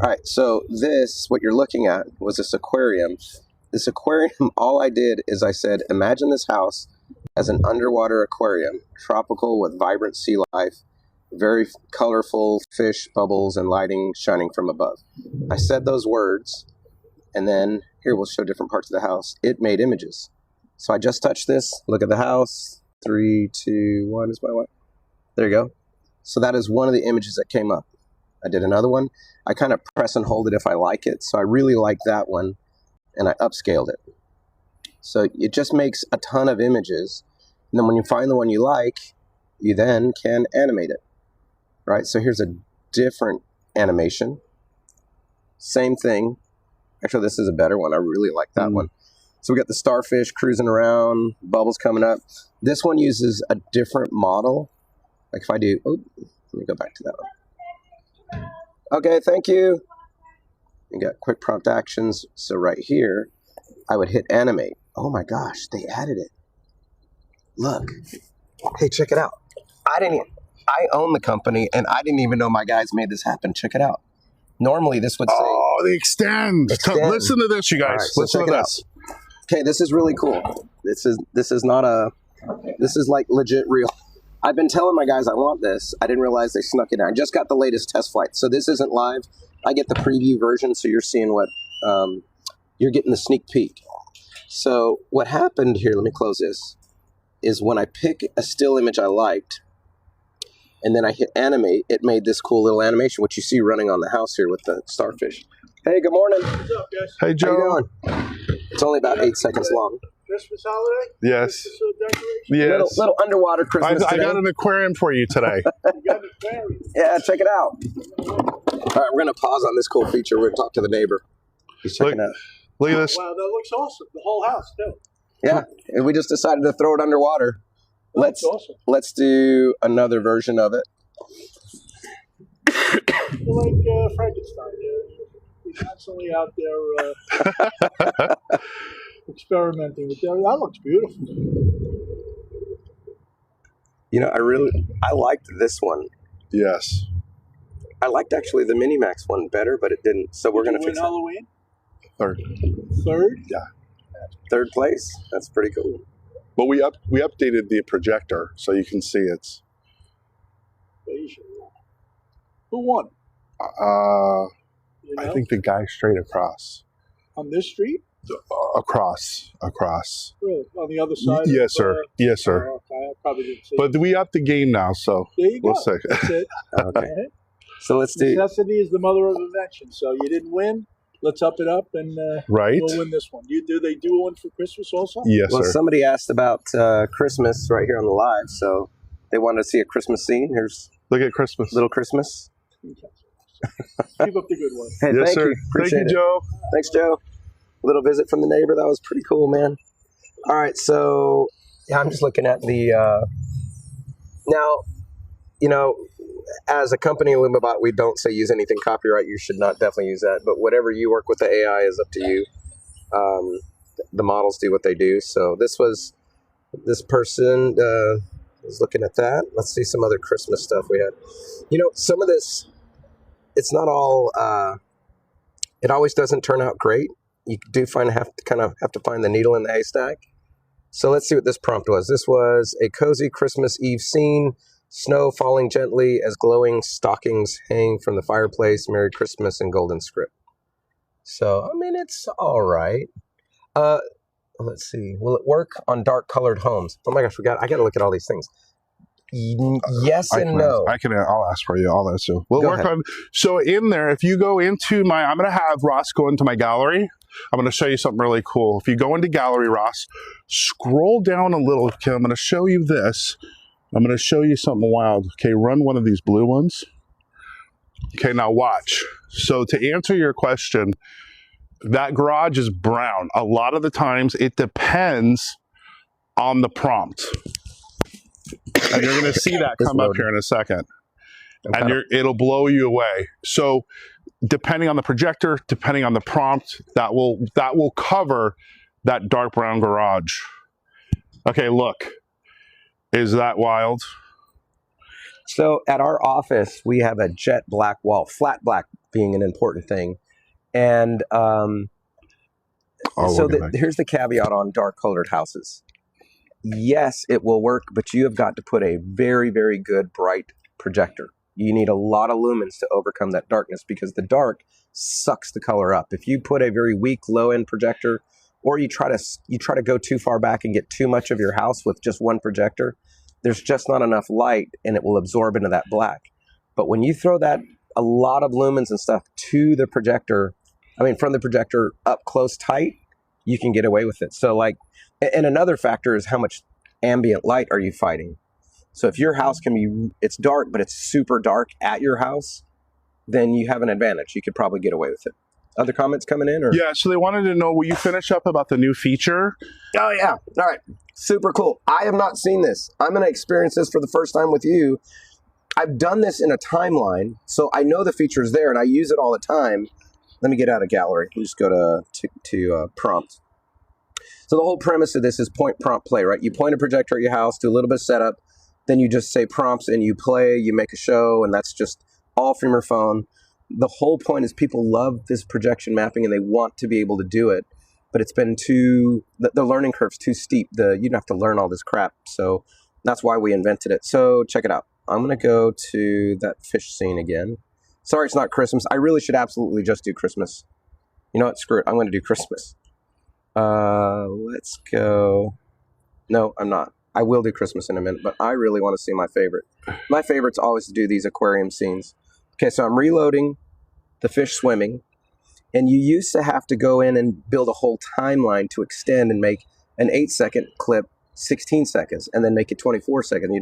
All right, so this, what you're looking at, was this aquarium. This aquarium, all I did is I said, imagine this house as an underwater aquarium, tropical with vibrant sea life, very colorful fish, bubbles, and lighting shining from above. I said those words, and then here we'll show different parts of the house. It made images. So I just touched this. Look at the house. 3, 2, 1 is my way. There you go. So that is one of the images that came up. I did another one. I kind of press and hold it if I like it. So I really like that one, and I upscaled it. So it just makes a ton of images. And then when you find the one you like, you then can animate it. Right? So here's a different animation. Same thing. Actually, this is a better one. I really like that one. So we got the starfish cruising around, bubbles coming up. This one uses a different model. Like if I do, oh, let me go back to that one. Okay, thank you. You got quick prompt actions. So right here, I would hit animate. Oh my gosh, they added it. Look. Hey, check it out. I own the company, and I didn't even know my guys made this happen. Check it out. Normally, this would say... Oh, they extend. Listen to this, you guys. Right, so listen to this. Okay, this is really cool. This is not a... This is like legit real. I've been telling my guys I want this. I didn't realize they snuck it in. I just got the latest test flight. So this isn't live. I get the preview version, so you're seeing what... you're getting the sneak peek. So what happened here, let me close this, is when I pick a still image I liked, and then I hit animate, it made this cool little animation, which you see running on the house here with the starfish. Hey, good morning. What's up, guys? Hey, Joe. How you doing? It's only about 8 seconds long. Christmas holiday? Yes. Christmas decoration? Yes. Little underwater Christmas I got an aquarium for you today. You got an aquarium. Yeah, check it out. All right, we're going to pause on this cool feature. We're going to talk to the neighbor. He's checking out. Look at this. Wow, that looks awesome. The whole house, too. Yeah, and we just decided to throw it underwater. That's awesome. Let's do another version of it. You're like Frankenstein. You're constantly out there experimenting with that. That looks beautiful. You know, I liked this one. Yes. I liked actually the Minimax one better, but it didn't. So we're going to fix it. Halloween? Third. Third? Yeah. Third place. That's pretty cool. But we updated the projector so you can see it's. Who won? I think the guy straight across. On this street? Across. Really? On the other side? Yes, sir. Yes, sir. Okay, I probably didn't see But we upped the game now, so there you go. we'll see. That's it. Okay. So let's do. Necessity is the mother of invention. So you didn't win. Let's up it up and Right. we'll win this one. Do they do one for Christmas also? Yes, Well, sir. somebody asked about Christmas right here on the live, so they wanted to see a Christmas scene. Here's Look at Christmas. little Christmas. Keep up the good work. Hey, Yes, thank sir. you. Thank Appreciate you, it. Joe. Thanks, Joe. Little visit from the neighbor. That was pretty cool, man. All right, so yeah, I'm just looking at the now. You know, as a company, IllumiBot, we don't say use anything copyright. You should not definitely use that. But whatever you work with the AI is up to you. The models do what they do. So this person was looking at that. Let's see some other Christmas stuff we had. You know, some of this, it's not all. It always doesn't turn out great. You do have to find the needle in the haystack. So let's see what this prompt was. This was a cozy Christmas Eve scene. Snow falling gently as glowing stockings hang from the fireplace. Merry Christmas in golden script. So, I mean, it's all right. Let's see. Will it work on dark colored homes? Oh my gosh, I got to look at all these things. Yes and no. I'll ask for you. I'll ask you. We'll Go work ahead. on. So in there, if you go into I'm going to have Ross go into my gallery. I'm going to show you something really cool. If you go into gallery, Ross, scroll down a little. Okay, I'm going to show you this. I'm going to show you something wild. Okay, run one of these blue ones. Okay, now watch. So to answer your question, that garage is brown. A lot of the times it depends on the prompt. And you're going to see that come up here in a second. And it'll blow you away. So depending on the projector, depending on the prompt, that will cover that dark brown garage. Okay, look. Is that wild? So at our office, we have a jet black wall, flat black being an important thing. And so here's the caveat on dark colored houses. Yes, it will work, but you have got to put a very, very good bright projector. You need a lot of lumens to overcome that darkness because the dark sucks the color up. If you put a very weak low-end projector, or you try to go too far back and get too much of your house with just one projector, there's just not enough light and it will absorb into that black. But when you throw that a lot of lumens and stuff to the projector, I mean from the projector up close tight, you can get away with it. So like, and another factor is how much ambient light are you fighting? So if your house it's dark, but it's super dark at your house, then you have an advantage. You could probably get away with it. Other comments coming in? Or? Yeah, so they wanted to know, will you finish up about the new feature? Oh, yeah. All right. Super cool. I have not seen this. I'm going to experience this for the first time with you. I've done this in a timeline, so I know the feature is there, and I use it all the time. Let me get out of gallery. We'll just go to prompt. So the whole premise of this is point, prompt, play, right? You point a projector at your house, do a little bit of setup, then you just say prompts, and you play, you make a show, and that's just all from your phone. The whole point is people love this projection mapping and they want to be able to do it, but it's been the learning curve's too steep. You don't have to learn all this crap. So that's why we invented it. So check it out. I'm going to go to that fish scene again. Sorry, it's not Christmas. I really should absolutely just do Christmas. You know what? Screw it. I'm going to do Christmas. Let's go. No, I'm not. I will do Christmas in a minute, but I really want to see my favorite. My favorite's always to do these aquarium scenes. Okay, so I'm reloading the fish swimming, and you used to have to go in and build a whole timeline to extend and make an 8-second clip 16 seconds, and then make it 24 seconds.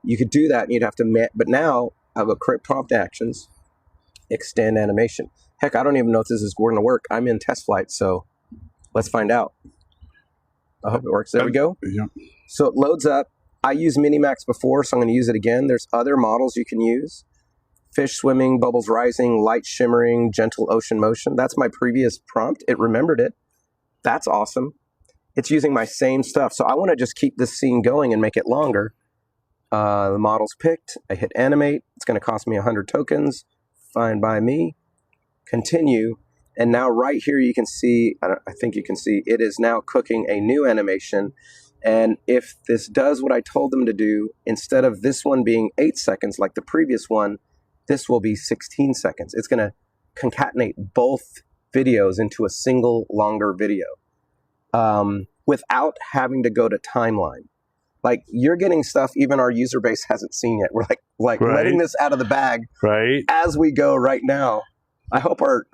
You could do that, and you'd have to, but now I have a quick prompt actions, extend animation. Heck, I don't even know if this is going to work. I'm in test flight, so let's find out. I hope it works. There we go. Yeah. So it loads up. I used Minimax before, so I'm going to use it again. There's other models you can use. Fish swimming, bubbles rising, light shimmering, gentle ocean motion. That's my previous prompt. It remembered it. That's awesome. It's using my same stuff. So I want to just keep this scene going and make it longer. The model's picked. I hit animate. It's going to cost me 100 tokens. Fine by me. Continue. And now right here you can see, I think you can see, it is now cooking a new animation. And if this does what I told them to do, instead of this one being 8 seconds like the previous one, this will be 16 seconds. It's going to concatenate both videos into a single longer video without having to go to timeline. Like, you're getting stuff even our user base hasn't seen yet. We're like right. letting this out of the bag right as we go right now. I hope our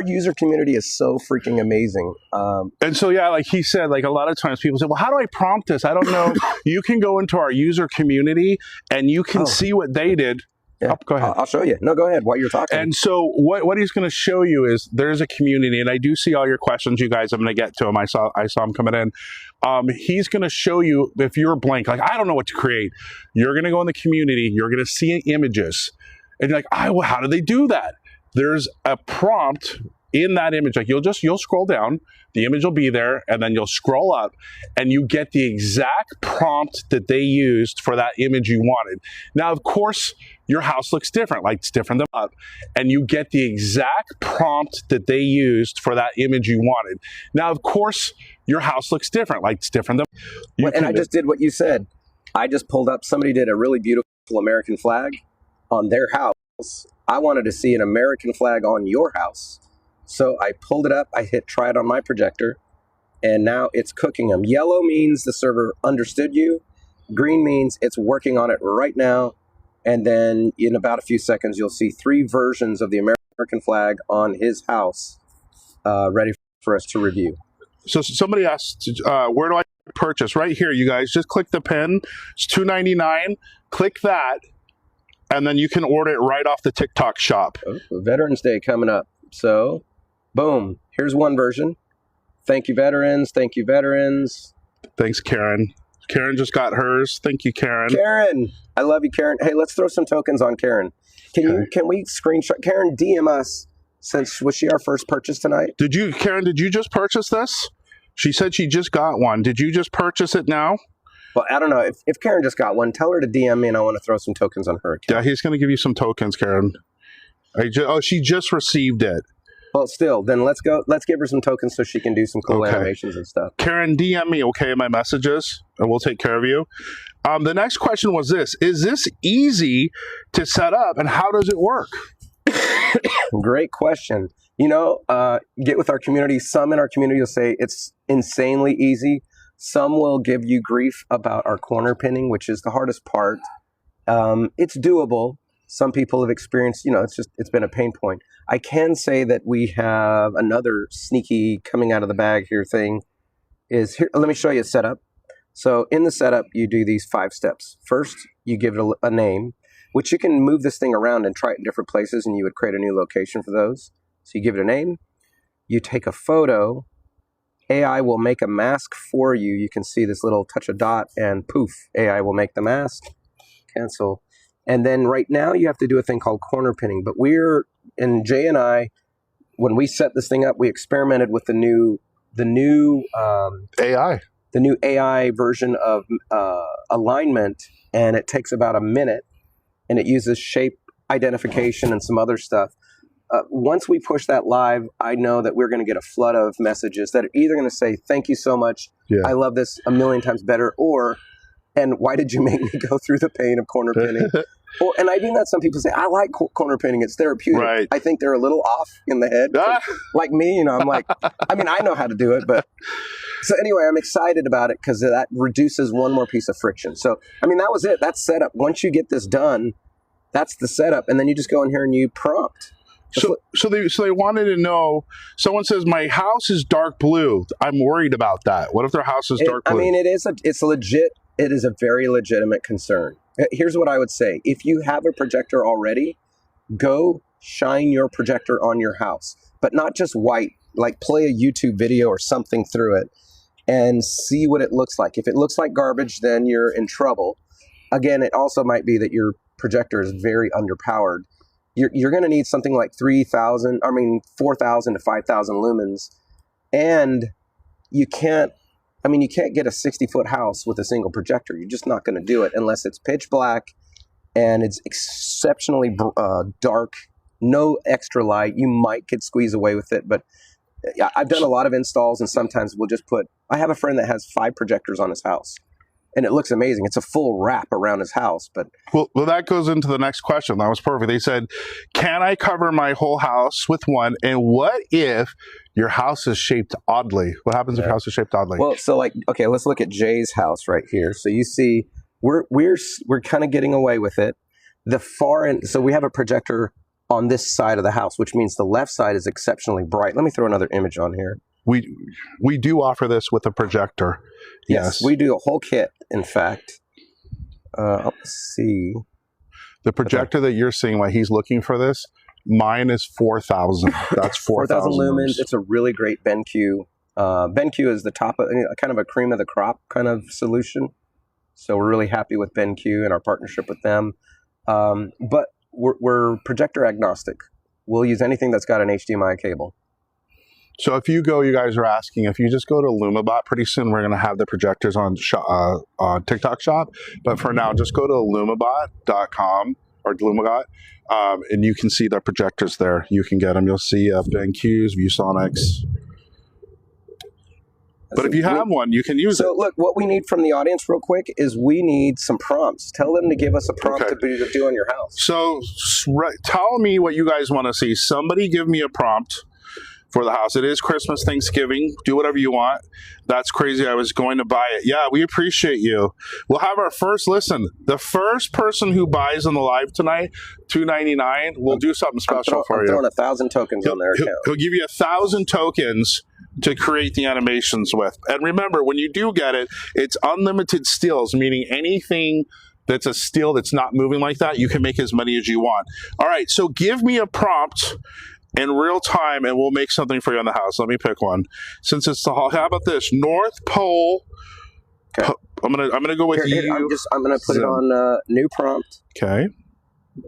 user community is so freaking amazing. And so, yeah, like he said, like a lot of times people say, well, how do I prompt this? I don't know. You can go into our user community and you can see what they did. Yeah. Oh, go ahead. I'll show you. No, go ahead while you're talking. And so what he's going to show you is there's a community, and I do see all your questions, you guys. I'm going to get to him. I saw him coming in. He's going to show you, if you're blank, like, I don't know what to create. You're going to go in the community. You're going to see images. And you're like, well, how do they do that? There's a prompt in that image. Like, you'll scroll down, the image will be there, and then you'll scroll up, and you get the exact prompt that they used for that image you wanted. Now, of course, your house looks different, like it's different than up, and you get the exact prompt that they used for that image you wanted. Now, of course, your house looks different, like it's different than. And I just did what you said. I just pulled up. Somebody did a really beautiful American flag on their house. I wanted to see an American flag on your house. So I pulled it up, I hit try it on my projector, and now it's cooking them. Yellow means the server understood you. Green means it's working on it right now. And then in about a few seconds, you'll see 3 versions of the American flag on his house ready for us to review. So somebody asked, where do I purchase? Right here, you guys. Just click the pin. It's $2.99. Click that, and then you can order it right off the TikTok shop. Oh, Veterans Day coming up. So, boom. Here's one version. Thank you, veterans. Thank you, veterans. Thanks, Karen. Karen just got hers. Thank you, Karen. Karen. I love you, Karen. Hey, let's throw some tokens on Karen. Can we screenshot? Karen, DM us. Was she our first purchase tonight? Karen, did you just purchase this? She said she just got one. Did you just purchase it now? Well, I don't know. If Karen just got one, tell her to DM me and I want to throw some tokens on her account. Yeah, he's going to give you some tokens, Karen. Oh, she just received it. Well, still, then let's go. Let's give her some tokens so she can do some cool Okay. animations and stuff. Karen, DM me, okay, my messages, and we'll take care of you. The next question was this. Is this easy to set up, and how does it work? Great question. You know, get with our community. Some in our community will say it's insanely easy. Some will give you grief about our corner pinning, which is the hardest part. It's doable. Some people have experienced, you know, it's been a pain point. I can say that we have another sneaky coming out of the bag here thing is here. Let me show you a setup. So in the setup, you do these 5 steps. First, you give it a name, which you can move this thing around and try it in different places, and you would create a new location for those. So you give it a name, you take a photo, AI will make a mask for you. You can see this little touch a dot and poof, AI will make the mask, cancel. And then right now you have to do a thing called corner pinning. But Jay and I, when we set this thing up, we experimented with the new AI. The new AI version of alignment, and it takes about a minute, and it uses shape identification and some other stuff. Once we push that live, I know that we're going to get a flood of messages that are either going to say, thank you so much, I love this a million times better, or, and why did you make me go through the pain of corner pinning? And I've even had some people say, I like corner pinning, it's therapeutic. Right. I think they're a little off in the head. Like me, you know, I'm like, I mean, I know how to do it, but... So anyway, I'm excited about it because that reduces one more piece of friction. So, I mean, that was it. That's setup. Once you get this done, that's the setup. And then you just go in here and you prompt. So they wanted to know, someone says, my house is dark blue. I'm worried about that. What if their house is dark blue? I mean, it is a very legitimate concern. Here's what I would say. If you have a projector already, go shine your projector on your house, but not just white, like play a YouTube video or something through it and see what it looks like. If it looks like garbage, then you're in trouble. Again, it also might be that your projector is very underpowered. You're going to need something like 4,000 to 5,000 lumens. And you can't get a 60-foot house with a single projector. You're just not going to do it unless it's pitch black and it's exceptionally dark, no extra light. You could squeeze away with it, but I've done a lot of installs, and sometimes we'll just I have a friend that has 5 projectors on his house, and it looks amazing. It's a full wrap around his house. But well, that goes into the next question. That was perfect. They said, can I cover my whole house with one? And what if your house is shaped oddly? What happens if your house is shaped oddly? Well, so okay, let's look at Jay's house right here. So you see, we're kind of getting away with it. The far end, so we have a projector on this side of the house, which means the left side is exceptionally bright. Let me throw another image on here. We do offer this with a projector. Yes. We do a whole kit, in fact. Let's see. The projector that you're seeing while he's looking for this, mine is 4,000. That's 4,000 lumens. It's a really great BenQ. BenQ is the top of, kind of a cream of the crop kind of solution. So we're really happy with BenQ and our partnership with them. But we're projector agnostic. We'll use anything that's got an HDMI cable. So if you guys are asking, if you just go to IllumiBot, pretty soon we're going to have the projectors on TikTok Shop. But for now, just go to illumibot.com or IllumiBot, and you can see the projectors there. You can get them. You'll see BenQs, ViewSonics. But if you have one, you can use it. So look, what we need from the audience real quick is we need some prompts. Tell them to give us a prompt to do on your house. So tell me what you guys want to see. Somebody give me a prompt for the house. It is Christmas, Thanksgiving. Do whatever you want. That's crazy. I was going to buy it. Yeah, we appreciate you. We'll have our first, listen, the first person who buys on the live tonight, $2.99, we'll do something special for you. I'm throwing 1,000 tokens on their account. He'll give you 1,000 tokens to create the animations with. And remember, when you do get it, it's unlimited stills, meaning anything that's a still that's not moving like that, you can make as many as you want. All right, so give me a prompt in real time, and we'll make something for you on the house. Let me pick one. Since it's the how about this? North Pole. Okay. I'm gonna go with you. I'm gonna put it on new prompt. Okay.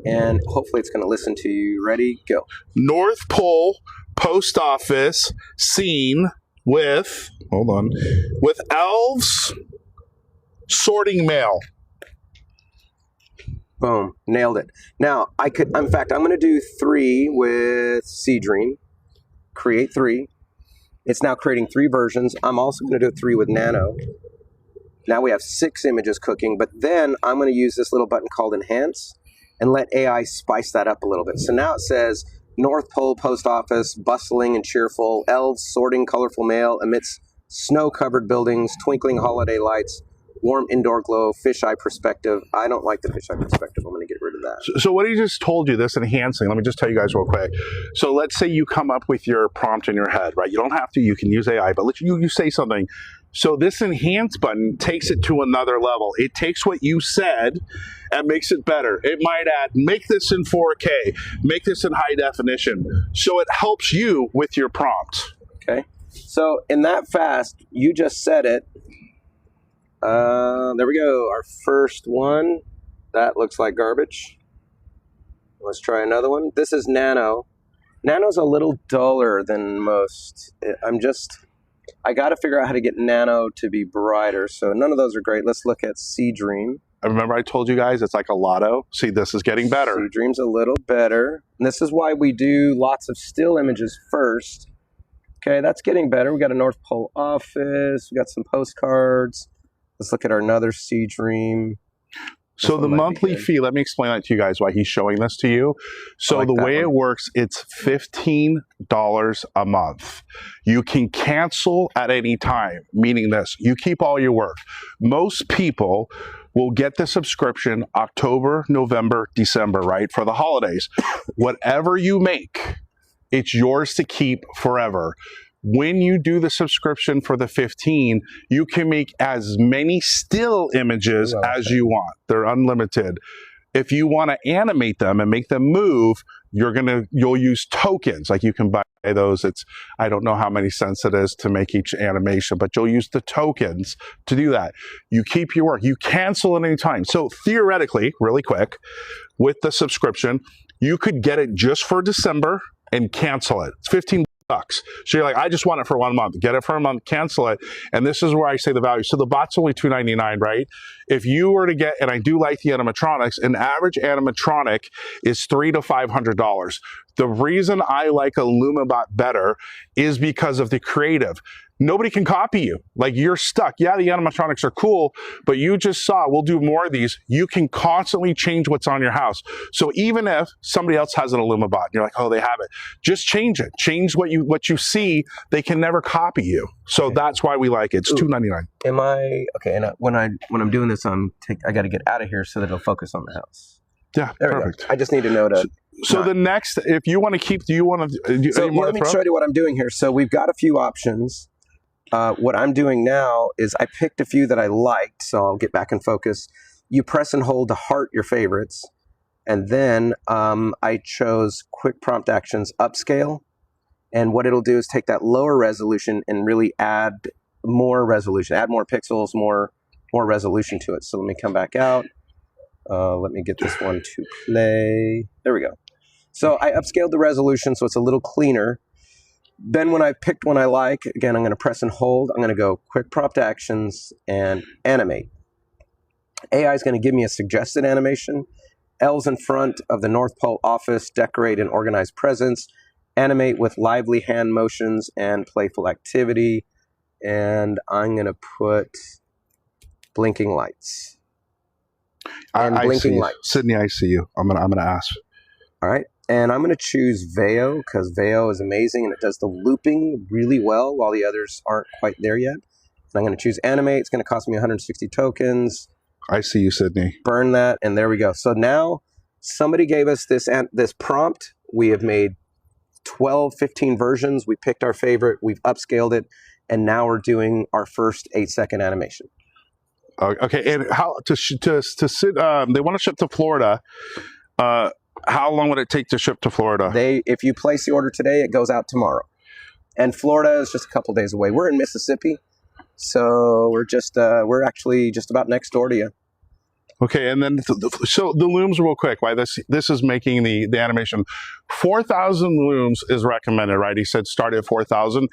And hopefully it's gonna listen to you. Ready? Go. North Pole post office scene with elves sorting mail. Boom, nailed it. Now I could, in fact, I'm going to do 3 with Seedream. Create 3. It's now creating 3 versions. I'm also going to do 3 with Nano. Now we have 6 images cooking, but then I'm going to use this little button called Enhance and let AI spice that up a little bit. So now it says North Pole Post Office, bustling and cheerful, elves sorting colorful mail amidst snow-covered buildings, twinkling holiday lights, warm indoor glow, fisheye perspective. I don't like the fisheye perspective. I'm going to get rid of that. So what he just told you, this enhancing, let me just tell you guys real quick. So let's say you come up with your prompt in your head, right? You don't have to, you can use AI, but let you say something. So this enhance button takes it to another level. It takes what you said and makes it better. It might add, make this in 4K, make this in high definition. So it helps you with your prompt. Okay. So in that fast, you just said it. There we go. Our first one. That looks like garbage. Let's try another one. This is Nano. Nano's a little duller than most. I got to figure out how to get Nano to be brighter. So none of those are great. Let's look at Seedream. Remember I told you guys it's like a lotto? See, this is getting better. Seedream's a little better. And this is why we do lots of still images first. Okay, that's getting better. We got a North Pole office. We got some postcards. Let's look at our another Seedream. So the monthly fee, let me explain that to you guys, why he's showing this to you. So the way it works, it's $15 a month. You can cancel at any time, meaning this, you keep all your work. Most people will get the subscription October, November, December, right, for the holidays. Whatever you make, it's yours to keep forever. When you do the subscription for the 15, you can make as many still images as you want. They're unlimited. If you want to animate them and make them move, you'll use tokens. Like you can buy those. I don't know how many cents it is to make each animation, but you'll use the tokens to do that. You keep your work. You cancel at any time. So theoretically, really quick, with the subscription, you could get it just for December and cancel it. It's $15. So you're like, I just want it for 1 month. Get it for a month, cancel it. And this is where I say the value. So the bot's only $2.99, right? If you were to get, and I do like the animatronics, an average animatronic is $300 to $500. The reason I like IllumiBot better is because of the creative. Nobody can copy you. Like you're stuck. Yeah, the animatronics are cool, but you just saw, we'll do more of these. You can constantly change what's on your house. So even if somebody else has an IllumiBot, you're like, oh, they have it. Just change it. Change what you see. They can never copy you. So that's why we like it. It's $2.99. Am I okay? And when I'm doing this, I got to get out of here so that it'll focus on the house. Yeah, there perfect. I just need to know to. So the next, if you want to keep, do you want to? So let me show you what I'm doing here. So we've got a few options. What I'm doing now is I picked a few that I liked, so I'll get back in focus. You press and hold to heart your favorites, and then I chose quick prompt actions upscale, and what it'll do is take that lower resolution and really add more resolution, add more pixels, more resolution to it. So let me come back out. Let me get this one to play. There we go. So I upscaled the resolution so it's a little cleaner. Then when I picked one I like, again, I'm going to press and hold. I'm going to go quick prompt actions and animate. AI is going to give me a suggested animation. Elves in front of the North Pole office decorate and organize presents. Animate with lively hand motions and playful activity. And I'm going to put blinking lights. And blinking lights. Sydney, I see you. I'm gonna ask. All right. And I'm going to choose Veo because Veo is amazing and it does the looping really well while the others aren't quite there yet. And I'm going to choose Animate. It's going to cost me 160 tokens. I see you, Sydney. Burn that, and there we go. So now somebody gave us this prompt. We have made 12, 15 versions. We picked our favorite. We've upscaled it. And now we're doing our first 8-second animation. Okay. And how to sit? They want to ship to Florida. How long would it take to ship to Florida? If you place the order today, it goes out tomorrow. And Florida is just a couple days away. We're in Mississippi, so we're actually just about next door to you. Okay, and then so the looms real quick. Why this is making the animation. 4,000 looms is recommended, right? He said start at 4,000.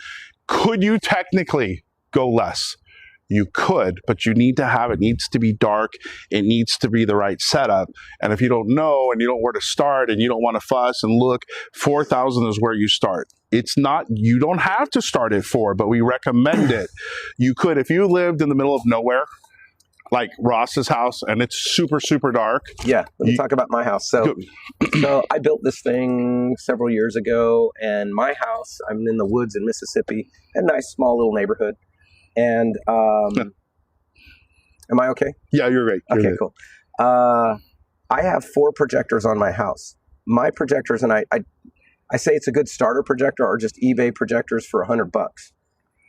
Could you technically go less? You could, but you need to have, it needs to be dark. It needs to be the right setup. And if you don't know and you don't know where to start and you don't want to fuss and look, 4,000 is where you start. It's not, you don't have to start at 4, but we recommend it. You could, if you lived in the middle of nowhere, like Ross's house, and it's super, super dark. Yeah, let me talk about my house. So I built this thing several years ago, and my house, I'm in the woods in Mississippi, a nice small little neighborhood. And am I okay? Yeah, you're right. Okay, cool. I have 4 projectors on my house. My projectors, and I say it's a good starter projector, or just eBay projectors for $100.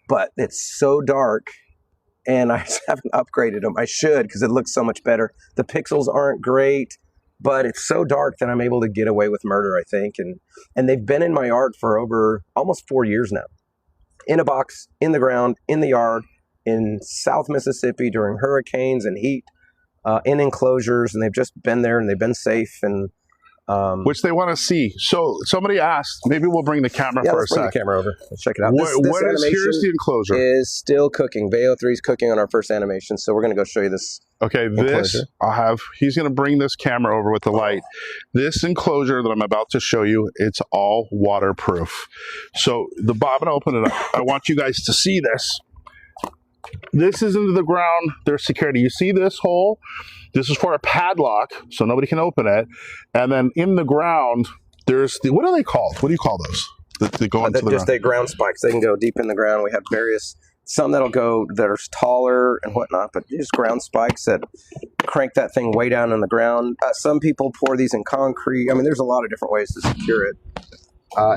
But it's so dark, and I just haven't upgraded them. I should, because it looks so much better. The pixels aren't great, but it's so dark that I'm able to get away with murder, I think. And they've been in my yard for over almost 4 years now. In a box, in the ground, in the yard, in South Mississippi during hurricanes and heat, in enclosures, and they've just been there and they've been safe. And which they want to see. So somebody asked, maybe we'll bring the camera for a let's bring sec. the camera over. Let's check it out. Here's the enclosure. Is still cooking. VAO3 is cooking on our first animation, so we're going to go show you this. Okay, he's going to bring this camera over with the light. This enclosure that I'm about to show you, it's all waterproof. So I'm going to open it up. I want you guys to see this. This is into the ground. There's security. You see this hole? This is for a padlock, so nobody can open it. And then in the ground, there's the, what are they called? What do you call those? That go into the ground? Just ground spikes. They can go deep in the ground. We have some that'll go that are taller and whatnot, but just ground spikes that crank that thing way down in the ground. Some people pour these in concrete. I mean, there's a lot of different ways to secure it.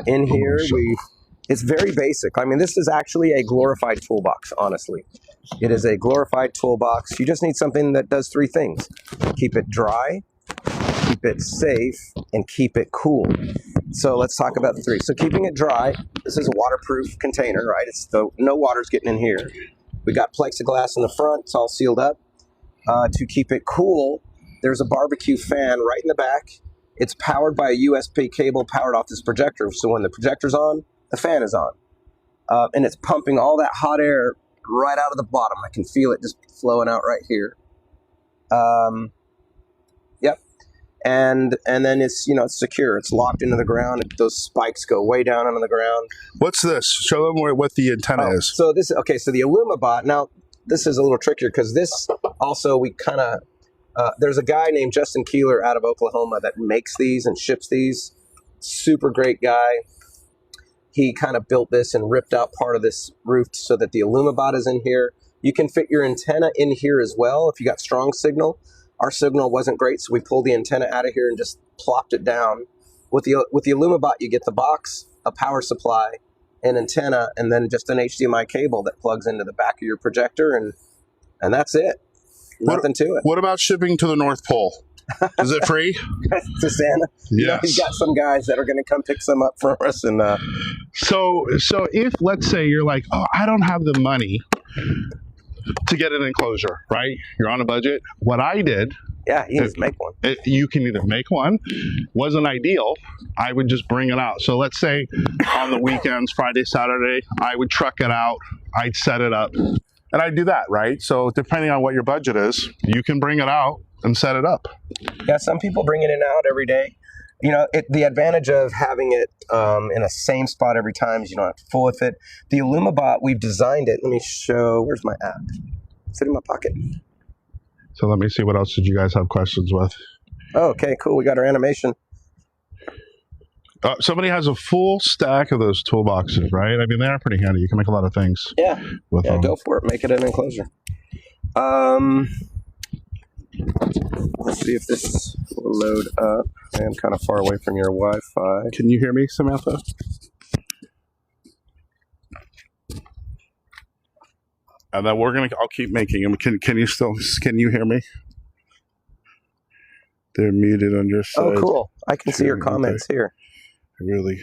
In here, it's very basic. I mean, this is actually a glorified toolbox, honestly. It is a glorified toolbox. You just need something that does 3 things. Keep it dry, keep it safe, and keep it cool. So let's talk about the 3. So keeping it dry, this is a waterproof container, right? No water's getting in here. We got plexiglass in the front. It's all sealed up. To keep it cool, there's a barbecue fan right in the back. It's powered by a USB cable powered off this projector. So when the projector's on, the fan is on. And it's pumping all that hot air right out of the bottom. I can feel it just flowing out right here. Yep. And then it's, it's secure. It's locked into the ground. Those spikes go way down into the ground. What's this? Show them what the antenna is. So so the IllumiBot, now this is a little trickier because this also we kind of, there's a guy named Justin Keeler out of Oklahoma that makes these and ships these. Super great guy. He kind of built this and ripped out part of this roof so that the IllumiBot is in here. You can fit your antenna in here as well if you got strong signal. Our signal wasn't great, so we pulled the antenna out of here and just plopped it down. With the IllumiBot, you get the box, a power supply, an antenna, and then just an HDMI cable that plugs into the back of your projector, and that's it. Nothing to it. What about shipping to the North Pole? Is it free? To Santa? Yes. He's got some guys that are going to come pick some up for us. And So if, let's say, you're like, oh, I don't have the money to get an enclosure, right? You're on a budget. What I did... Yeah, you just make one. You can either make one. Wasn't ideal. I would just bring it out. So let's say on the weekends, Friday, Saturday, I would truck it out. I'd set it up. And I'd do that, right? So depending on what your budget is, you can bring it out and set it up. Yeah, some people bring it in and out every day. The advantage of having it in a same spot every time is you don't have to fool with it. The IllumiBot, we've designed it. Let me show. Where's my app? It's in my pocket. So let me see, what else did you guys have questions with? Oh, okay, cool. We got our animation. Somebody has a full stack of those toolboxes, right? I mean, they are pretty handy. You can make a lot of things. Yeah, with them. Go for it. Make it an enclosure. Let's see if this will load up. I am kind of far away from your Wi-Fi. Can you hear me, Samantha? And then I'll keep making them. Can you hear me? They're muted on your side. Oh, cool. I can see your comments here. Really?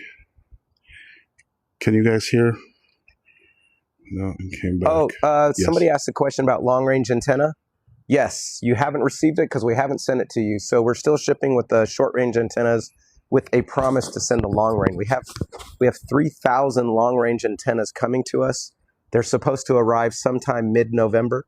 Can you guys hear? No, it came back. Oh, somebody asked a question about long-range antenna. Yes, you haven't received it because we haven't sent it to you. So we're still shipping with the short-range antennas with a promise to send a long-range. We have 3,000 long-range antennas coming to us. They're supposed to arrive sometime mid-November.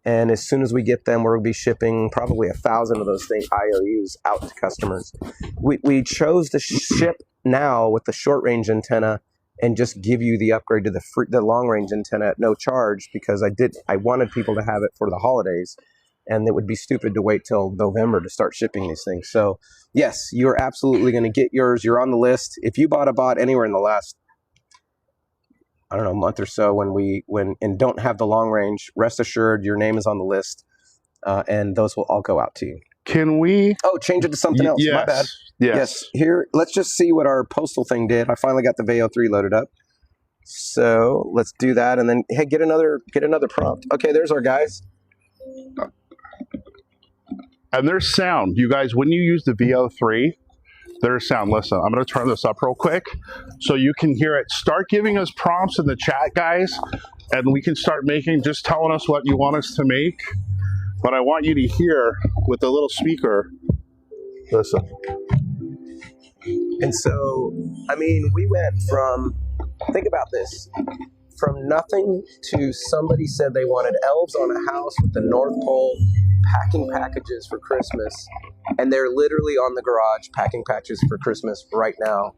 And as soon as we get them, we'll be shipping probably 1,000 of those things, IOUs, out to customers. We chose to ship now with the short-range antenna and just give you the upgrade to the long-range antenna at no charge, because I wanted people to have it for the holidays, and it would be stupid to wait till November to start shipping these things. So yes, you're absolutely going to get yours. You're on the list. If you bought a bot anywhere in the last, I don't know, month or so and don't have the long range, rest assured your name is on the list, and those will all go out to you. Can we? Oh, change it to something else. Yes. My bad. Yes. Here, let's just see what our postal thing did. I finally got the VEO 3 loaded up. So let's do that, and then hey, get another prompt. Okay, there's our guys. And there's sound, you guys. When you use the VEO 3, there's sound. Listen, I'm going to turn this up real quick so you can hear it. Start giving us prompts in the chat, guys, and we can start just telling us what you want us to make. But I want you to hear with the little speaker. Listen. And so, I mean, we went from, think about this, from nothing to somebody said they wanted elves on a house with the North Pole packing packages for Christmas. And they're literally on the garage packing packages for Christmas right now.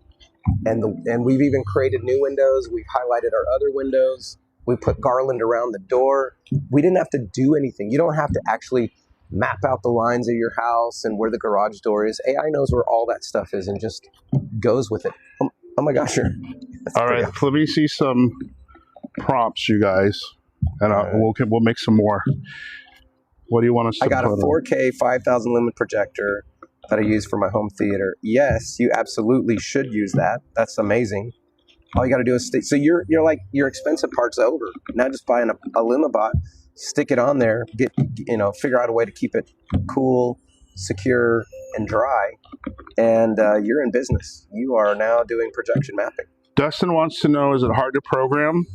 And we've even created new windows. We've highlighted our other windows. We put garland around the door. We didn't have to do anything. You don't have to actually map out the lines of your house and where the garage door is. AI knows where all that stuff is and just goes with it. Oh my gosh, sure. All right, let me see some prompts, you guys, and we'll make some more. What do you want us to I got a put 4K 5,000 lumen projector that I use for my home theater. Yes, you absolutely should use that. That's amazing. All you got to do is so you're like, your expensive part's over. Now just buy an IllumiBot, stick it on there, figure out a way to keep it cool, secure, and dry, and you're in business. You are now doing projection mapping. Dustin wants to know, is it hard to program?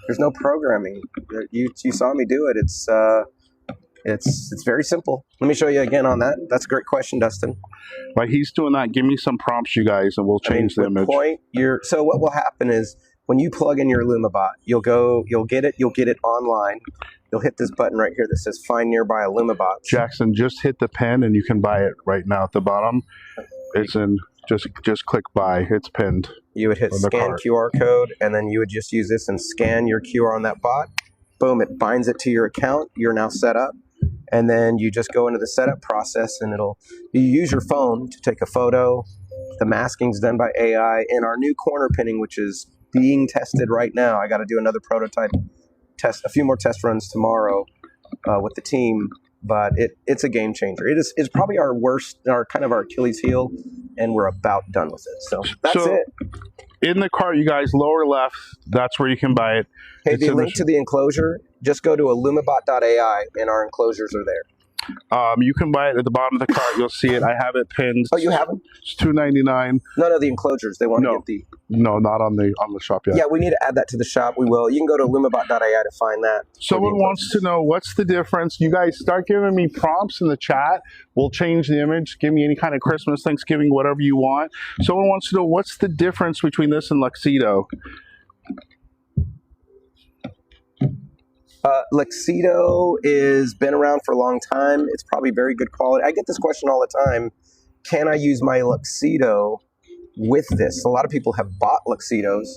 There's no programming. You saw me do it. It's very simple. Let me show you again on that. That's a great question, Dustin. While he's doing that, give me some prompts, you guys, and we'll change the image. So what will happen is when you plug in your IllumiBot, you'll get it online. You'll hit this button right here that says Find Nearby IllumiBots. Jackson, just hit the pen and you can buy it right now at the bottom. It's in. Just click buy. It's pinned. You would hit scan QR code, and then you would just use this and scan your QR on that bot. Boom! It binds it to your account. You're now set up. And then you just go into the setup process, and you use your phone to take a photo. The masking's done by AI, and our new corner pinning, which is being tested right now. I got to do another prototype test, a few more test runs tomorrow with the team, but it's a game changer. It's probably our kind of our Achilles heel, and we're about done with it. So that's it. In the cart, you guys, lower left, that's where you can buy it. Hey, the link to the enclosure, just go to illumibot.ai, and our enclosures are there. You can buy it at the bottom of the cart. You'll see it. I have it pinned. Oh, you have them? It's $2.99. No, the enclosures. They want to get the... No, not on the shop yet. Yeah, we need to add that to the shop. We will. You can go to illumibot.ai to find that. Someone wants to know, what's the difference? You guys start giving me prompts in the chat. We'll change the image. Give me any kind of Christmas, Thanksgiving, whatever you want. Someone wants to know, what's the difference between this and Luxido? Luxido is been around for a long time. It's probably very good quality. I get this question all the time. Can I use my Luxido with this? A lot of people have bought Luxidos,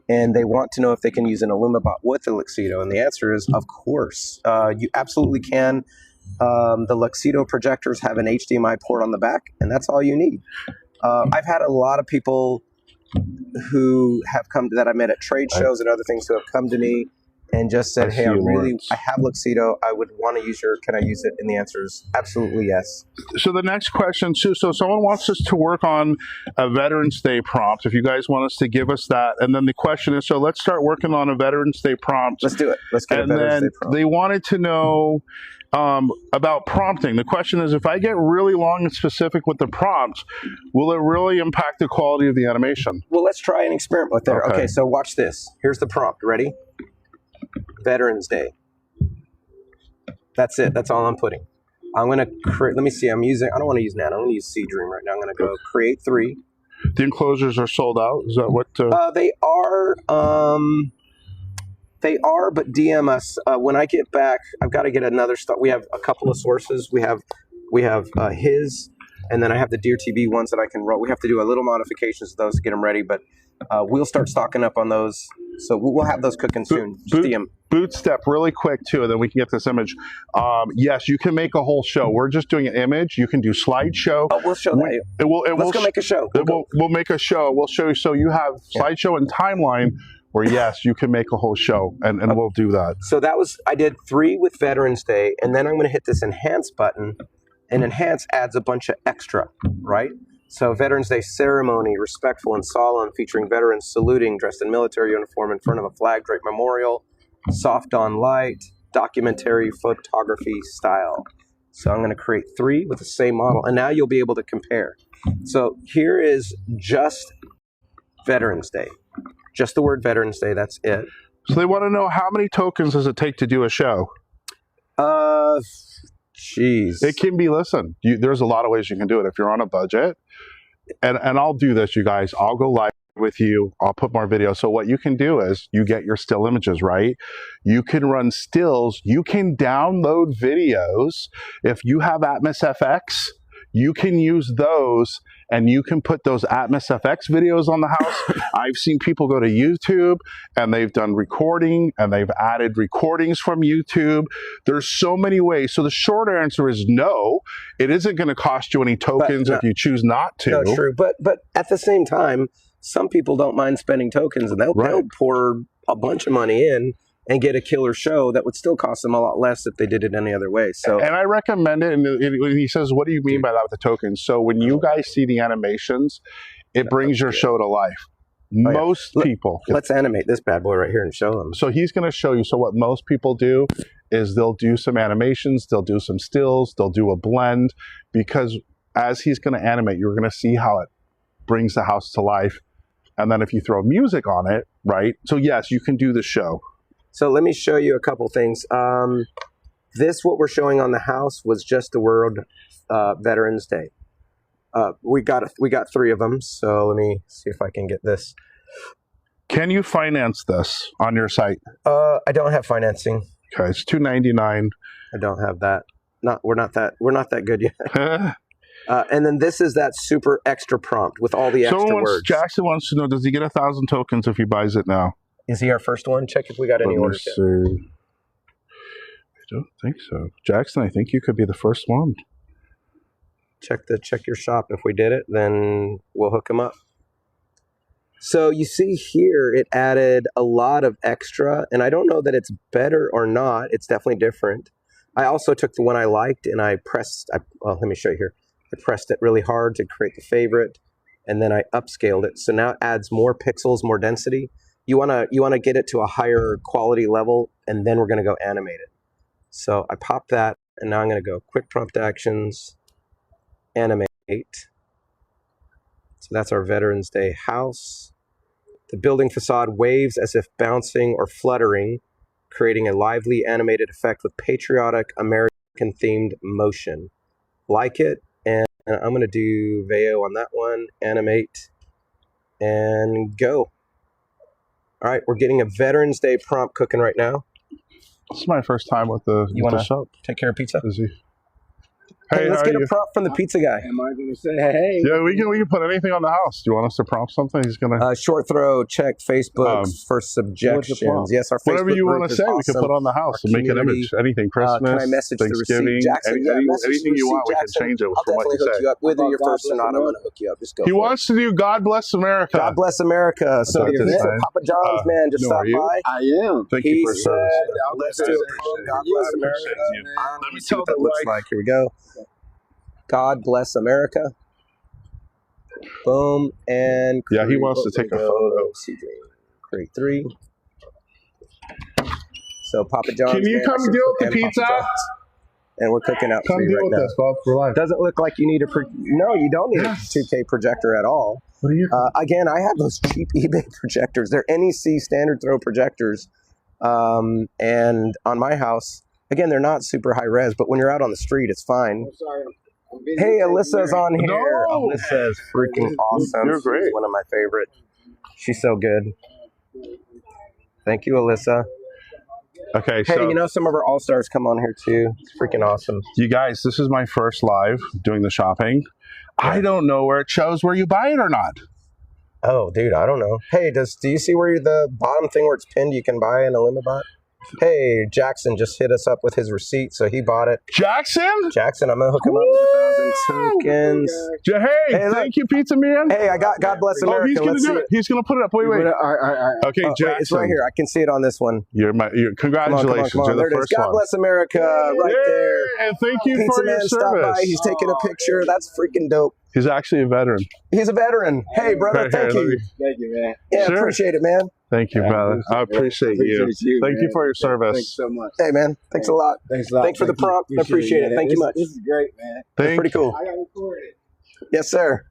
and they want to know if they can use an IllumiBot with a Luxido. And the answer is, of course. You absolutely can. The Luxido projectors have an HDMI port on the back, and that's all you need. I've had a lot of people who have come that I met at trade shows and other things who have come to me and just said, hey, I have Luxido. I would want to use can I use it? And the answer is absolutely yes. So the next question, so someone wants us to work on a Veterans Day prompt. If you guys want us to give us that. And then the question is, so let's start working on a Veterans Day prompt. Let's do it. Let's get a Veterans Day prompt. They wanted to know about prompting. The question is, if I get really long and specific with the prompt, will it really impact the quality of the animation? Well, let's try an experiment with there. Okay, so watch this. Here's the prompt. Ready? Veterans Day. That's it. That's all I'm putting. I'm going to create, let me see. I don't want to use Nano. I'm going to use Seedream right now. I'm going to go create 3. The enclosures are sold out. Is that what? They are, They are, but DM us when I get back. I've got to get another stuff. We have a couple of sources. We have his, and then I have the Deer TV ones that I can roll. We have to do a little modifications to those to get them ready, but we'll start stocking up on those. So we'll have those cooking soon. Just DM. Boot step really quick too, and then we can get this image. Yes, you can make a whole show. We're just doing an image. You can do slideshow. Oh, we'll show that. Let's go make a show. We'll make a show. We'll show you. So you have slideshow and timeline. Where yes, you can make a whole show, and we'll do that. So I did 3 with Veterans Day, and then I'm going to hit this enhance button, and enhance adds a bunch of extra, right? So Veterans Day ceremony, respectful and solemn, featuring veterans saluting, dressed in military uniform in front of a flag draped memorial, soft on light, documentary photography style. So I'm going to create 3 with the same model, and now you'll be able to compare. So here is just Veterans Day. Just the word Veterans Day, that's it. So they want to know, how many tokens does it take to do a show? Jeez. It can be, listen, there's a lot of ways you can do it if you're on a budget. And I'll do this, you guys. I'll go live with you. I'll put more videos. So what you can do is you get your still images, right? You can run stills. You can download videos. If you have Atmos FX, you can use those, and you can put those Atmos FX videos on the house. I've seen people go to YouTube and they've done recording, and they've added recordings from YouTube. There's so many ways. So the short answer is no, it isn't going to cost you any tokens if you choose not to. No, true. But at the same time, some people don't mind spending tokens, and they'll pour a bunch of money in and get a killer show that would still cost them a lot less if they did it any other way. So, and I recommend it. And he says, what do you mean by that with the tokens? So when you guys see the animations, it brings your show to life. Most people. Let's animate this bad boy right here and show them. So he's going to show you. So what most people do is they'll do some animations, they'll do some stills, they'll do a blend, because as he's going to animate, you're going to see how it brings the house to life. And then if you throw music on it, right? So yes, you can do the show. So let me show you a couple things. What we're showing on the house was just the word Veterans Day. We got 3 of them. So let me see if I can get this. Can you finance this on your site? I don't have financing. Okay, it's $299. I don't have that. We're not that good yet. And then this is that super extra prompt with all the extra words. Jackson wants to know, does he get 1,000 tokens if he buys it now? Is he our first one? Check if we got any orders yet. I don't think so. Jackson, I think you could be the first one. Check your shop. If we did it, then we'll hook him up. So you see here, it added a lot of extra, and I don't know that it's better or not. It's definitely different. I also took the one I liked, and I pressed, let me show you here. I pressed it really hard to create the favorite, and then I upscaled it. So now it adds more pixels, more density. You wanna get it to a higher quality level, and then we're gonna go animate it. So I popped that, and now I'm gonna go quick prompt actions, animate. So that's our Veterans Day house. The building facade waves as if bouncing or fluttering, creating a lively animated effect with patriotic American-themed motion. Like it, and I'm gonna do Veo on that one, animate, and go. All right, we're getting a Veterans Day prompt cooking right now. This is my first time with the shop. Take care of pizza? Is he? Hey, let's get a prompt from the pizza guy. Am I going to say, hey? Yeah, we can put anything on the house. Do you want us to prompt something? He's going to... short throw, check Facebook for suggestions. Yes, our Facebook whatever you want to say, we can put on the house and make an image. Anything, Christmas, can I message Thanksgiving, anything you want, we can change it from what you say. Whether you're first or not, I'm going to hook you up. Just go. He wants to do God Bless America. God Bless America. So Papa John's, man, just stop by. I am. Thank you for service. Let's do God Bless America. Let me see what that looks like. Here we go. God Bless America. Boom, and yeah, he wants to take a photo. Create 3. So Papa John's. Can you come deal with the pizza? And we're cooking out 3 right now. Come deal with us, Bob, for life. Doesn't look like you need no, you don't need a 2K projector at all. What are you? Again, I have those cheap eBay projectors. They're NEC standard throw projectors, and on my house, again, they're not super high res, but when you're out on the street, it's fine. I'm sorry. Hey, Alyssa's on here. No. Alyssa is freaking awesome. You're great. She's one of my favorite. She's so good. Thank you, Alyssa. Okay, Hey, so you know, some of our all-stars come on here too. It's freaking awesome. you guys, this is my first live doing the shopping. I don't know where it shows where you buy it or not. Oh, dude, I don't know. Hey, do you see where the bottom thing where it's pinned you can buy an IllumiBot? Hey, Jackson just hit us up with his receipt, so he bought it. Jackson, I'm gonna hook him up with 1,000 tokens. Hey, thank you, Pizza Man. Hey, I got God Bless America. Oh, he's gonna Let's do see it. He's gonna put it up. Wait. Okay, Jackson. Wait, it's right here. I can see it on this one. Congratulations. Come on. You're there the it is. first God one. bless America, right there. And thank you Pizza for your Man stopped by. service. He's taking a picture. That's freaking dope. He's actually a veteran. He's a veteran. Hey, brother, Right thank here, you. Thank you, man. Yeah, Sure. appreciate it, man. Thank you, brother. I appreciate you. Thank you for your service. Thanks so much. Hey, man, thanks a lot. Thanks a lot. Thanks for the prompt. I appreciate it. Thank you much. This is great, man. That's pretty cool. I got recorded. Yes, sir.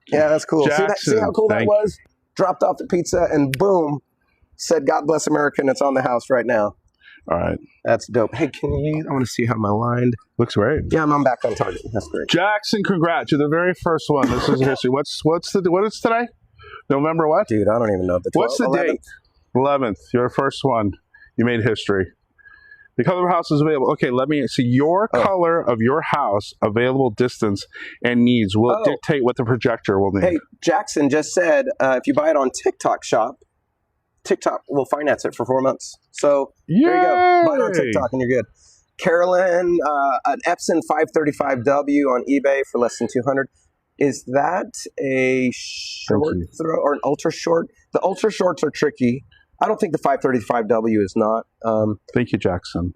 Yeah, that's cool. See how cool that was? Dropped off the pizza and boom, said God bless America, and it's on the house right now. All right. That's dope. Hey, I want to see how I'm aligned. Looks great. Yeah, I'm back on target. That's great. Jackson, congrats. You're the very first one. This is history. What is today? November what? Dude, I don't even know. What's the date? 11th. You're the first one. You made history. The color of your house is available. Okay, let me see. Your color of your house, available distance, and needs will dictate what the projector will need. Hey, Jackson just said if you buy it on TikTok Shop, TikTok will finance it for 4 months. So there you go. Buy it on TikTok and you're good. Carolyn, an Epson 535W on eBay for less than 200. Is that a short throw or an ultra short? The ultra shorts are tricky. I don't think the 535W is not. Thank you, Jackson.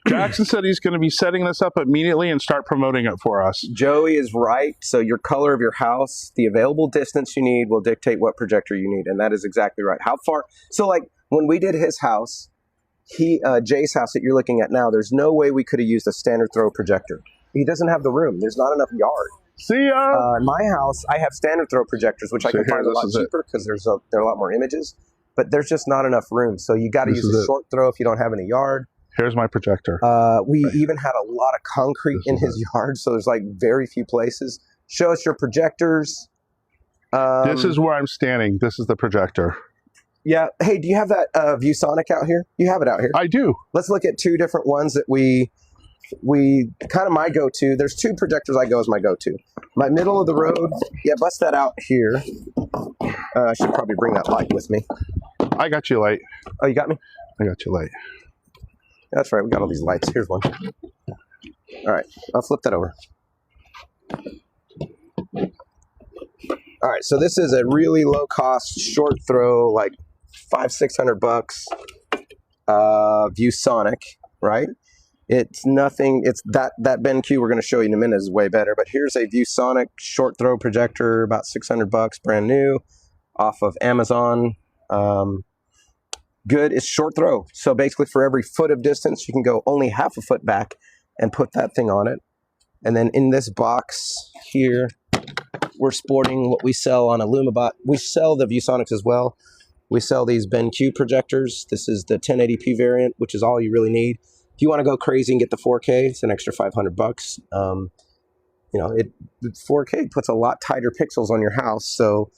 Jackson said he's going to be setting this up immediately and start promoting it for us. Joey is right. So your color of your house, the available distance you need will dictate what projector you need. And that is exactly right. How far? So like when we did his house, Jay's house that you're looking at now, there's no way we could have used a standard throw projector. He doesn't have the room. There's not enough yard. See ya! In my house, I have standard throw projectors, which I can find a lot cheaper because there are a lot more images. But there's just not enough room. So you got to use a short throw if you don't have any yard. Here's my projector. We even had a lot of concrete in his yard, so there's like very few places. Show us your projectors. This is where I'm standing. This is the projector. Yeah. Hey, do you have that ViewSonic out here? You have it out here. I do. Let's look at two different ones that we kind of my go-to. There's two projectors I go as my go-to. My middle of the road. Yeah, bust that out here. I should probably bring that light with me. I got you light. Oh, you got me? I got you light. That's right. We got all these lights. Here's one. All right. I'll flip that over. All right. So this is a really low-cost, short throw, like $500-600. ViewSonic, right? It's nothing. It's that BenQ we're going to show you in a minute is way better. But here's a ViewSonic short throw projector, about $600, brand new, off of Amazon. Good. It's short throw. So basically, for every foot of distance, you can go only half a foot back and put that thing on it. And then in this box here, we're sporting what we sell on IllumiBot. We sell the ViewSonics as well. We sell these BenQ projectors. This is the 1080p variant, which is all you really need. If you want to go crazy and get the 4K, it's an extra $500. You know, the 4K puts a lot tighter pixels on your house. So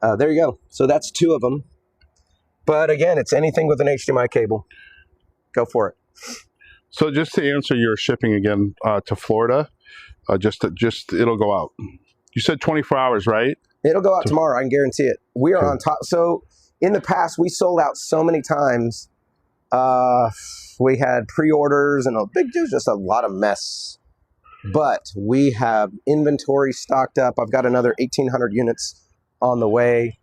there you go. So that's two of them. But again, it's anything with an HDMI cable. Go for it. So just to answer your shipping again to Florida, it'll go out. You said 24 hours, right? It'll go out tomorrow. I can guarantee it. We are on top. So in the past, we sold out so many times. We had pre-orders and there's just a lot of mess. But we have inventory stocked up. I've got another 1,800 units on the way.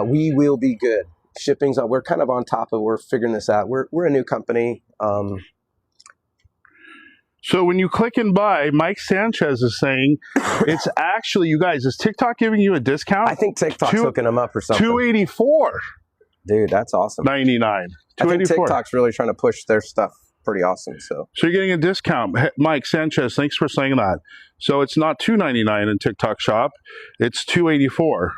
We will be good. Shipping's on. We're kind of on top of. We're figuring this out. We're a new company. So when you click and buy, Mike Sanchez is saying it's actually, you guys, is TikTok giving you a discount? I think TikTok's hooking them up or something. $284. Dude, that's awesome. $99. I think TikTok's really trying to push their stuff pretty awesome. So you're getting a discount. Mike Sanchez, thanks for saying that. So it's not $299 in TikTok Shop. It's $284.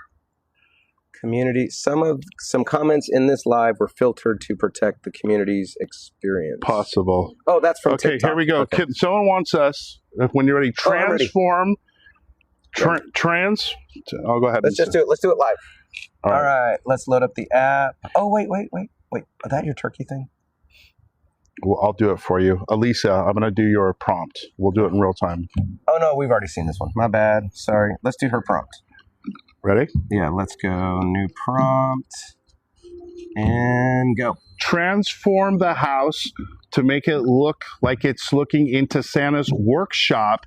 Community. Some comments in this live were filtered to protect the community's experience. Possible. Oh, that's from TikTok. Here we go. Okay. Someone wants us, when you're ready, transform. I'll go ahead. Let's just do it. Let's do it live. All right. Let's load up the app. Oh, wait. Wait, is that your turkey thing? Well, I'll do it for you. Alicia, I'm going to do your prompt. We'll do it in real time. Oh, no, we've already seen this one. My bad. Sorry. Let's do her prompt. Ready? Yeah, let's go. New prompt. And go. Transform the house to make it look like it's looking into Santa's workshop.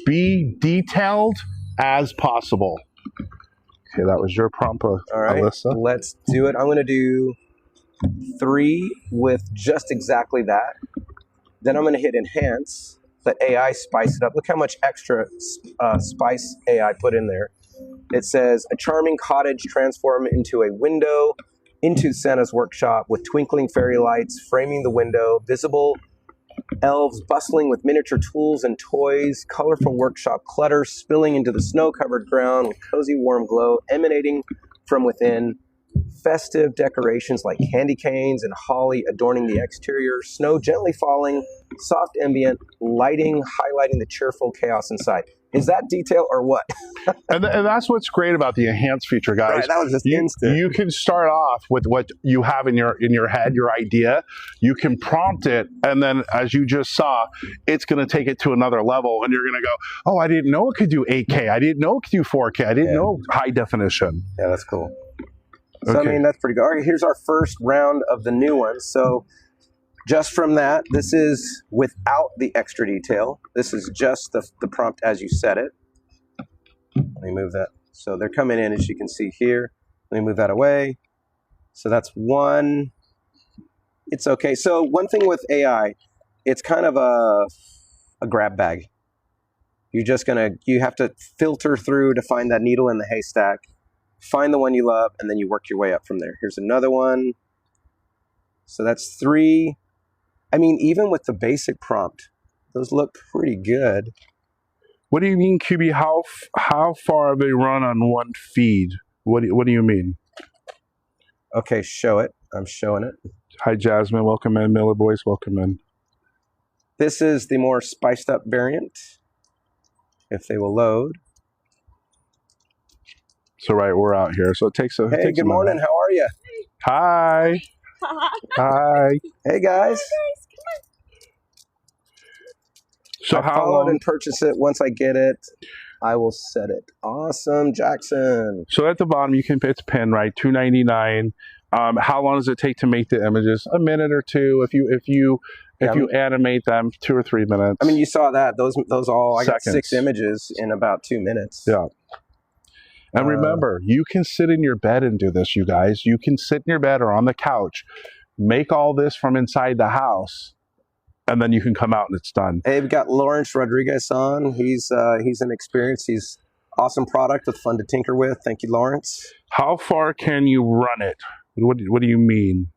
Be detailed as possible. Okay, that was your prompt, All right, Alyssa. Let's do it. I'm going to do 3 with just exactly that. Then I'm going to hit enhance. Let AI spice it up. Look how much extra spice AI put in there. It says, a charming cottage transformed into a window into Santa's workshop with twinkling fairy lights framing the window, visible elves bustling with miniature tools and toys, colorful workshop clutter spilling into the snow-covered ground with cozy warm glow emanating from within, festive decorations like candy canes and holly adorning the exterior, snow gently falling, soft ambient lighting highlighting the cheerful chaos inside. Is that detail or what? And that's what's great about the enhance feature, guys. Right, that was just instant. You can start off with what you have in your head, your idea. You can prompt it, and then as you just saw, it's going to take it to another level, and you're going to go, oh, I didn't know it could do 8K. I didn't know it could do 4K. I didn't know high definition. Yeah, that's cool. So, I mean, that's pretty good. All right, here's our first round of the new ones. So just from that, this is without the extra detail. This is just the prompt as you set it. Let me move that. So they're coming in, as you can see here. Let me move that away. So that's one. It's okay. So one thing with AI, it's kind of a grab bag. You have to filter through to find that needle in the haystack, find the one you love, and then you work your way up from there. Here's another one. So that's 3. I mean, even with the basic prompt, those look pretty good. What do you mean, QB? How far have they run on one feed? What do you mean? Okay, show it. I'm showing it. Hi, Jasmine. Welcome in. Miller Boys, welcome in. This is the more spiced up variant, if they will load. So, right, we're out here. So it takes a... Hey, good morning. How are you? Hi. Hi. Hey, guys. So I followed and purchase it. Once I get it, I will set it. Awesome, Jackson. So at the bottom, you can it's pinned, right? $2.99. How long does it take to make the images? A minute or two. If you animate them, 2 or 3 minutes. I mean, you saw that. Those all. I got Seconds. 6 images in about 2 minutes. Yeah. And remember, you can sit in your bed and do this, you guys. You can sit in your bed or on the couch, make all this from inside the house, and then you can come out and it's done. Hey, we've got Lawrence Rodriguez on. He's an experienced. He's awesome product with fun to tinker with. Thank you, Lawrence. How far can you run it? What do you mean?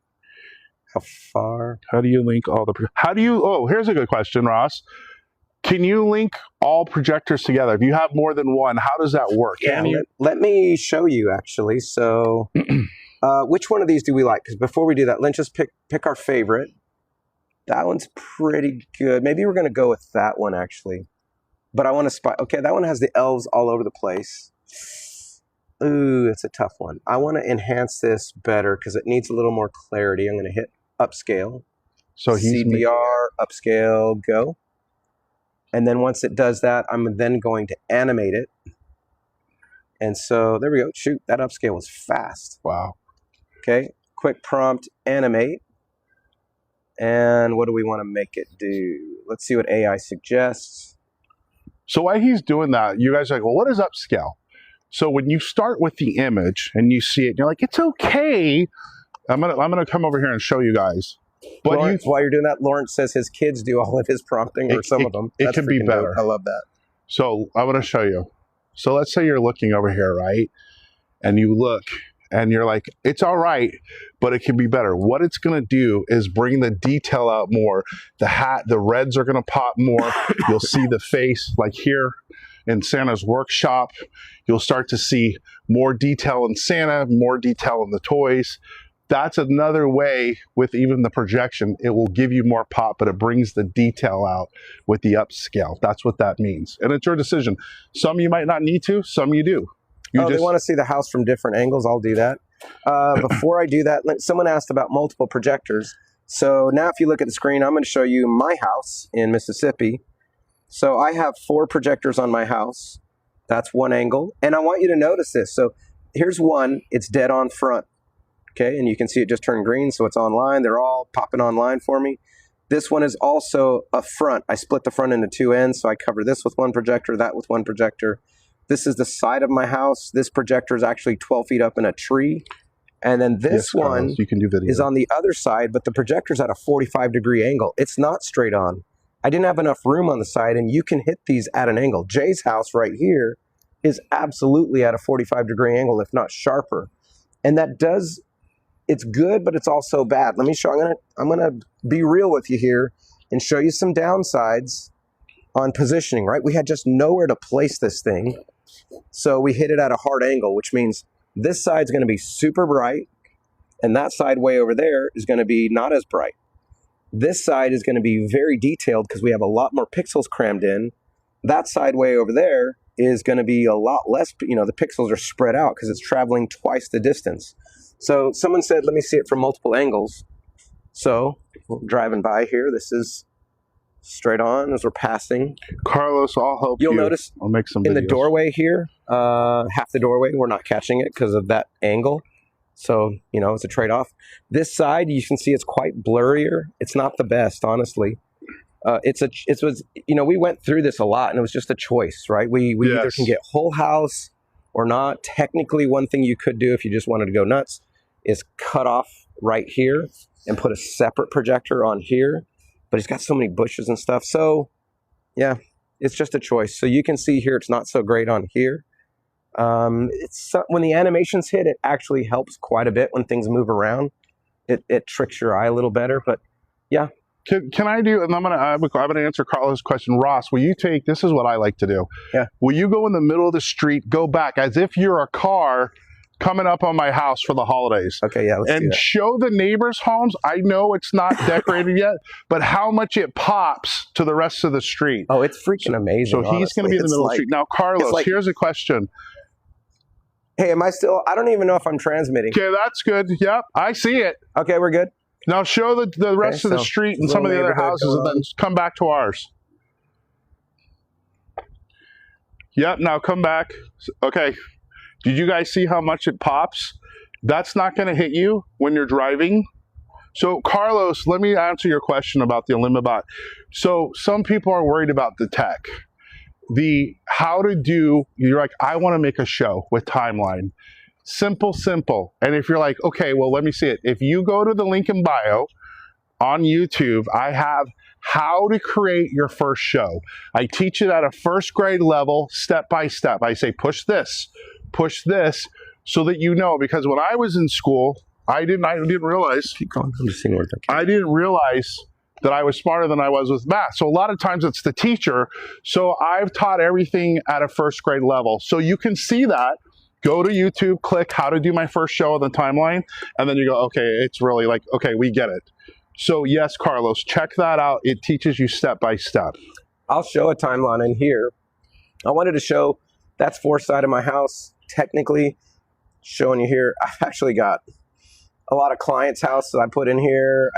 How far? How do you link all the... Oh, here's a good question, Ross. Can you link all projectors together? If you have more than one, how does that work? Yeah, let me show you, actually. So which one of these do we like? Because before we do that, let's just pick our favorite. That one's pretty good. Maybe we're going to go with that one, actually. But I want to spy. Okay, that one has the elves all over the place. Ooh, it's a tough one. I want to enhance this better because it needs a little more clarity. I'm going to hit upscale. So he's CBR, upscale, go. And then once it does that, I'm then going to animate it. And so there we go. Shoot, that upscale was fast. Wow. Okay, quick prompt, animate. And what do we want to make it do? Let's see what AI suggests. So while he's doing that, you guys are like, well, what is upscale? So when you start with the image and you see it, you're like, it's okay. I'm gonna come over here and show you guys. But Lawrence, while you're doing that, Lawrence says his kids do all of his prompting, or some of them. It can be better. I love that. So I want to show you. So let's say you're looking over here, right? And you look and you're like, it's all right, but it can be better. What it's going to do is bring the detail out more. The reds are going to pop more. You'll see the face like here in Santa's workshop. You'll start to see more detail in Santa, more detail in the toys. That's another way with even the projection. It will give you more pop, but it brings the detail out with the upscale. That's what that means. And it's your decision. Some you might not need to, some you do. They want to see the house from different angles. I'll do that. Before I do that, someone asked about multiple projectors. So now if you look at the screen, I'm going to show you my house in Mississippi. So I have 4 projectors on my house. That's one angle. And I want you to notice this. So here's one. It's dead on front. Okay, and you can see it just turned green, so it's online. They're all popping online for me. This one is also a front. I split the front into 2 ends, so I cover this with one projector, that with one projector. This is the side of my house. This projector is actually 12 feet up in a tree. And then this one you can do video. is on the other side, but the projector's at a 45-degree angle. It's not straight on. I didn't have enough room on the side, and you can hit these at an angle. Jay's house right here is absolutely at a 45-degree angle, if not sharper. And that does... It's good, but it's also bad. Let me show. I'm gonna be real with you here and show you some downsides on positioning. Right, we had just nowhere to place this thing, so we hit it at a hard angle, which means this side's going to be super bright, and that side way over there is going to be not as bright. This side is going to be very detailed because we have a lot more pixels crammed in. That side way over there is going to be a lot less. You know, the pixels are spread out because it's traveling twice the distance. So someone said, let me see it from multiple angles. So we're driving by here. This is straight on as we're passing. Carlos, I'll help you. You'll notice I'll make some videos. In the doorway here, half the doorway, we're not catching it because of that angle. So, you know, it's a trade-off. This side, you can see it's quite blurrier. It's not the best, honestly. You know, we went through this a lot, and it was just a choice, right? We either can get whole house or not. Technically, one thing you could do if you just wanted to go nuts is cut off right here and put a separate projector on here, but it's got so many bushes and stuff. So yeah, it's just a choice. So you can see here, it's not so great on here. When the animations hit, it actually helps quite a bit when things move around. It tricks your eye a little better, but yeah. Can I do, and I'm gonna answer Carlos' question. Ross, will you take, this is what I like to do. Yeah. Will you go in the middle of the street, go back as if you're a car coming up on my house for the holidays. Okay, yeah, let's do and that. show the neighbors' homes. I know it's not decorated yet, but how much it pops to the rest of the street. Oh, it's freaking amazing. So he's going to be in the middle of the street. Now, Carlos, here's a question. Hey, am I still, I don't even know if I'm transmitting. Okay, that's good. Yep, I see it. Okay, we're good. Now show the rest of the street and some of the other houses and then come back to ours. Yep, now come back. Okay. Did you guys see how much it pops? That's not going to hit you when you're driving. So Carlos, let me answer your question about the IllumiBot. So some people are worried about the tech. You're like, I want to make a show with timeline. Simple. And if you're like, okay, well, let me see it. If you go to the link in bio on YouTube, I have how to create your first show. I teach it at a first grade level, step by step. I say, push this, so that you know, because when I was in school, I didn't realize. Keep going. I'm just seeing where I didn't realize that I was smarter than I was with math. So a lot of times it's the teacher. So I've taught everything at a first grade level. So you can see that. Go to YouTube, click how to do my first show on the timeline, and then you go, okay, it's really like, okay, we get it. So yes, Carlos, check that out. It teaches you step by step. I'll show a timeline in here. I wanted to show that's fourth side of my house. Technically, showing you here, I've actually got a lot of clients' houses I put in here.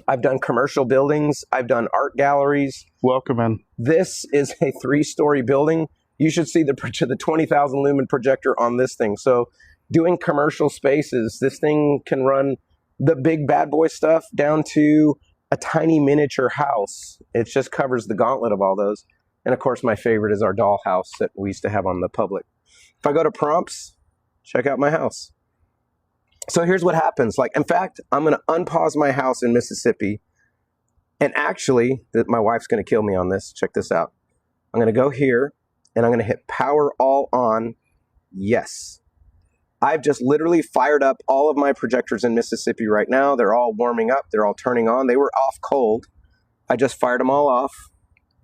I've done commercial buildings. I've done art galleries. Welcome in. This is a 3-story building. You should see the 20,000 lumen projector on this thing. So doing commercial spaces, this thing can run the big bad boy stuff down to a tiny miniature house. It just covers the gauntlet of all those. And of course, my favorite is our dollhouse that we used to have on the public. If I go to prompts, check out my house. So here's what happens. Like, in fact, I'm going to unpause my house in Mississippi. And actually, my wife's going to kill me on this. Check this out. I'm going to go here. And I'm going to hit power all on. Yes. I've just literally fired up all of my projectors in Mississippi right now. They're all warming up. They're all turning on. They were off cold. I just fired them all off.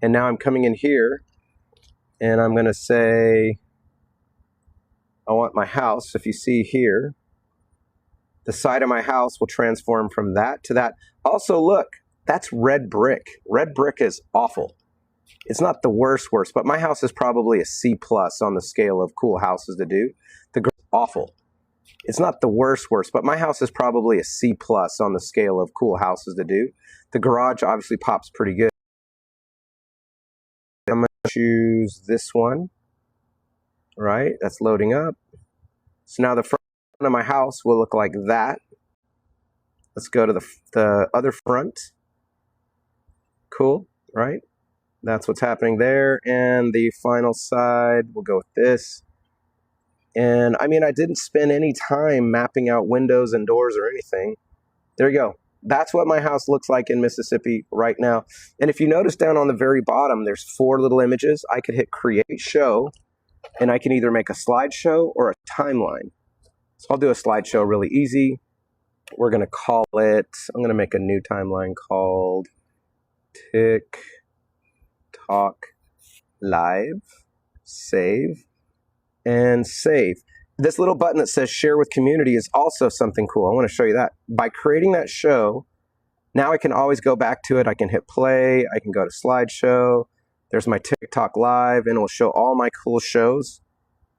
And now I'm coming in here. And I'm going to say, I want my house. If you see here, the side of my house will transform from that to that. Also, look, that's red brick. Red brick is awful. It's not the worst, but my house is probably a C+ on the scale of cool houses to do. The awful. It's not the worst, but my house is probably a C+ on the scale of cool houses to do. The garage obviously pops pretty good. I'm going to choose this one. Right, that's loading up. So now the front of my house will look like that. Let's go to the other front. Cool, right? That's what's happening there. And the final side, we'll go with this. And I mean, I didn't spend any time mapping out windows and doors or anything. There you go. That's what my house looks like in Mississippi right now. And if you notice down on the very bottom, there's 4 little images. I could hit create show, and I can either make a slideshow or a timeline. So I'll do a slideshow really easy. We're going to call it, I'm going to make a new timeline called TikTok Live. Save. And save. This little button that says share with community is also something cool. I want to show you that. By creating that show, now I can always go back to it. I can hit play. I can go to slideshow. There's my TikTok Live, and it will show all my cool shows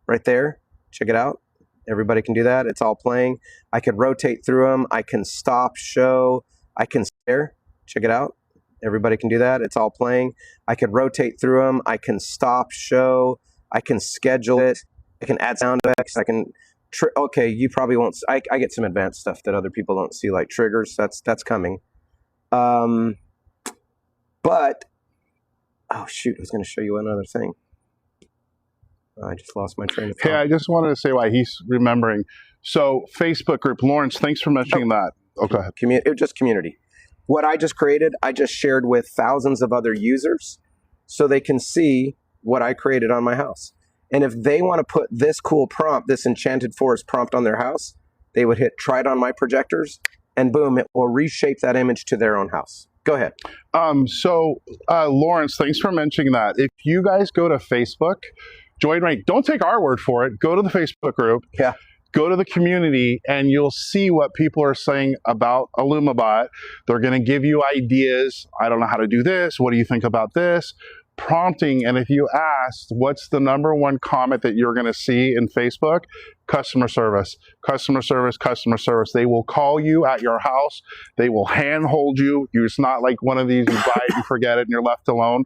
right there. Check it out. Everybody can do that. It's all playing. I can rotate through them. I can stop show. I can share. Check it out. Everybody can do that. It's all playing. I can rotate through them. I can stop show. I can schedule it. I can add sound effects. I can, okay, you probably won't, I get some advanced stuff that other people don't see, like triggers. That's coming. But, oh shoot, I was going to show you one other thing. I just lost my train of thought. Hey, I just wanted to say why he's remembering. So Facebook group, Lawrence, thanks for mentioning that. Oh, go ahead. Just community. What I just created, I just shared with thousands of other users so they can see what I created on my house. And if they want to put this cool prompt, this enchanted forest prompt on their house, they would hit try it on my projectors, and boom, it will reshape that image to their own house. Go ahead. Lawrence, thanks for mentioning that. If you guys go to Facebook, join right. Don't take our word for it. Go to the Facebook group. Yeah. Go to the community, and you'll see what people are saying about IllumiBot. They're going to give you ideas. I don't know how to do this. What do you think about this? Prompting. And if you asked, what's the #1 comment that you're going to see in Facebook? Customer service, customer service, customer service. They will call you at your house. They will handhold you. It's not like one of these, you buy it, you forget it, and you're left alone.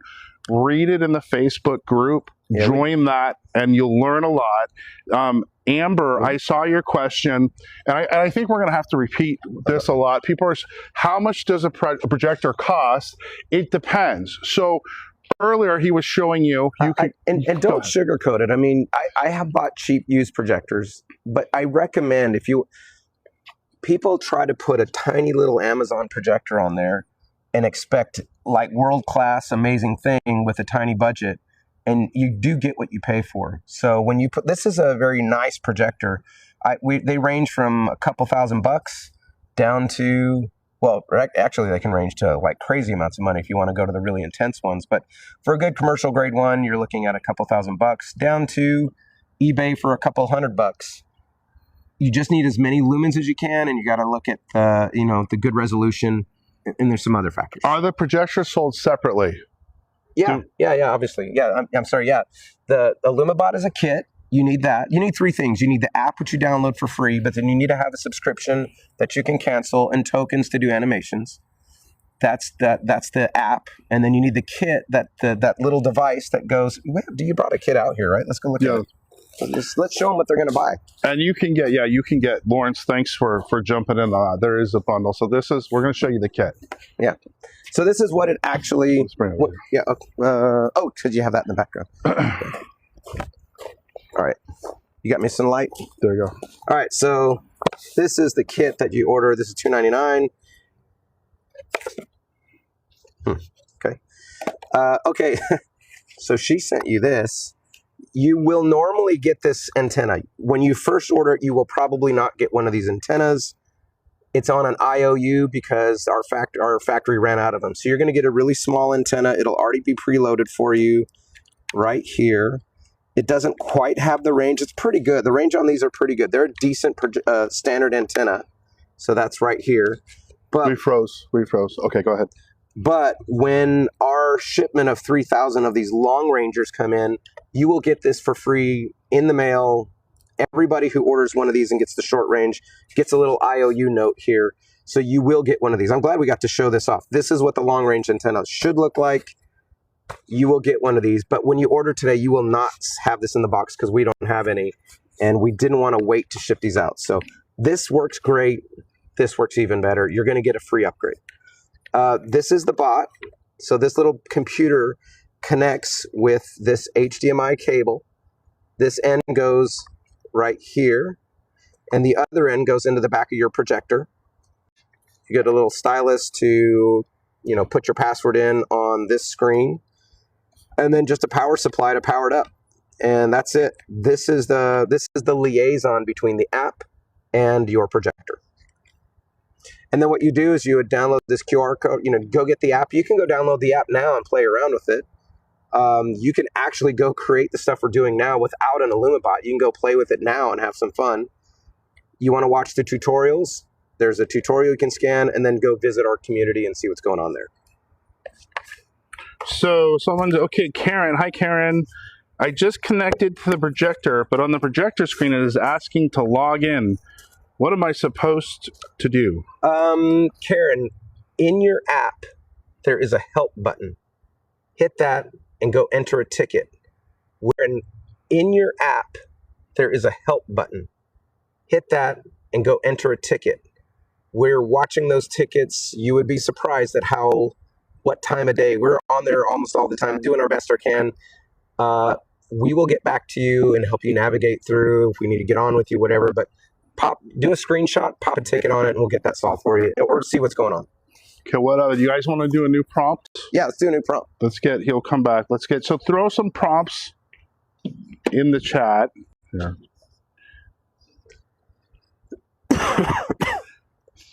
Read it in the Facebook group. Yeah, join that, and you'll learn a lot. Amber, I saw your question, and I think we're going to have to repeat this a lot. People are, how much does a projector cost? It depends. So earlier he was showing you, and don't sugarcoat it. I mean, I have bought cheap used projectors, but I recommend people try to put a tiny little Amazon projector on there and expect like world-class amazing thing with a tiny budget. And you do get what you pay for. So when you put, this is a very nice projector. They range from a couple $1,000 down to, well, actually they can range to like crazy amounts of money if you want to go to the really intense ones. But for a good commercial grade one, you're looking at a couple $1,000 down to eBay for a couple $100. You just need as many lumens as you can, and you got to look at the good resolution, and there's some other factors. Are the projectors sold separately? Yeah, obviously. Yeah, I'm sorry, yeah. The IllumiBot is a kit. You need that. You need 3 things. You need the app, which you download for free, but then you need to have a subscription that you can cancel and tokens to do animations. That's the app. And then you need the kit, that little device that goes, you brought a kit out here, right? Let's go look at it. Let's show them what they're going to buy. And you can get, Lawrence, thanks for jumping in on that. There is a bundle. So we're going to show you the kit. Yeah. So this is what it actually, because you have that in the background. All right. You got me some light? There you go. All right. So this is the kit that you order. This is $2.99. Okay. Okay. So she sent you this. You will normally get this antenna. When you first order it, you will probably not get one of these antennas. It's on an IOU because our factory ran out of them. So you're going to get a really small antenna. It'll already be preloaded for you right here. It doesn't quite have the range. It's pretty good. The range on these are pretty good. They're a decent standard antenna. So that's right here. But we froze. Okay, go ahead. But when our shipment of 3,000 of these long rangers come in, you will get this for free in the mail. Everybody who orders one of these and gets the short range gets a little IOU note here. So you will get one of these. I'm glad we got to show this off. This is what the long range antenna should look like. You will get one of these. But when you order today, you will not have this in the box because we don't have any. And we didn't want to wait to ship these out. So this works great. This works even better. You're going to get a free upgrade. This is the bot. So this little computer connects with this HDMI cable. This end goes right here, and the other end goes into the back of your projector. You get a little stylus to, put your password in on this screen, and then just a power supply to power it up. And that's it. This is the liaison between the app and your projector. And then what you do is you would download this QR code, go get the app. You can go download the app now and play around with it. You can actually go create the stuff we're doing now without an IllumiBot. You can go play with it now and have some fun. You want to watch the tutorials? There's a tutorial you can scan, and then go visit our community and see what's going on there. So okay, Karen. Hi, Karen. I just connected to the projector, but on the projector screen it is asking to log in. What am I supposed to do? Karen, in your app, there is a help button. Hit that and go enter a ticket. In your app, there is a help button. Hit that and go enter a ticket. We're watching those tickets. You would be surprised at what time of day. We're on there almost all the time, doing our best we can. We will get back to you and help you navigate through if we need to get on with you, whatever. But do a screenshot, pop a ticket on it, and we'll get that solved for you, or see what's going on. Okay, what other? Do you guys want to do a new prompt? Yeah, let's do a new prompt. He'll come back. So throw some prompts in the chat. Yeah.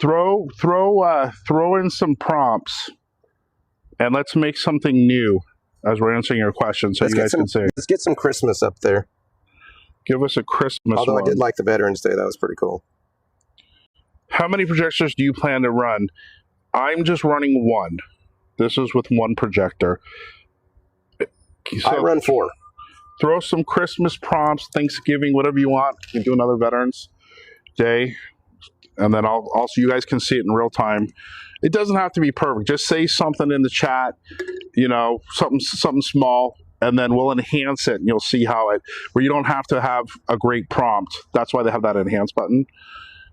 throw in some prompts, and let's make something new as we're answering your questions, so you guys can say. Let's get some Christmas up there. Give us a Christmas Although one. I did like the Veterans Day. That was pretty cool. How many projectors do you plan to run? I'm just running one. This is with one projector. So I run 4. Throw some Christmas prompts, Thanksgiving, whatever you want. You can do another Veterans Day. And then also you guys can see it in real time. It doesn't have to be perfect. Just say something in the chat, something small, and then we'll enhance it, and you'll see where you don't have to have a great prompt. That's why they have that enhance button.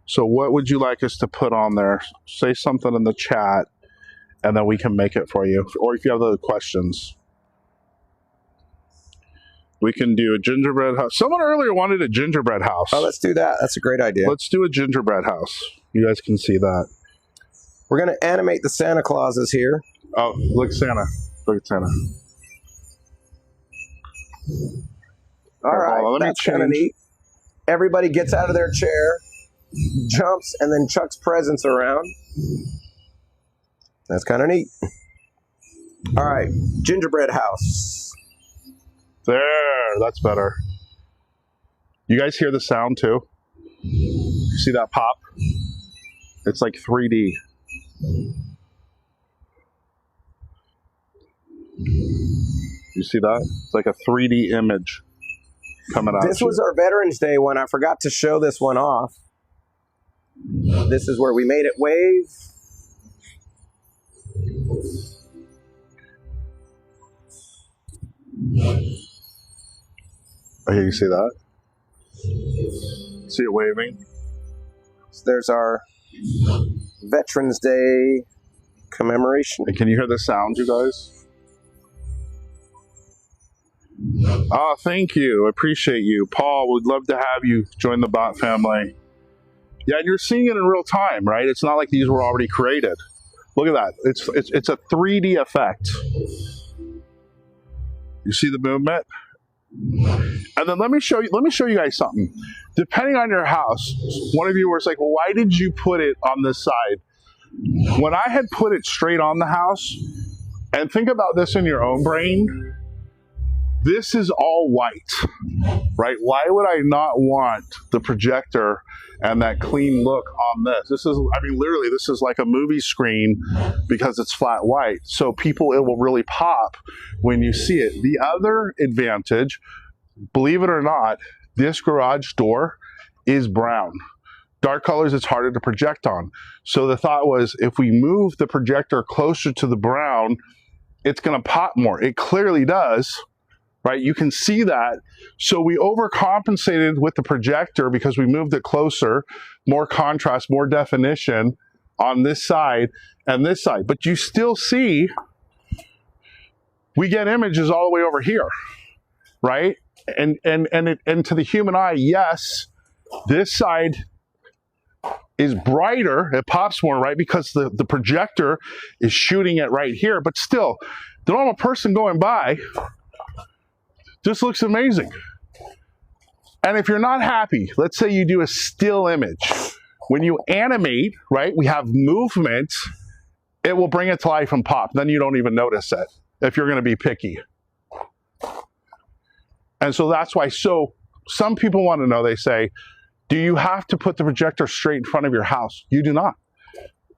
So what would you like us to put on there? Say something in the chat, and then we can make it for you. Or if you have other questions. We can do a gingerbread house. Someone earlier wanted a gingerbread house. Oh, let's do that. That's a great idea. Let's do a gingerbread house. You guys can see that. We're going to animate the Santa Clauses here. Oh, look, Santa. Look at Santa. All right, that's kind of neat. Everybody gets out of their chair, jumps, and then chucks presents around. That's kind of neat. All right, gingerbread house. There, that's better. You guys hear the sound too? You see that pop? It's like 3D. You see that? It's like a 3D image coming out. This was our Veterans Day one. I forgot to show this one off. This is where we made it wave. Okay, you see that? See it waving? So there's our Veterans Day commemoration. And can you hear the sound, you guys? Oh, thank you. I appreciate you. Paul, we'd love to have you join the bot family. Yeah, and you're seeing it in real time, right? It's not like these were already created. Look at that. It's a 3D effect. You see the movement? And then let me show you guys something. Depending on your house, one of you was like, well, why did you put it on this side? When I had put it straight on the house, and think about this in your own brain, This is all white, right? Why would I not want the projector and that clean look on this? This is, I mean, literally, this is like a movie screen because it's flat white. So people, it will really pop when you see it. The other advantage, believe it or not, this garage door is brown. Dark colors, it's harder to project on. So the thought was, if we move the projector closer to the brown, it's gonna pop more. It clearly does. Right, you can see that. So we overcompensated with the projector because we moved it closer, more contrast, more definition on this side and this side. But you still see, we get images all the way over here, right? And to the human eye, yes, this side is brighter, it pops more, right? Because the projector is shooting it right here, but still, the normal person going by, this looks amazing. And if you're not happy, let's say you do a still image. When you animate, right, we have movement, it will bring it to life and pop. Then you don't even notice it if you're gonna be picky. And so that's why, so some people wanna know, they say, do you have to put the projector straight in front of your house? You do not.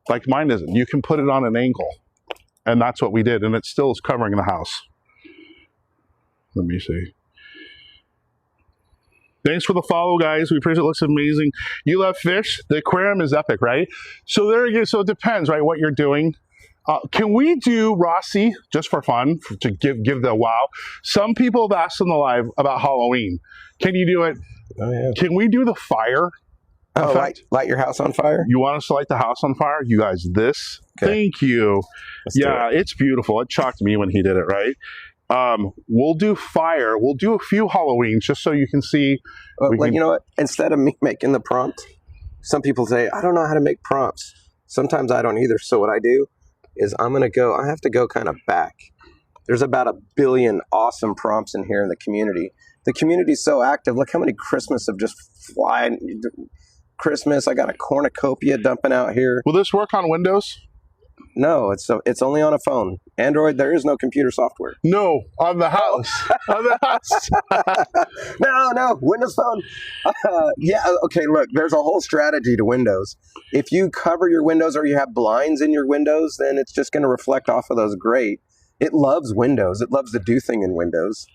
Like mine isn't. You can put it on an angle. And that's what we did, and it still is covering the house. Let me see. Thanks for the follow, guys. We appreciate it. It looks amazing. You love fish. The aquarium is epic, right? So there you go. So it depends, right, what you're doing. Can we do, Rossi, just for fun, to give the wow? Some people have asked in the live about Halloween. Can you do it? Oh, yeah. Can we do the fire? Oh, light your house on fire? You want us to light the house on fire? You guys, this? Okay. Thank you. Yeah, it's beautiful. It shocked me when he did it, right? We'll do fire. We'll do a few Halloweens just so you can see. You know what? Instead of me making the prompt, some people say, I don't know how to make prompts. Sometimes I don't either. So what I do is I have to go kind of back. There's about 1 billion awesome prompts in here in the community. The community's so active. Look how many Christmas have just flying. Christmas, I got a cornucopia dumping out here. Will this work on Windows? No, it's only on a phone. Android, there is no computer software. No, on the house. On the house. No, Windows Phone. Yeah, okay, look, there's a whole strategy to Windows. If you cover your windows or you have blinds in your windows, then it's just going to reflect off of those great. It loves Windows. It loves the do thing in Windows.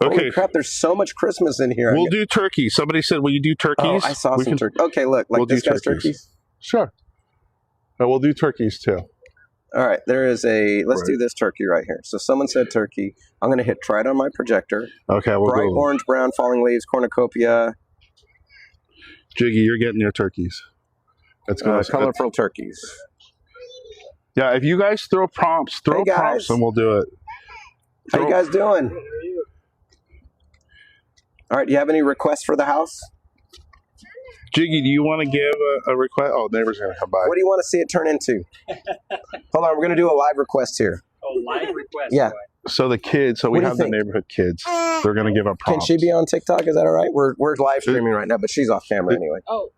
Okay. Holy crap, there's so much Christmas in here. We'll do turkey. Somebody said, will you do turkeys? Oh, I saw some turkey. Okay, look, like this guy's turkeys. Sure. But we'll do turkeys too. All right, there is let's do this turkey right here. So someone said turkey. I'm going to hit try it on my projector. Okay, we'll bright orange, brown, falling leaves, cornucopia. Jiggy, you're getting your turkeys. That's colorful turkeys. Yeah, if you guys throw prompts, prompts and we'll do it. How you guys doing? All right, do you have any requests for the house? Jiggy, do you want to give a request? Oh, neighbor's going to come by. What do you want to see it turn into? Hold on, we're going to do a live request here. Oh, live request? Yeah. So the kids, we have the neighborhood kids. They're going to give a prompt. Can she be on TikTok? Is that all right? We're live streaming right now, but she's off camera anyway. Oh,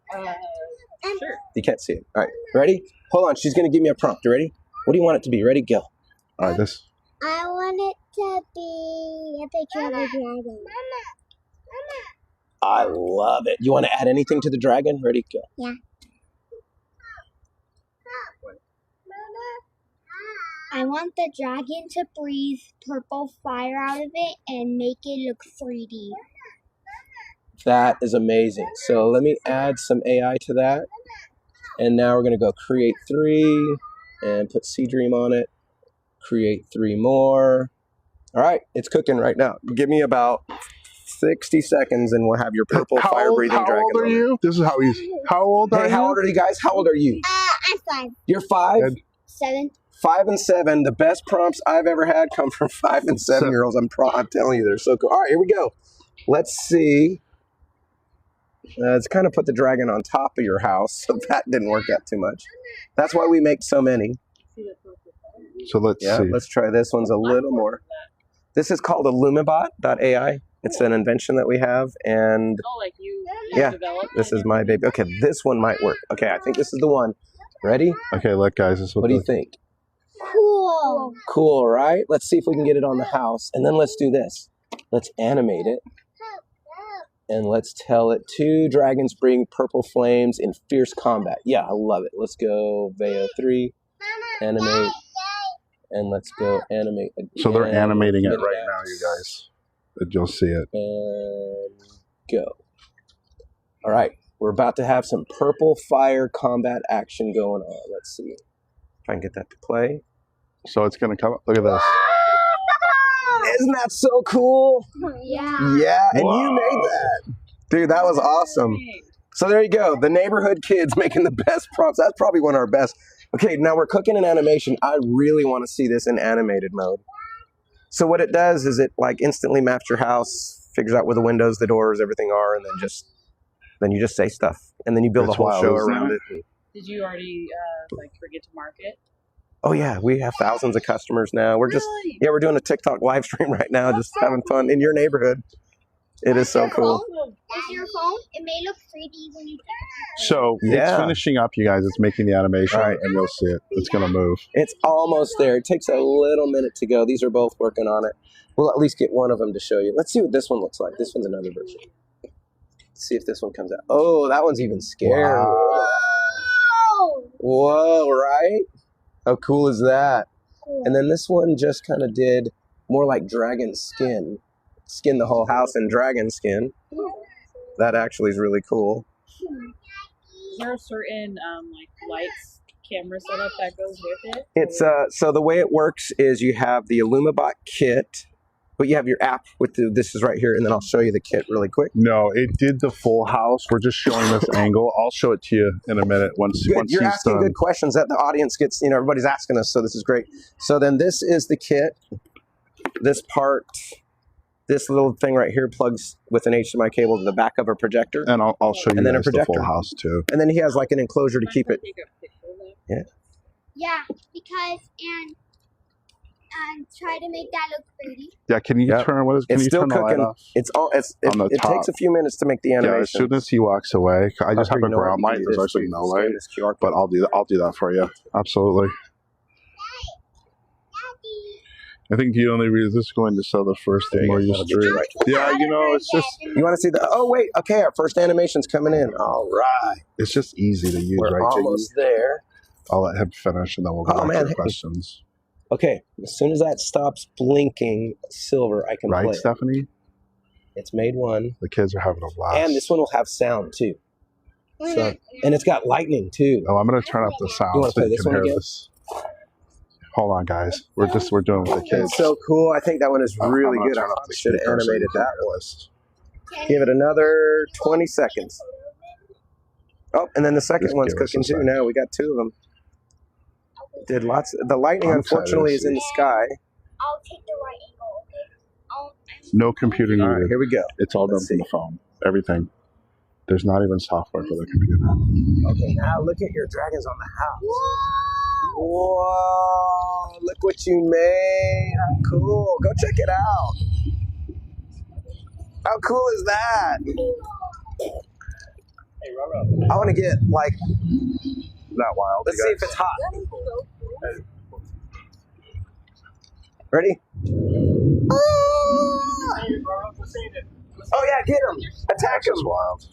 sure. You can't see it. All right, ready? Hold on, she's going to give me a prompt. You ready? What do you want it to be? Ready? Go. All right, this. I want it to be a picture of a dragon. I love it. You want to add anything to the dragon? Ready? Go. Yeah. I want the dragon to breathe purple fire out of it and make it look 3D. That is amazing. So let me add some AI to that. And now we're going to go create 3 and put Seedream on it. Create 3 more. All right, it's cooking right now. Give me about 60 seconds and we'll have your purple fire-breathing dragon. How old are you? This is how easy. How old are you? How old are you guys? How old are you? I'm 5. You're 5? 7. 5 and 7. The best prompts I've ever had come from 5 and 7-year-olds. I'm telling you, they're so cool. All right, here we go. Let's see. It's kind of put the dragon on top of your house, so that didn't work out too much. That's why we make so many. So let's see. Let's try this one's a little more. This is called IllumiBot.ai. It's an invention that we have, and this is my baby. Okay, this one might work. Okay, I think this is the one. Ready? Okay, look, guys. This is what do you think? Cool. Cool, right? Let's see if we can get it on the house, and then let's do this. Let's animate it. And let's tell it 2 dragons bring purple flames in fierce combat. Yeah, I love it. Let's go Veo 3, animate, and let's go animate again. So they're animating it right now, you guys. You'll see it. And go. All right, we're about to have some purple fire combat action going on. Let's see if I can get that to play. So it's going to come. Look at this. Isn't that so cool? Yeah. Yeah, and Whoa. you made that. Dude, that was awesome. So there you go. The neighborhood kids making the best props. That's probably one of our best. Okay, now we're cooking an animation. I really want to see this in animated mode. So what it does is it like instantly maps your house, figures out where the windows, the doors, everything are, and then you just say stuff. And then you build a whole show around it. Did you already bring it to market? Oh yeah, we have thousands of customers now. We're we're doing a TikTok live stream right now, just having fun in your neighborhood. It is so cool. Is your phone? It may look 3D when you take it. So it's finishing up, you guys. It's making the animation, and you'll see it. It's going to move. It's almost there. It takes a little minute to go. These are both working on it. We'll at least get one of them to show you. Let's see what this one looks like. This one's another version. Let's see if this one comes out. Oh, that one's even scarier. Whoa! Whoa, right? How cool is that? Cool. And then this one just kind of did more like dragon skin. Skin the whole house in dragon skin. That actually is really cool. Is there a certain lights, camera setup that goes with it? It's so the way it works is you have the IllumiBot kit, but you have your app with this is right here, and then I'll show you the kit really quick. No, it did the full house. We're just showing this angle. I'll show it to you in a minute once You're he's asking done. good questions that the audience gets. Everybody's asking us, so this is great. So then this is the kit. This part. This little thing right here plugs with an HDMI cable to the back of a projector. And I'll show you And then a guys the projector. full house too. And then he has like an enclosure to keep it. Yeah, because and try to make that look pretty. Yeah, can you turn what is? Can It's you still turn the light cooking. off? It's all. It top. takes a few minutes to make the animation. Yeah, as soon as he walks away, I just have a ground light. There's actually no light, but I'll do that. I'll do that for you. Absolutely. I think the only reason this is going to sell the first thing where you stream. Yeah, it's just. You want to see the? Oh wait, okay. Our first animation's coming in. All right. It's just easy to use, We're right? almost there. I'll let him finish, and then we'll go back to questions. Okay, as soon as that stops blinking silver, I can play. Right, Stephanie? It's made one. The kids are having a blast. And this one will have sound too. So, and it's got lightning too. Oh, I'm going to turn up the sound You want to so play you this can one hear again? this. Hold on, guys. We're doing with the kids. It's so cool. I think that one is really I'm gonna good. I turn up probably the should have speaker so animated you can that hear one. this. Give it another 20 seconds. Oh, and then the second Just one's give us cooking a too. sec. Now we got 2 of them. Did lots. The lightning, I'm excited unfortunately, to is in see. the sky. I'll take the right angle, okay? No computer All right, needed. here we go. It's all done Let's from the phone. Everything. There's not even software for the computer. Okay, now look at your dragons on the house. Whoa! Look what you made. How cool. Go check it out. How cool is that? Hey, Roro. I want to get, like, That wild. let's see if it's hot. Ready? Oh, yeah, get him. Attack That's him. wild.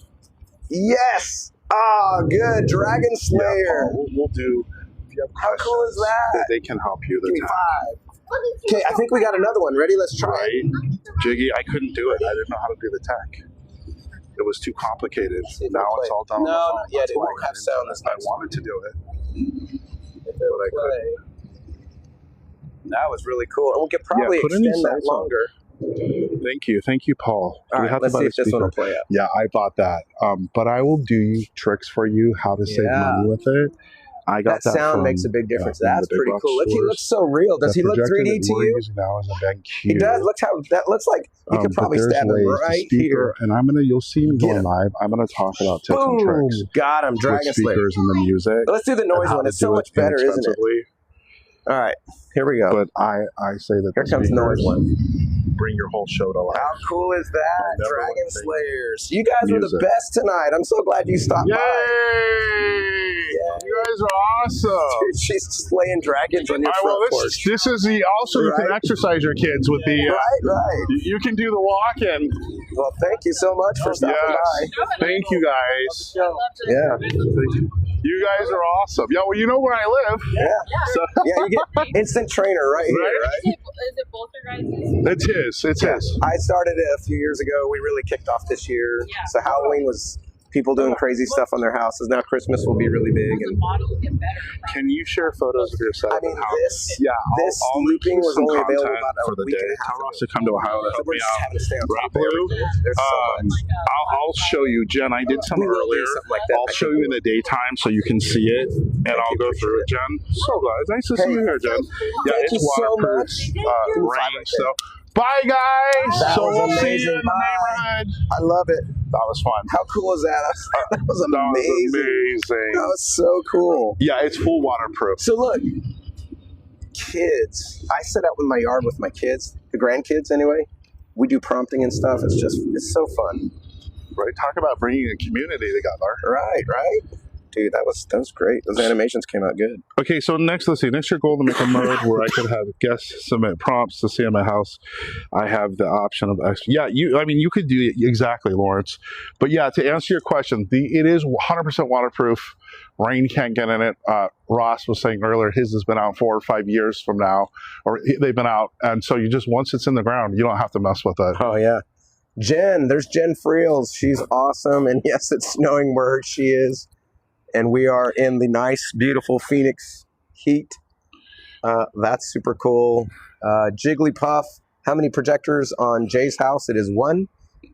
Yes. Oh, good. Dragon Slayer. We'll do. If you have How cool is that? They can help you. Give me 5. Okay, I think we got another one. Ready? Let's try it. Right? Jiggy, I couldn't do it. I didn't know how to do the tech. It was too complicated. See if Now it'll it's play. all done on No, the phone. not yet. That's It why won't I have didn't sound do this it. I next wanted to do it. If it'll play. That was really cool. And we could probably put any extend that size on. longer. Thank you, Paul. All We right, have to let's buy see the if this one will speaker. play up. Yeah, I bought that. But I will do you tricks for you how to save Yeah. money with it. I got That sound from, makes a big difference. from That's the big pretty box cool. Look, he stores. looks so real. Does The he look projector 3D that to we're you? using now is a big He does. Look how that looks like. You could probably stand him right here. And you'll see me going live. I'm gonna talk about tips and Boom! tricks Got him. with Dragon Slayer. speakers and the music. Let's do the and noise how one. to It's so do much better, isn't it? inexpensively. All right, here we go. But I say that Here the comes the noise speakers one. bring your whole show to life. How cool is that? My number one Dragon thing. Slayers. You guys are the Music. best tonight. I'm so glad you stopped Yay! by. You guys are awesome. Dude, she's just laying dragons on your All right, front well, porch. this is the also you can Right. exercise your kids with the Right. you can do the walk and Well, thank you so much for stopping by. thank you guys. I love to Yeah. You guys are awesome. Yeah, well, you know where I live. Yeah. So, Yeah, you get instant trainer right here, Right? right? Is it both your guys'? it's his. It's his. I started it a few years ago. We really kicked off this year. Yeah. So Halloween was people doing crazy stuff on their houses. Now Christmas will be really big. The And model will get better. Can you share photos of your setup? I mean, and how- this Yeah, this I'll looping was some only available content about a for the week day. and a half Tell ago. Ross to come to Ohio to So help we're me just out. having to stay on Right, top of Blue? everything. There's so much. I'll show you, Jen. I did some We will do earlier. something like that. I'll show you in the daytime so you can see it, and I'll go through it, Jen. So glad. Nice to see you here, Jen. Yeah, Thank it's you so waterproof. much. Rain. So, bye, guys. That So was we'll see amazing. you in the Bye. neighborhood. I love it. That was fun. How cool is that? That was That was amazing. That amazing. was so cool. Yeah, it's full waterproof. So look, kids. I set out in my yard with my kids, the grandkids anyway. We do prompting and stuff. It's so fun. Right? Talk about bringing a community together. Right. Dude, that was great. Those animations came out good. Okay, so next, let's see. Next, your goal to make a mode where I could have guests submit prompts to see in my house. I have the option of you could do it exactly, Lawrence. But yeah, to answer your question, it is 100% waterproof. Rain can't get in it. Ross was saying earlier, his has been out 4 or 5 years from now, or they've been out, and so you just once it's in the ground, you don't have to mess with it. Oh yeah, there's Jen Friels. She's awesome, and yes, it's snowing where she is. And we are in the nice, beautiful Phoenix heat. That's super cool. Jigglypuff. How many projectors on Jay's house? It is 1.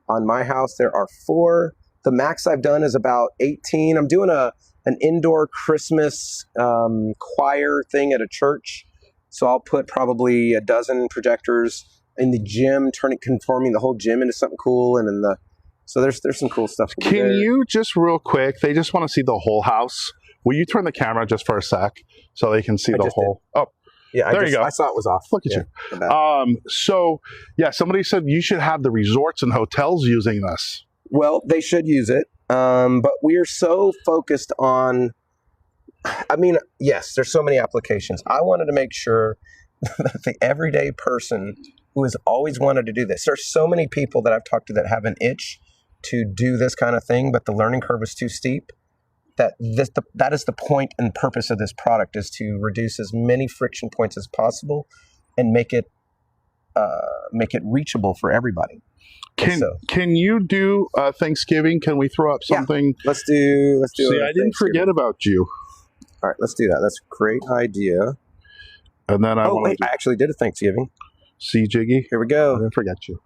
On my house, there are 4. The max I've done is about 18. I'm doing an indoor Christmas choir thing at a church. So I'll put probably a dozen projectors in the gym, conforming the whole gym into something cool. And in so there's some cool stuff. Can you just real quick, they just want to see the whole house. Will you turn the camera just for a sec so they can see the whole? Did. Oh, yeah, there you go. I saw it was off. Look at you. So yeah, somebody said you should have the resorts and hotels using this. Well, they should use it. But we are so focused on, yes, there's so many applications. I wanted to make sure that the everyday person who has always wanted to do this, there's so many people that I've talked to that have an itch to do this kind of thing, but the learning curve is too steep. That is the point and purpose of this product, is to reduce as many friction points as possible and make it reachable for everybody. Can you do Thanksgiving? Can we throw up something? Yeah, let's do. See, I didn't forget about you. All right, let's do that. That's a great idea. And then I actually did a Thanksgiving. See, Jiggy? Here we go. I didn't forget you.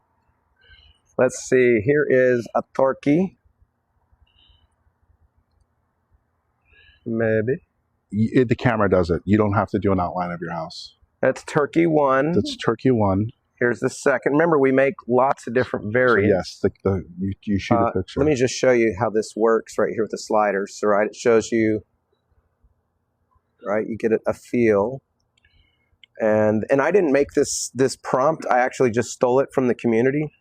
Let's see. Here is a turkey. Maybe. The camera does it. You don't have to do an outline of your house. That's turkey 1. That's turkey 1. Here's the second. Remember, we make lots of different variants. So yes, you shoot a picture. Let me just show you how this works right here with the sliders. So, right, it shows you, right, you get a feel. And I didn't make this prompt. I actually just stole it from the community.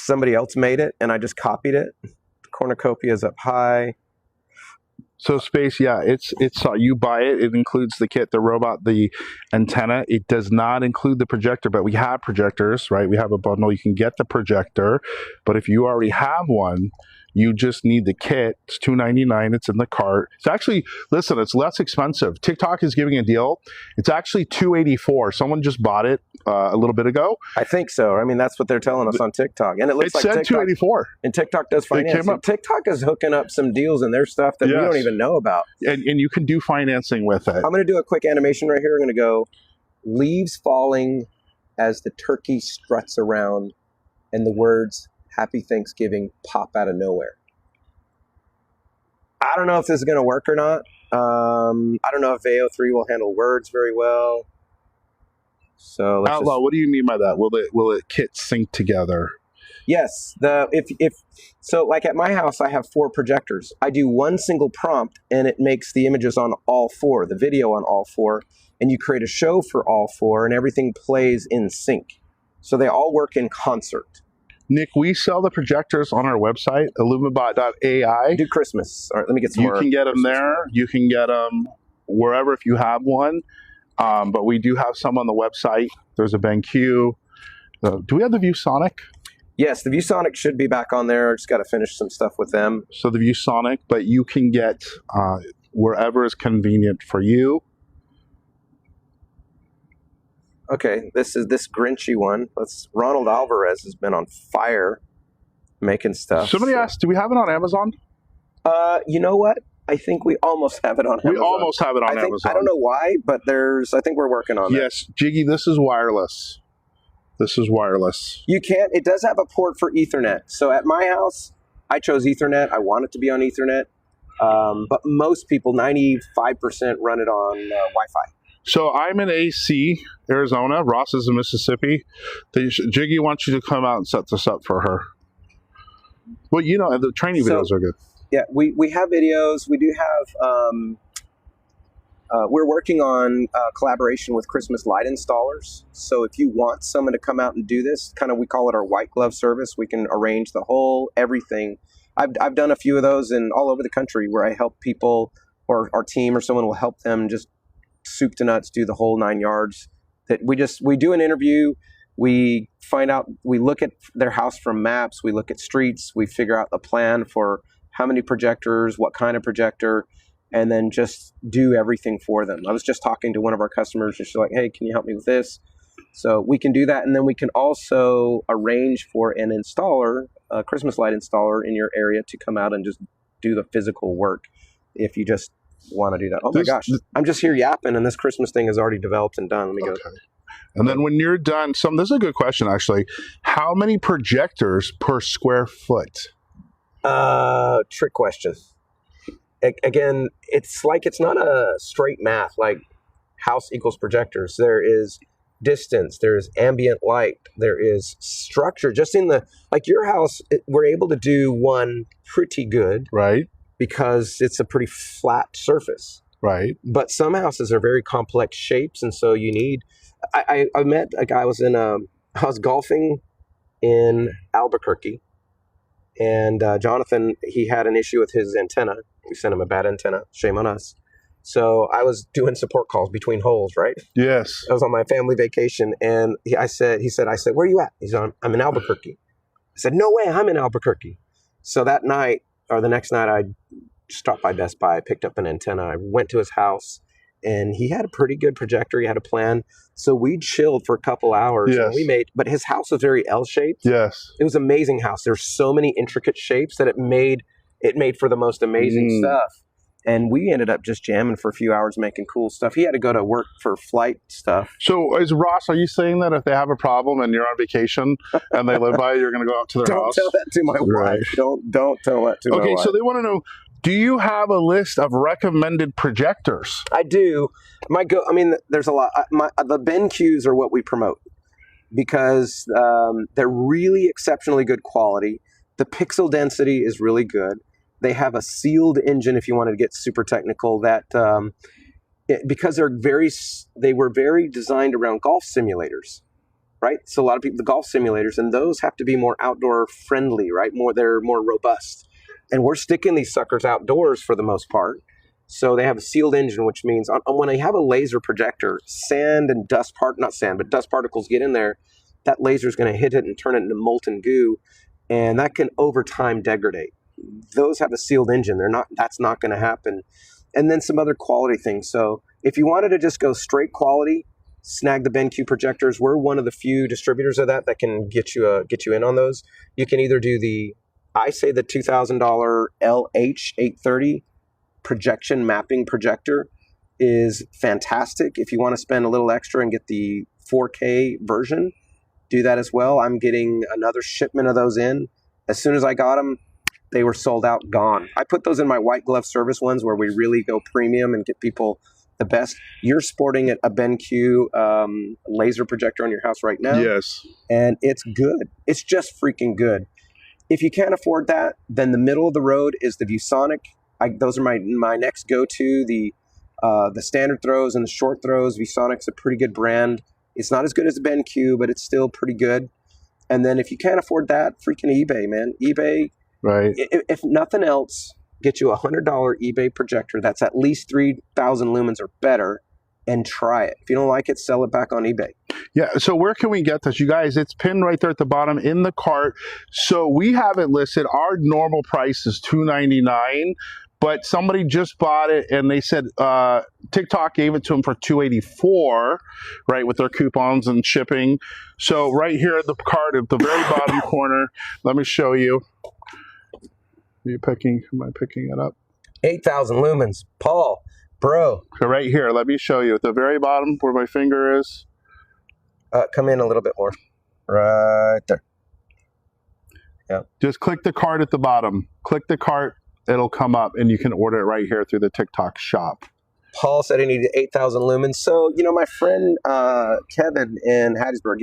Somebody else made it, and I just copied it. The cornucopia is up high. So Space, yeah, it's you buy it. It includes the kit, the robot, the antenna. It does not include the projector, but we have projectors, right? We have a bundle. You can get the projector, but if you already have one, you just need the kit. It's $2.99. It's in the cart. It's actually, listen, it's less expensive. TikTok is giving a deal. It's actually $284. Someone just bought it a little bit ago. I think so. I mean, that's what they're telling us on TikTok. And it looks like said TikTok, $284. And TikTok does financing. TikTok is hooking up some deals in their stuff that we don't even know about. And you can do financing with it. I'm going to do a quick animation right here. I'm going to go leaves falling as the turkey struts around, and the words Happy Thanksgiving pop out of nowhere. I don't know if this is going to work or not. I don't know if VAO 3 will handle words very well. So Outlaw, what do you mean by that? Will it kit sync together? Yes. So like at my house, I have 4 projectors. I do one single prompt, and it makes the images on all 4, the video on all 4, and you create a show for all 4, and everything plays in sync. So they all work in concert. Nick, we sell the projectors on our website, illumibot.ai. Do Christmas. All right, let me get some more. You can get them there. You can get them wherever if you have one. But we do have some on the website. There's a BenQ. Do we have the ViewSonic? Yes, the ViewSonic should be back on there. Just got to finish some stuff with them. So the ViewSonic, but you can get wherever is convenient for you. Okay, this is this Grinchy one. Ronald Alvarez has been on fire making stuff. Somebody asked, do we have it on Amazon? You know what? I think we almost have it on Amazon. We almost have it on Amazon. I don't know why, but I think we're working on that. Yes, Jiggy, this is wireless. This is wireless. You can't, it does have a port for Ethernet. So at my house, I chose Ethernet. I want it to be on Ethernet. But most people, 95%, run it on Wi-Fi. So I'm in AC, Arizona. Ross is in Mississippi. Jiggy wants you to come out and set this up for her. Well, you know, the training videos are good. Yeah, we have videos. We do have, we're working on collaboration with Christmas light installers. So if you want someone to come out and do this, kind of, we call it our white glove service. We can arrange the whole everything. I've done a few of those in all over the country where I help people, or our team or someone will help them just soup to nuts, do the whole 9 yards. That we do an interview. We find out, we look at their house from maps. We look at streets. We figure out the plan for how many projectors, what kind of projector, and then just do everything for them. I was just talking to one of our customers, and she's like, hey, can you help me with this? So we can do that, and then we can also arrange for an installer, a Christmas light installer in your area to come out and just do the physical work if you just want to do that. Oh my gosh, I'm just here yapping, and this Christmas thing is already developed and done. Let me go. And then when you're done, this is a good question, actually. How many projectors per square foot? Trick question. Again, it's not a straight math, like house equals projectors. There is distance, there's ambient light, there is structure. Just in like your house, we're able to do one pretty good. Right. Because it's a pretty flat surface. Right. But some houses are very complex shapes, and so you need, I met a guy, I was golfing in Albuquerque, and Jonathan, he had an issue with his antenna. We sent him a bad antenna. Shame on us. So I was doing support calls between holes, right? Yes. I was on my family vacation, and he said, where are you at? He's on, I'm in Albuquerque. I said, no way, I'm in Albuquerque. So that night, or the next night, I stopped by Best Buy, I picked up an antenna, I went to his house, and he had a pretty good projector. He had a plan. So we chilled for a couple hours. Yes. And but his house was very L-shaped. Yes. It was an amazing house. There's so many intricate shapes that it made for the most amazing stuff. And we ended up just jamming for a few hours making cool stuff. He had to go to work for flight stuff. So Ross, are you saying that if they have a problem and you're on vacation and they live by you, you're going to go out to their house? Don't tell that to my wife. Don't tell that to my wife. Okay, so they want to know, do you have a list of recommended projectors? I do. There's a lot. The BenQs are what we promote because they're really exceptionally good quality. The pixel density is really good. They have a sealed engine, if you wanted to get super technical, that because they were very designed around golf simulators, right? So a lot of people, the golf simulators, and those have to be more outdoor friendly, right? They're more robust. And we're sticking these suckers outdoors for the most part. So they have a sealed engine, which means when I have a laser projector, dust particles get in there, that laser is going to hit it and turn it into molten goo, and that can over time degrade. Those have a sealed engine. That's not going to happen. And then some other quality things. So if you wanted to just go straight quality, snag the BenQ projectors. We're one of the few distributors of that can get you in on those. You can either do the $2,000 LH830 projection mapping projector is fantastic. If you want to spend a little extra and get the 4K version, do that as well. I'm getting another shipment of those in. As soon as I got them, they were sold out, gone. I put those in my white glove service ones where we really go premium and get people the best. You're sporting a BenQ laser projector on your house right now. Yes. And it's good. It's just freaking good. If you can't afford that, then the middle of the road is the ViewSonic. Those are my next go-to. The standard throws and the short throws. ViewSonic's a pretty good brand. It's not as good as a BenQ, but it's still pretty good. And then if you can't afford that, freaking eBay, man. eBay. Right. If nothing else, get you a $100 eBay projector that's at least 3,000 lumens or better, and try it. If you don't like it, sell it back on eBay. Yeah, so where can we get this? You guys, it's pinned right there at the bottom in the cart. So we have it listed. Our normal price is $299, but somebody just bought it and they said TikTok gave it to them for $284, right, with their coupons and shipping. So right here at the cart at the very bottom corner, let me show you. Am I picking it up? 8,000 lumens. Paul, bro. So right here, let me show you at the very bottom where my finger is. Come in a little bit more. Right there. Yeah. Just click the cart at the bottom. Click the cart, it'll come up, and you can order it right here through the TikTok shop. Paul said he needed 8,000 lumens. So, you know, my friend Kevin in Hattiesburg,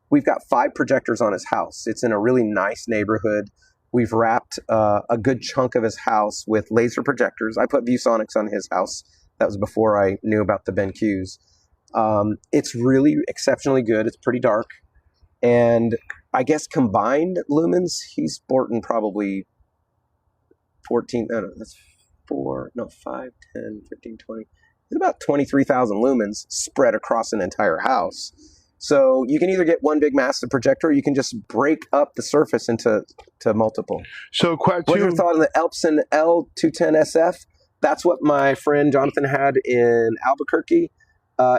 we've got 5 projectors on his house. It's in a really nice neighborhood. We've wrapped a good chunk of his house with laser projectors. I put ViewSonics on his house. That was before I knew about the BenQs. It's really exceptionally good. It's pretty dark. And I guess combined lumens, he's sporting probably 14, no, that's 5, 10, 15, 20. It's about 23,000 lumens spread across an entire house. So you can either get one big massive projector, or you can just break up the surface into multiple. So, what's your thought on the Epson L210SF? That's what my friend Jonathan had in Albuquerque.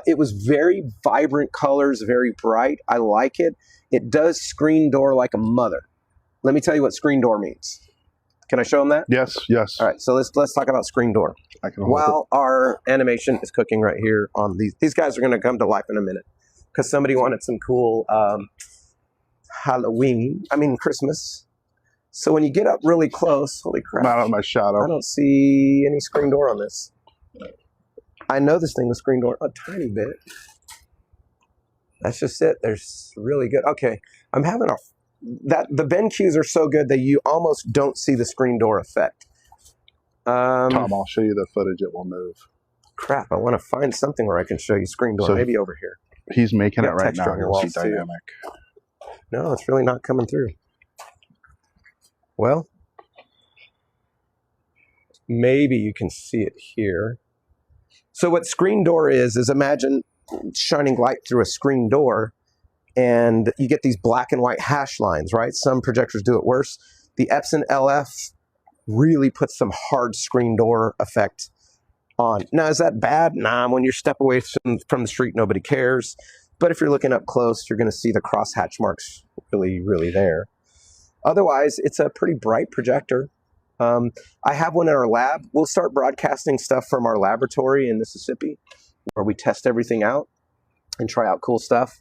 It was very vibrant colors, very bright. I like it. It does screen door like a mother. Let me tell you what screen door means. Can I show them that? Yes, yes. All right, so let's talk about screen door. While our animation is cooking right here on these guys are going to come to life in a minute because somebody wanted some cool Christmas. So when you get up really close, holy crap. Not on my shadow. I don't see any screen door on this. I know this thing was screen door a tiny bit. That's just it. They're really good. Okay, I'm having the BenQs are so good that you almost don't see the screen door effect. Tom, I'll show you the footage. It will move. Crap, I want to find something where I can show you screen door. So maybe over here. He's making it right now. On your walls dynamic. No, it's really not coming through. Well, maybe you can see it here. So what screen door is imagine shining light through a screen door and you get these black and white hash lines, right? Some projectors do it worse. The Epson LF really puts some hard screen door effect on. Now, is that bad? Nah, when you step away from the street, nobody cares. But if you're looking up close, you're going to see the crosshatch marks really, really there. Otherwise, it's a pretty bright projector. I have one in our lab. We'll start broadcasting stuff from our laboratory in Mississippi where we test everything out and try out cool stuff.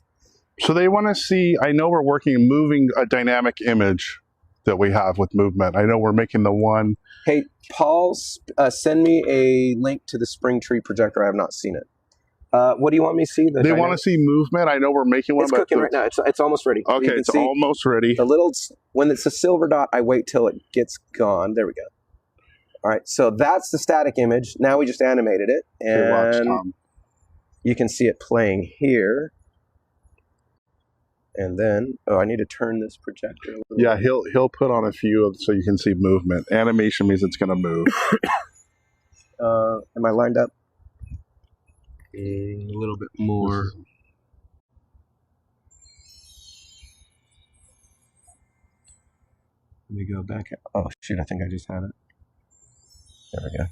So they want to see, I know we're moving a dynamic image that we have with movement. I know we're making the one. Hey, Paul, send me a link to the Spring Tree projector. I have not seen it. What do you want me to see? They want to see movement. I know we're making one. It's cooking right now. It's almost ready. Okay, it's almost ready. When it's a silver dot, I wait till it gets gone. There we go. All right, so that's the static image. Now we just animated it, and you can see it playing here. And then, I need to turn this projector a little bit. He'll put on a few so you can see movement. Animation means it's going to move. Am I lined up? A little bit more. Let me go back. Oh, shoot, I think I just had it. There we go.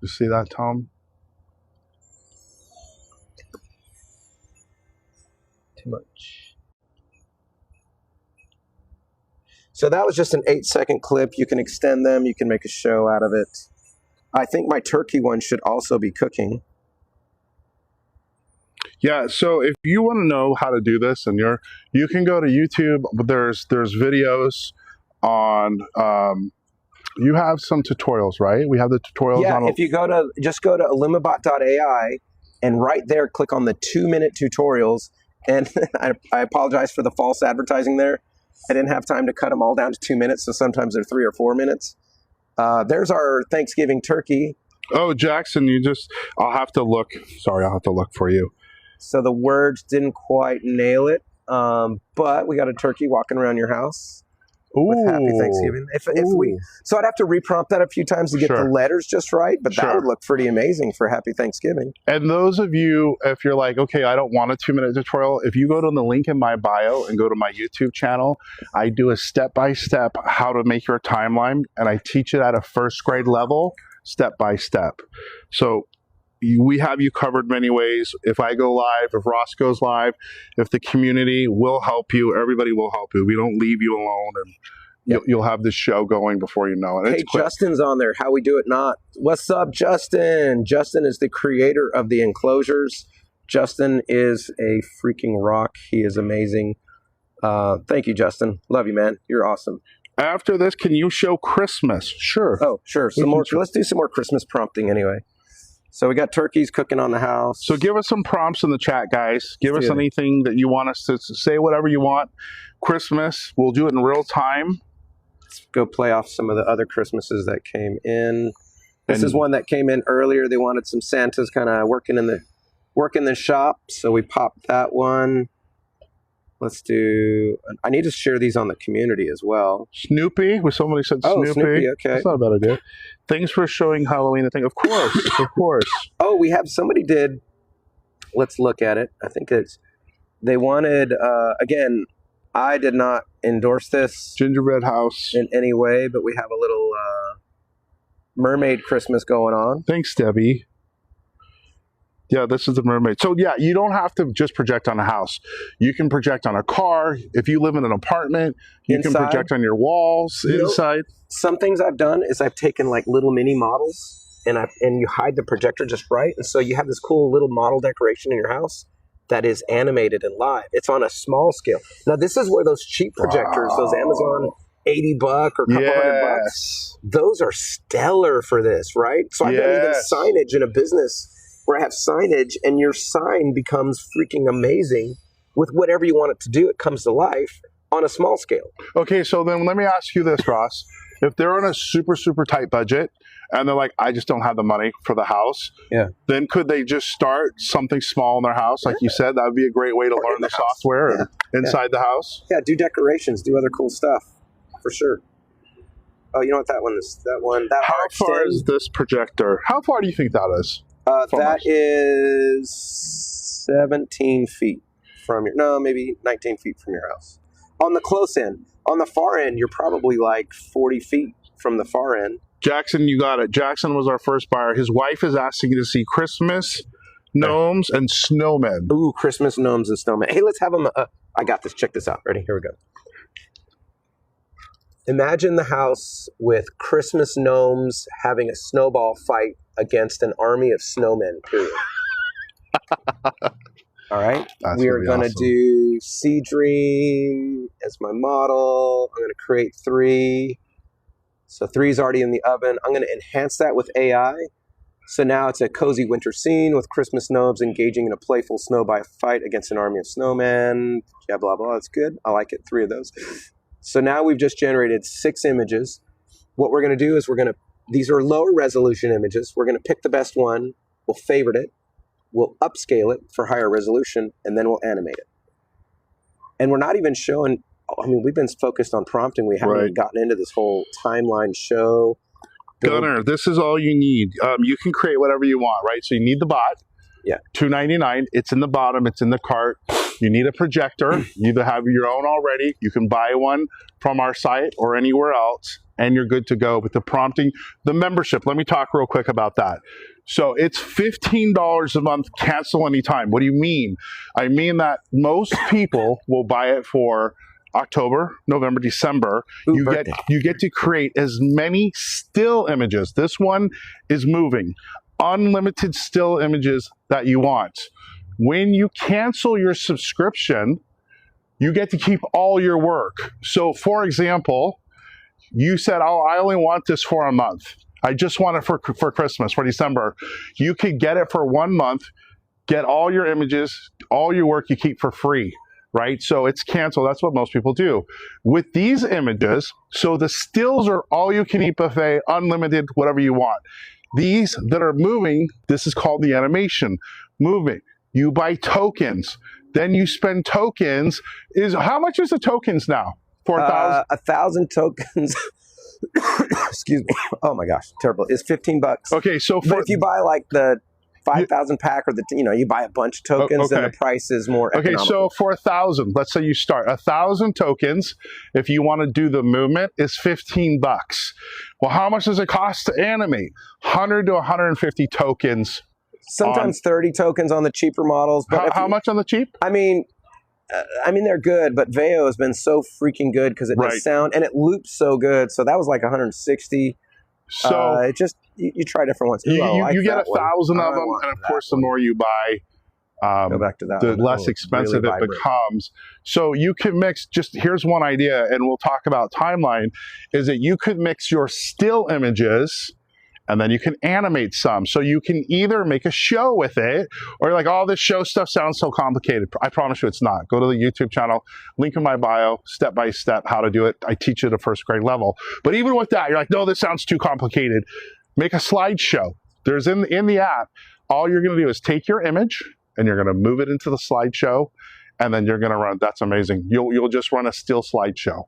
You see that, Tom? Too much. So that was just an 8-second clip. You can extend them. You can make a show out of it. I think my turkey one should also be cooking. Yeah, so if you want to know how to do this, and you can go to YouTube. There's videos on. You have some tutorials, right? We have the tutorials. Yeah, if you just go to IllumiBot.ai, and right there, click on the 2-minute tutorials. And I apologize for the false advertising there. I didn't have time to cut them all down to 2 minutes, so sometimes they're 3 or 4 minutes. There's our Thanksgiving turkey. Oh, Jackson, I'll have to look. Sorry, I'll have to look for you. So the words didn't quite nail it. But we got a turkey walking around your house Ooh. with Happy Thanksgiving. If we, so I'd have to reprompt that a few times to get the letters just right, but that would look pretty amazing for Happy Thanksgiving. And those of you, if you're like, okay, I don't want a 2-minute tutorial, if you go to the link in my bio and go to my YouTube channel, I do a step-by-step how to make your timeline, and I teach it at a first grade level, step by step. So we have you covered many ways. If I go live, if Ross goes live, if the community will help you, everybody will help you. We don't leave you alone, and you'll have this show going before you know it. Hey, Justin's on there. How we do it not. What's up, Justin? Justin is the creator of the enclosures. Justin is a freaking rock. He is amazing. Thank you, Justin. Love you, man. You're awesome. After this, can you show Christmas? Sure. Oh, sure. Some more. Let's do some more Christmas prompting anyway. So we got turkeys cooking on the house. So give us some prompts in the chat, guys. Give us anything that you want us to say, whatever you want. Christmas, we'll do it in real time. Let's go play off some of the other Christmases that came in. This is one that came in earlier. They wanted some Santas kind of working in the shop, so we popped that one. Let's do. I need to share these on the community as well. Snoopy. Somebody said Snoopy. Oh, Snoopy. Okay, that's not a bad idea. Thanks for showing Halloween. I think, of course, of course. Oh, we have somebody did. Let's look at it. I think they wanted. Again, I did not endorse this gingerbread house in any way, but we have a little mermaid Christmas going on. Thanks, Debbie. Yeah, this is the mermaid. So yeah, you don't have to just project on a house. You can project on a car. If you live in an apartment, you can project on your walls, inside. Some things I've done is I've taken like little mini models and you hide the projector just right. And so you have this cool little model decoration in your house that is animated and live. It's on a small scale. Now this is where those cheap projectors, those Amazon $80 or a couple $100, those are stellar for this, right? So I've done even signage in a business where I have signage and your sign becomes freaking amazing with whatever you want it to do. It comes to life on a small scale. Okay, so then let me ask you this, Ross. If they're on a super, super tight budget and they're like, I just don't have the money for the house, then could they just start something small in their house? Like you said, that would be a great way to learn the software inside the house. Yeah, do decorations, do other cool stuff, for sure. Oh, you know what that one is? How far is this projector? How far do you think that is? That is 17 feet from maybe 19 feet from your house. On the close end. On the far end, you're probably like 40 feet from the far end. Jackson, you got it. Jackson was our first buyer. His wife is asking to see Christmas gnomes and snowmen. Ooh, Christmas gnomes and snowmen. Hey, let's have them. I got this. Check this out. Ready? Here we go. Imagine the house with Christmas gnomes having a snowball fight against an army of snowmen, period. All right. We are going to do Sea Dream as my model. I'm going to create 3. So 3 is already in the oven. I'm going to enhance that with AI. So now it's a cozy winter scene with Christmas gnomes engaging in a playful snow fight against an army of snowmen. Yeah, blah, blah. That's good. I like it. 3 of those. So now we've just generated 6 images. What we're going to do is these are lower resolution images. We're going to pick the best one. We'll favorite it. We'll upscale it for higher resolution, and then we'll animate it. And we're not even showing, we've been focused on prompting. We haven't even gotten into this whole timeline show. Gunnar, this is all you need. You can create whatever you want, right? So you need the bot. Yeah. $2.99. It's in the bottom. It's in the cart. You need a projector. You either have your own already. You can buy one from our site or anywhere else, and you're good to go with the prompting. The membership, let me talk real quick about that. So it's $15 a month, cancel anytime. What do you mean? I mean that most people will buy it for October, November, December. You get to create as many still images. This one is moving. Unlimited still images that you want. When you cancel your subscription, you get to keep all your work. So for example, you said, oh, I only want this for a month. I just want it for Christmas, for December. You could get it for 1 month, get all your images, all your work you keep for free, right? So it's canceled. That's what most people do. With these images, so the stills are all you can eat buffet, unlimited, whatever you want. These that are moving, this is called the animation, moving. You buy tokens. Then you spend tokens. How much is the tokens now? 4,000? 1,000 tokens. Excuse me. Oh my gosh, terrible. It's $15. Okay, so but if you buy like the 5,000 pack or you buy a bunch of tokens, then the price is more economical. Okay, so for 1,000, let's say you start 1,000 tokens. If you want to do the movement, it's $15. Well, how much does it cost to animate? 100 to 150 tokens. Sometimes 30 tokens on the cheaper models. But how much on the cheap? I mean, they're good, but Veo has been so freaking good because it does sound and it loops so good. So that was like 160. So it just you try different ones. You get 1,000 of them, and of course, the more you buy, go back to that the less expensive it becomes. So you can mix. Just here's one idea, and we'll talk about timeline. Is that you could mix your still images, and then you can animate some. So you can either make a show with it, or you're like, oh, this show stuff sounds so complicated. I promise you it's not. Go to the YouTube channel, link in my bio, step by step how to do it. I teach you at a first grade level. But even with that, you're like, no, this sounds too complicated. Make a slideshow. There's in the app, all you're gonna do is take your image and you're gonna move it into the slideshow, and then you're gonna run, that's amazing. You'll just run a still slideshow.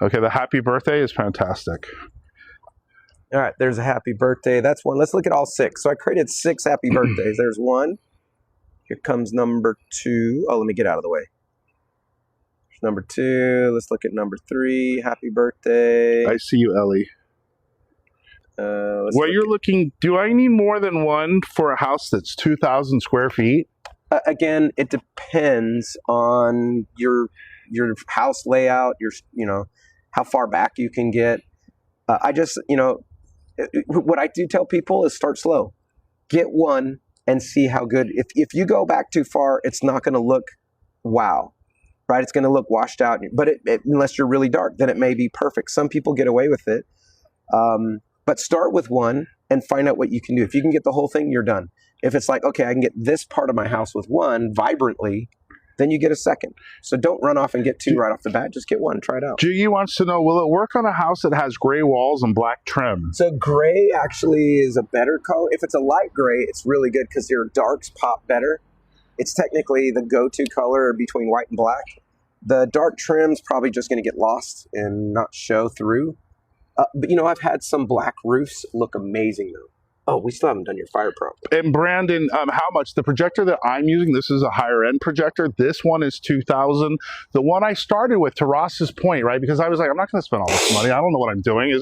Okay, the happy birthday is fantastic. All right, there's a happy birthday. That's one. Let's look at all 6. So I created 6 happy birthdays. There's one. Here comes number 2. Oh, let me get out of the way. There's number 2. Let's look at number 3. Happy birthday. I see you, Ellie. You're looking, do I need more than one for a house that's 2,000 square feet? Again, it depends on your house layout, how far back you can get. What I do tell people is start slow. Get one and see how good. If you go back too far, it's not going to look wow, right? It's going to look washed out. But unless you're really dark, then it may be perfect. Some people get away with it. But start with one and find out what you can do. If you can get the whole thing, you're done. If it's like, okay, I can get this part of my house with one vibrantly, then you get a second. So don't run off and get 2 right off the bat. Just get one. Try it out. G wants to know, will it work on a house that has gray walls and black trim? So gray actually is a better color. If it's a light gray, it's really good because your darks pop better. It's technically the go-to color between white and black. The dark trim's probably just going to get lost and not show through. But I've had some black roofs look amazing though. Oh, we still haven't done your fire prop. And Brandon, how much? The projector that I'm using, this is a higher end projector. This one is $2,000. The one I started with, to Ross's point, right? Because I was like, I'm not going to spend all this money. I don't know what I'm doing.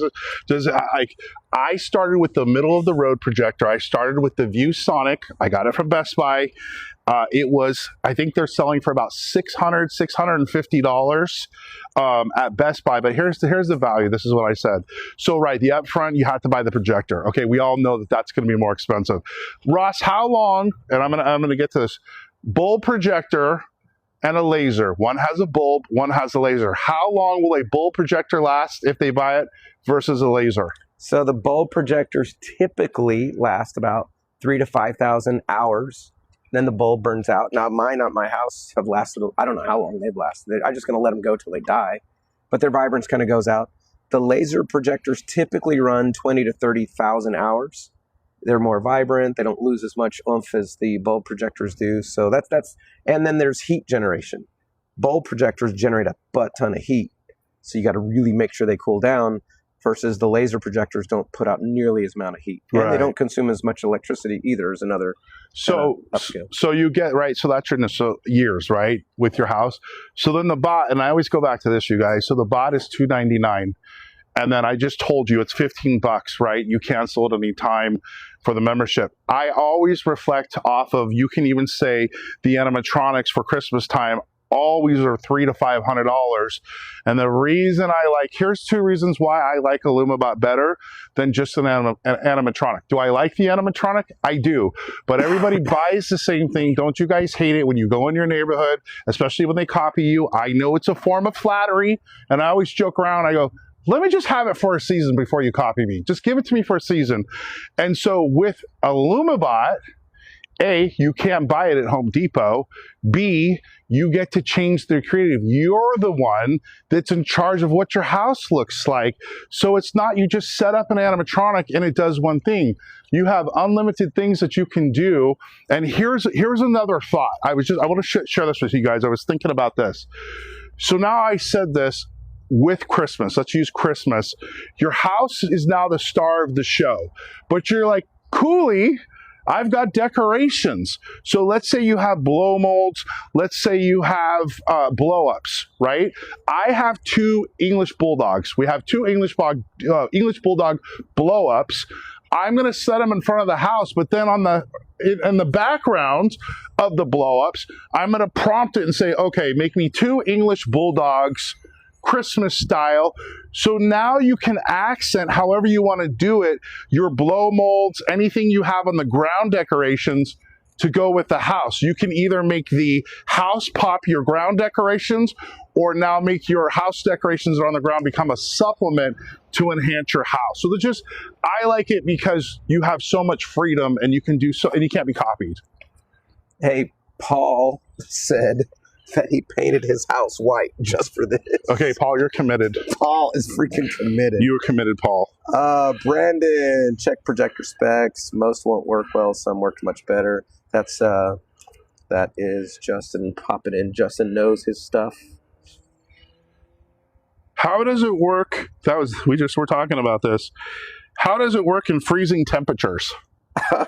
I started with the middle of the road projector. I started with the View Sonic. I got it from Best Buy. It was, I think they're selling for about $600, $650 at Best Buy. But here's the value. This is what I said. So, right, the upfront, you have to buy the projector. Okay, we all know that that's going to be more expensive. Ross, how long, and I'm gonna get to this, bulb projector and a laser. One has a bulb, one has a laser. How long will a bulb projector last if they buy it versus a laser? So the bulb projectors typically last about 3,000 to 5,000 hours. Then the bulb burns out. Now mine at my house have lasted, I don't know how long they've lasted. I'm just going to let them go till they die. But their vibrance kind of goes out. The laser projectors typically run 20 to 30,000 hours. They're more vibrant. They don't lose as much oomph as the bulb projectors do. So that's and then there's heat generation. Bulb projectors generate a butt ton of heat. So you got to really make sure they cool down. Versus the laser projectors don't put out nearly as amount of heat. And they don't consume as much electricity either as another upscale. So you get, right, so that's your years, right, with your house. So then the bot, and I always go back to this, you guys, so the bot is $299. And then I just told you it's $15, right? You cancel at any time for the membership. I always reflect off of, you can even say the animatronics for Christmas time always are $300 to $500. And the reason here's 2 reasons why I like IllumiBot better than just an animatronic. Do I like the animatronic? I do. But everybody buys the same thing. Don't you guys hate it when you go in your neighborhood, especially when they copy you? I know it's a form of flattery. And I always joke around. I go, let me just have it for a season before you copy me. Just give it to me for a season. And so with IllumiBot, A, you can't buy it at Home Depot. B, you get to change the creative. You're the one that's in charge of what your house looks like. So it's not you just set up an animatronic and it does one thing. You have unlimited things that you can do. And here's another thought. I want to share this with you guys. I was thinking about this. So now I said this with Christmas. Let's use Christmas. Your house is now the star of the show. But you're like, Cooley, I've got decorations. So let's say you have blow molds. Let's say you have blow-ups, right? I have 2 English Bulldogs. We have 2 English Bulldog blow-ups. I'm going to set them in front of the house, but then in the background of the blow-ups, I'm going to prompt it and say, okay, make me 2 English Bulldogs, Christmas style. So now you can accent however you want to do it, your blow molds, anything you have on the ground decorations to go with the house. You can either make the house pop your ground decorations, or now make your house decorations that are on the ground become a supplement to enhance your house. So I like it because you have so much freedom and you can do so, and you can't be copied. Hey, Paul said that he painted his house white just for this. Okay, Paul, you're committed. Paul is freaking committed. You were committed, Paul. Brandon, check projector specs. Most won't work well. Some work much better. That is Justin popping in. Justin knows his stuff. How does it work? We just were talking about this. How does it work in freezing temperatures?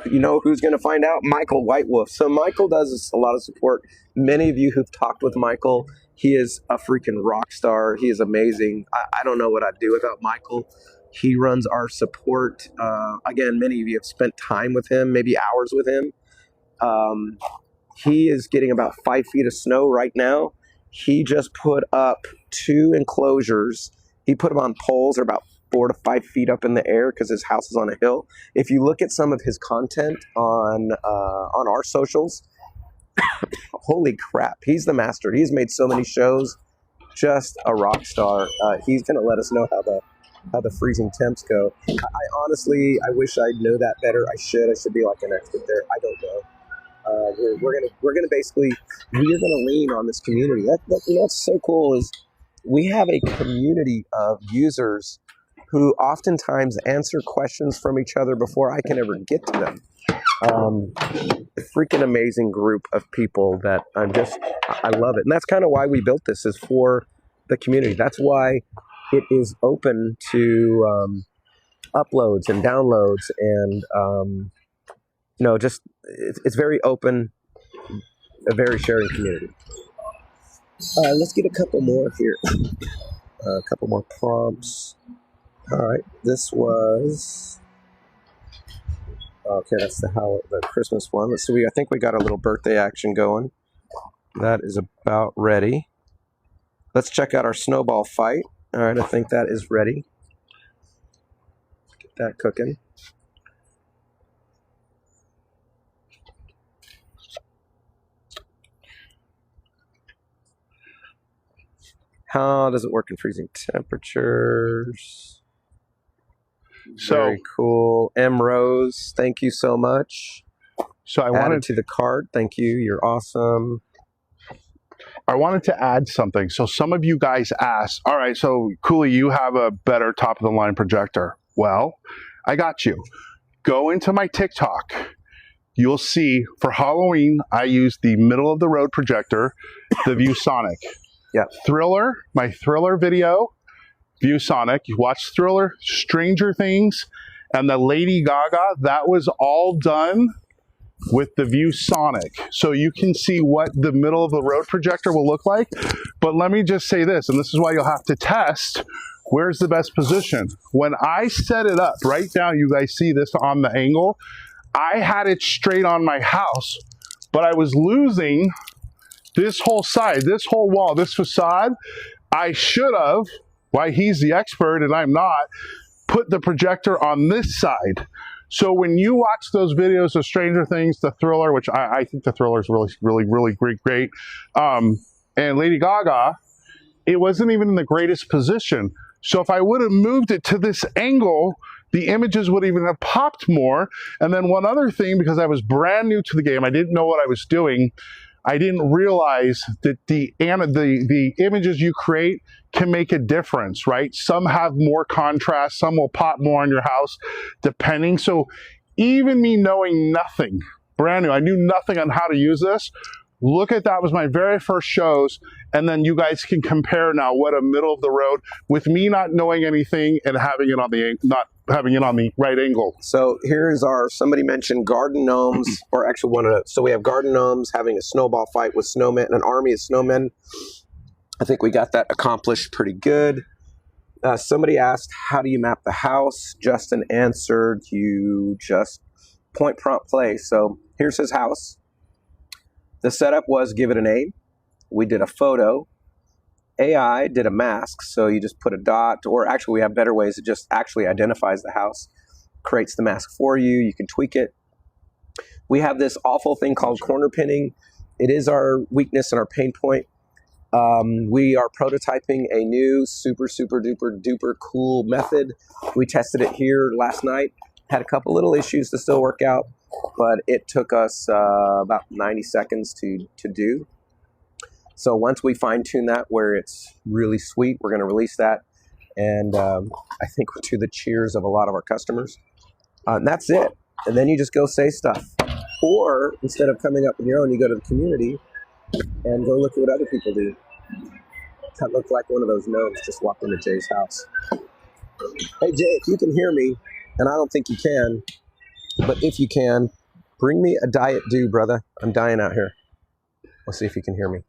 You know who's going to find out? Michael Whitewolf. So Michael does a lot of support. Many of you who've talked with Michael, he is a freaking rock star. He is amazing. I don't know what I'd do without Michael. He runs our support. Again, many of you have spent time with him, maybe hours with him. He is getting about 5 feet of snow right now. He just put up 2 enclosures. He put them on poles. They're about 4 to 5 feet up in the air because his house is on a hill. If you look at some of his content on our socials, holy crap, he's the master. He's made so many shows. Just a rock star. He's going to let us know how the freezing temps go. I honestly wish I know that better. I should be like an expert there. I don't know. We're gonna basically lean on this community. That's so cool is we have a community of users who oftentimes answer questions from each other before I can ever get to them. A freaking amazing group of people that I love it. And that's kind of why we built this, is for the community. That's why it is open to uploads and downloads and, it's very open, a very sharing community. Let's get a couple more here. A couple more prompts. All right, this was okay. That's the Christmas one. Let's see. I think we got a little birthday action going. That is about ready. Let's check out our snowball fight. All right, I think that is ready. Get that cooking. How does it work in freezing temperatures? So, very cool. M. Rose, thank you so much. So I wanted to the cart. Thank you. You're awesome. I wanted to add something. So some of you guys asked, all right, so Cooley, you have a better top of the line projector. Well, I got you. Go into my TikTok. You'll see for Halloween, I used the middle of the road projector, the ViewSonic. Yeah. Thriller, my Thriller video, ViewSonic. You watch Thriller, Stranger Things, and the Lady Gaga. That was all done with the ViewSonic. So you can see what the middle of the road projector will look like. But let me just say this, and this is why you'll have to test, where's the best position? When I set it up, right now, you guys see this on the angle, I had it straight on my house, but I was losing this whole side, this whole wall, this facade. I should have, why he's the expert and I'm not, put the projector on this side. So when you watch those videos of Stranger Things, the Thriller, which I think the Thriller is really great, and Lady Gaga, it wasn't even in the greatest position. So if I would have moved it to this angle, the images would even have popped more. And then one other thing, because I was brand new to the game, I didn't know what I was doing. I didn't realize that the images you create can make a difference, right? Some have more contrast, some will pop more on your house, depending. So even me knowing nothing, brand new, I knew nothing on how to use this. Look at that, was my very first shows, and then you guys can compare now what a middle of the road with me not knowing anything and having it on the not having it on the right angle. So here's our, somebody mentioned garden gnomes, or actually one of the, so we have garden gnomes having a snowball fight with snowmen, an army of snowmen. I think we got that accomplished pretty good. Somebody asked, how do you map the house? Justin answered, you just point prompt play. So here's his house. The setup was give it a name. We did a photo. AI did a mask, so you just put a dot, or actually we have better ways. It just actually identifies the house, creates the mask for you. You can tweak it. We have this awful thing called corner pinning. It is our weakness and our pain point. We are prototyping a new super duper cool method. We tested it here last night. Had a couple little issues to still work out, but it took us about 90 seconds to do. So once we fine-tune that where it's really sweet, we're going to release that. And I think to the cheers of a lot of our customers. And that's it. And then you just go say stuff. Or instead of coming up with your own, you go to the community and go look at what other people do. That looked like one of those gnomes just walked into Jay's house. Hey, Jay, if you can hear me, and I don't think you can, but if you can, bring me a Diet Dew, brother. I'm dying out here. Let's see if you can hear me.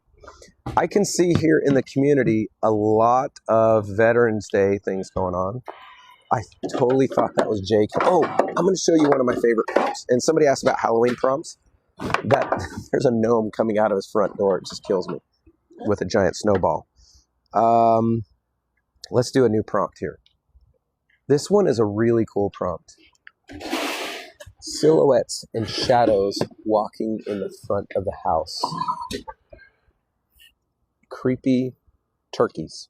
I can see here in the community a lot of Veterans Day things going on. I totally thought that was Jake. Oh, I'm going to show you one of my favorite prompts. And somebody asked about Halloween prompts. There's a gnome coming out of his front door. It just kills me with a giant snowball. Let's do a new prompt here. This one is a really cool prompt. Silhouettes and shadows walking in the front of the house. Creepy turkeys.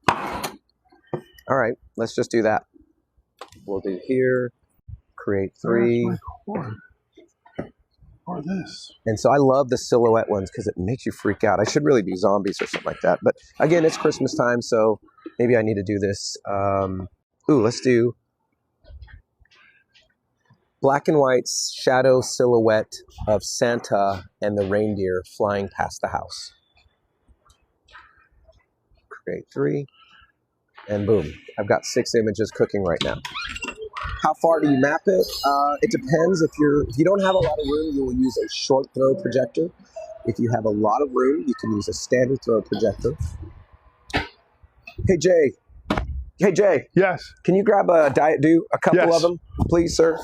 All right, let's just do that. We'll do here, create 3. Or this. And so I love the silhouette ones because it makes you freak out. I should really do zombies or something like that. But again, it's Christmas time, so maybe I need to do this. Let's do black and white shadow silhouette of Santa and the reindeer flying past the house. Create 3. And boom, I've got 6 images cooking right now. How far do you map it? It depends. If you don't have a lot of room, you will use a short throw projector. If you have a lot of room, you can use a standard throw projector. Hey Jay. Yes. Can you grab a Diet Dew? A couple of them, please, sir.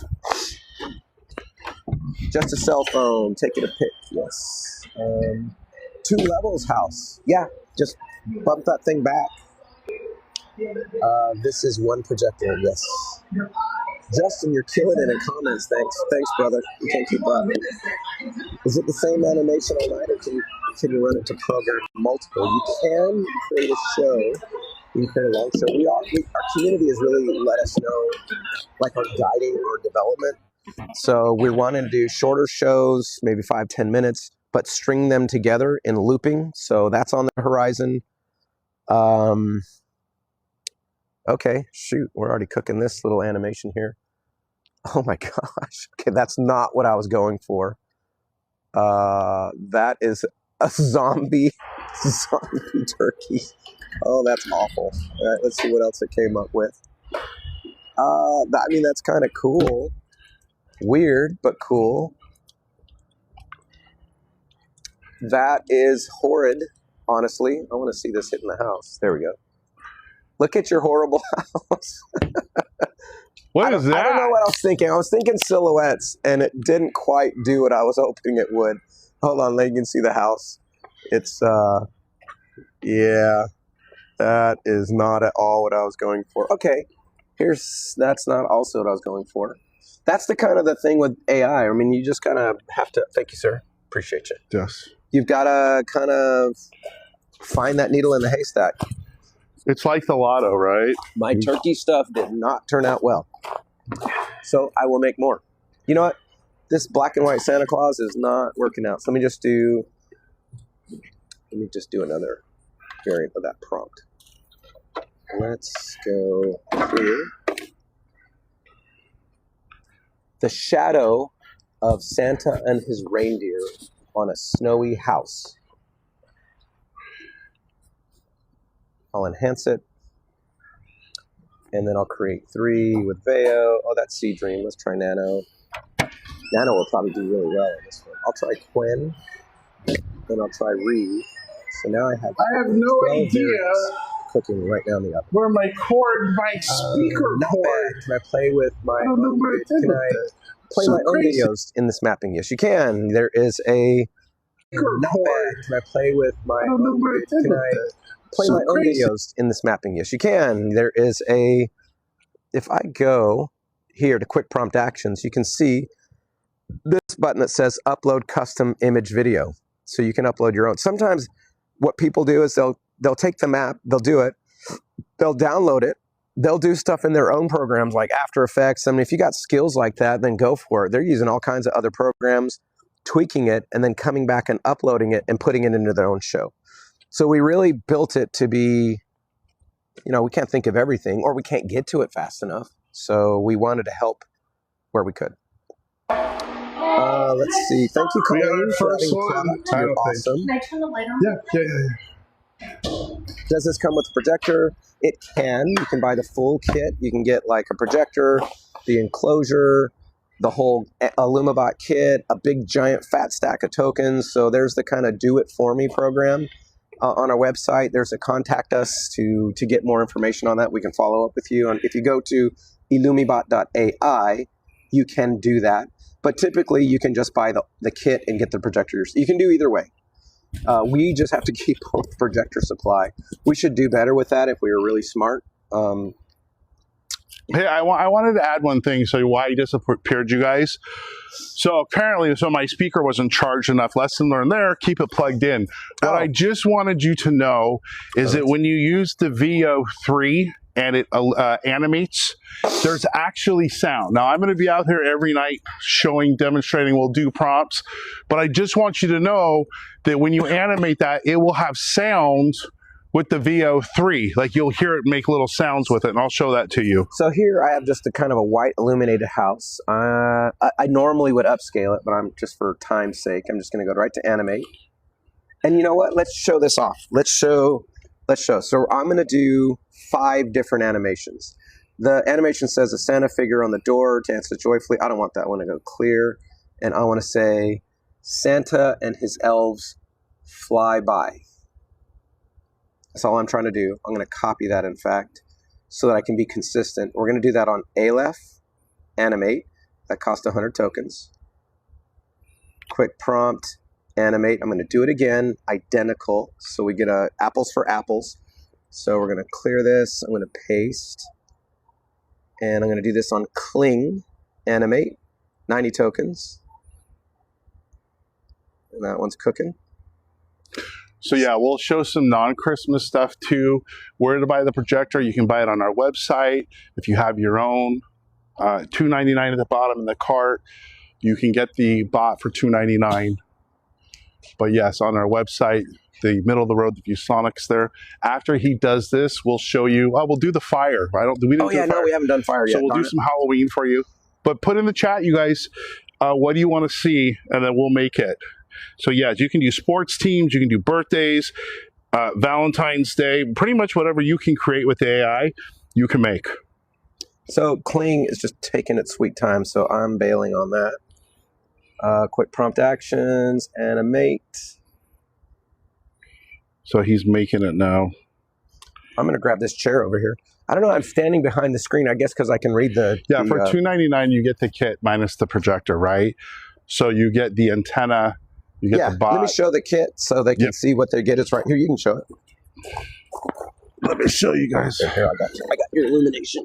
Just a cell phone. Take it a pic. Yes. 2 levels house. Yeah. Just bump that thing back. This is 1 projector. Yes. Justin, you're killing it in comments. Thanks, brother. You can't keep up. Is it the same animation all night, or can you run it to program multiple? You can create a show. You can create a long show. Our community has really let us know, like, our guiding our development. So we're wanting to do shorter shows, maybe 5-10 minutes, but string them together in looping. So that's on the horizon. Okay, shoot, we're already cooking this little animation here. Oh my gosh. Okay, that's not what I was going for. That is a zombie turkey. Oh, that's awful. All right, let's see what else it came up with. I mean, that's kind of cool. Weird, but cool. That is horrid, honestly. I want to see this hitting the house. There we go. Look at your horrible house. What is that? I don't know what I was thinking. I was thinking silhouettes, and it didn't quite do what I was hoping it would. Hold on, let you can see the house. It's, yeah, that is not at all what I was going for. Okay, that's not also what I was going for. That's the kind of the thing with AI. I mean, you just kind of have to, thank you, sir. Appreciate you. Yes. You've got to kind of find that needle in the haystack. It's like the lotto, right? My turkey stuff did not turn out well. So I will make more. You know what? This black and white Santa Claus is not working out. So let me just do another variant of that prompt. Let's go here. The shadow of Santa and his reindeer on a snowy house. I'll enhance it. And then I'll create 3 with Veo. Oh, that's Sea Dream. Let's try Nano. Nano will probably do really well in this one. I'll try Quinn. Then I'll try Reed. So now I have no 12 idea variants cooking right now in the oven. where my cord, my speaker Not cord. bad. Can I play with my I don't know where it's Can I play So my own crazy. videos in this mapping? Yes, you can. There is a not bad. Can I play with my I don't know where it's Can I play So my own crazy. videos in this mapping? Yes, you can. There is a if I go here to quick prompt actions, you can see this button that says upload custom image video. So you can upload your own. Sometimes what people do is they'll take the map, they'll do it, they'll download it, they'll do stuff in their own programs like After Effects. I mean, if you got skills like that, then go for it. They're using all kinds of other programs, tweaking it, and then coming back and uploading it and putting it into their own show. So we really built it to be, you know, we can't think of everything or we can't get to it fast enough. So we wanted to help where we could. Let's see. Thank you, We got Colleen, our for first adding one. product. I You're don't think- awesome. Can I turn the light on? Yeah. Does this come with a projector? It can. You can buy the full kit. You can get like a projector, the enclosure, the whole IllumiBot kit, a big giant fat stack of tokens. So there's the kind of do it for me program on our website. There's a contact us to get more information on that. We can follow up with you. And if you go to illumibot.ai, you can do that. But typically you can just buy the kit and get the projectors. You can do either way. We just have to keep up with projector supply. We should do better with that if we were really smart. Hey, I wanted to add one thing, so why I disappeared you guys. So apparently, my speaker wasn't charged enough. Lesson learned there, keep it plugged in. What I just wanted you to know is that when you use the VO3 and it animates, there's actually sound. Now, I'm going to be out here every night showing, demonstrating, we'll do prompts, but I just want you to know that when you animate that, it will have sound with the VO3. Like you'll hear it make little sounds with it, and I'll show that to you. So here I have just a kind of a white illuminated house. I normally would upscale it, but I'm just for time's sake, I'm just going to go right to animate. And you know what? Let's show this off. Let's show. So I'm going to do 5 different animations. The animation says a Santa figure on the door dances joyfully. I don't want that one to go clear. And I want to say Santa and his elves fly by. That's all I'm trying to do. I'm going to copy that, in fact, so that I can be consistent. We're going to do that on Aleph, animate. That cost 100 tokens. Quick prompt, animate. I'm going to do it again, identical. So we get apples for apples. So we're going to clear this. I'm going to paste. And I'm going to do this on Cling, animate, 90 tokens. And that one's cooking. So yeah, we'll show some non-Christmas stuff too. Where to buy the projector, you can buy it on our website. If you have your own, $2.99 at the bottom in the cart. You can get the bot for $2.99. But yes, on our website, the middle of the road, the ViewSonics there. After he does this, we'll show you, we'll do the fire. We didn't do the fire. We haven't done fire yet. So we'll do some Halloween for you. But put in the chat, you guys, what do you want to see? And then we'll make it. So yeah, you can do sports teams, you can do birthdays, Valentine's Day, pretty much whatever you can create with AI, you can make. So Cling is just taking its sweet time, so I'm bailing on that. Quick prompt actions, animate. So he's making it now. I'm going to grab this chair over here. I don't know, I'm standing behind the screen, I guess because I can read the... Yeah, for $2.99 you get the kit minus the projector, right? So you get the antenna, you get the bot. Let me show the kit so they can see what they get. It's right here. You can show it. Let me show you guys. Here, I got you. I got your illumination.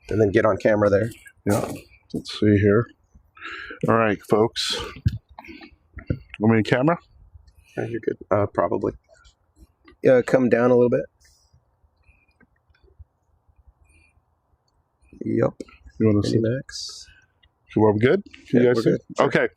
And then get on camera there. Yeah, let's see here. All right, folks. Want me in camera? Yeah, you're good. Probably. Yeah, come down a little bit. Yep. You want to see? Max. So we're good? Can you Yeah, guys we're see? good. Sure. Okay.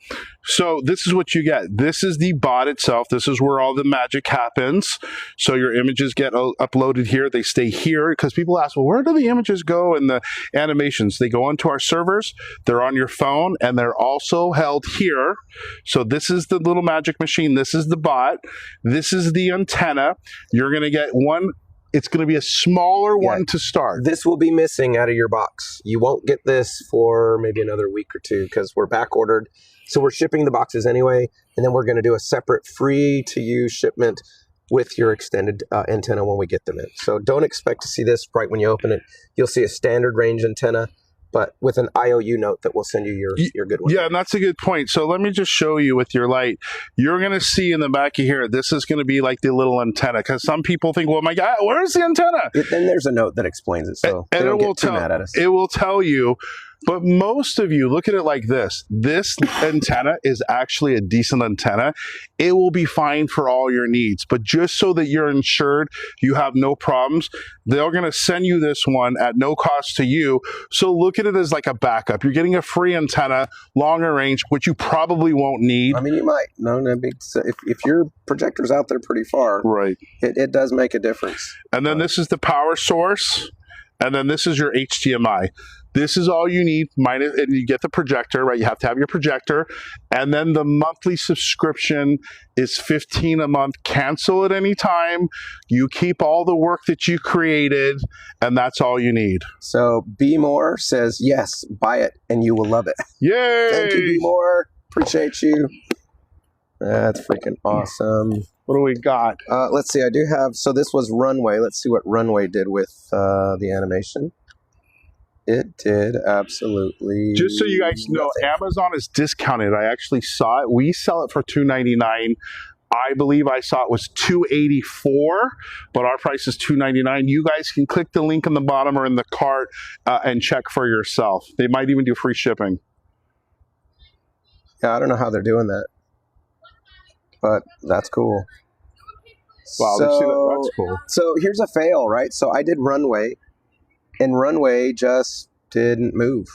So this is what you get. This is the bot itself. This is where all the magic happens. So your images get uploaded here. They stay here because people ask, well, where do the images go and the animations? They go onto our servers. They're on your phone, and they're also held here. So this is the little magic machine. This is the bot. This is the antenna. You're going to get one. It's going to be a smaller one to start. This will be missing out of your box. You won't get this for maybe another week or two because we're back ordered. So we're shipping the boxes anyway, and then we're going to do a separate free-to-use shipment with your extended antenna when we get them in. So don't expect to see this right when you open it. You'll see a standard range antenna, but with an IOU note that will send you your good one. Yeah, and that's a good point. So let me just show you with your light. You're going to see in the back of here, this is going to be like the little antenna, because some people think, well, my God, where's the antenna? Then there's a note that explains it, so and they don't it will get too mad at us. It will tell you. But most of you, look at it like this. This antenna is actually a decent antenna. It will be fine for all your needs. But just so that you're insured, you have no problems, they're going to send you this one at no cost to you. So look at it as like a backup. You're getting a free antenna, longer range, which you probably won't need. I mean, you might. If your projector's out there pretty far, right, it does make a difference. And then this is the power source. And then this is your HDMI. This is all you need, and you get the projector, right? You have to have your projector. And then the monthly subscription is $15 a month. Cancel at any time. You keep all the work that you created, and that's all you need. So Be More says, yes, buy it, and you will love it. Yay! Thank you, Be More. Appreciate you. That's freaking awesome. What do we got? Let's see. I do have, so this was Runway. Let's see what Runway did with the animation. It did absolutely. Just so you guys know, Amazon is discounted. I actually saw it. We sell it for $2.99. I believe I saw it was $2.84, but our price is $2.99. You guys can click the link in the bottom or in the cart and check for yourself. They might even do free shipping. Yeah, I don't know how they're doing that, but that's cool. Wow, that's cool. So here's a fail, right? So I did Runway, and Runway just didn't move.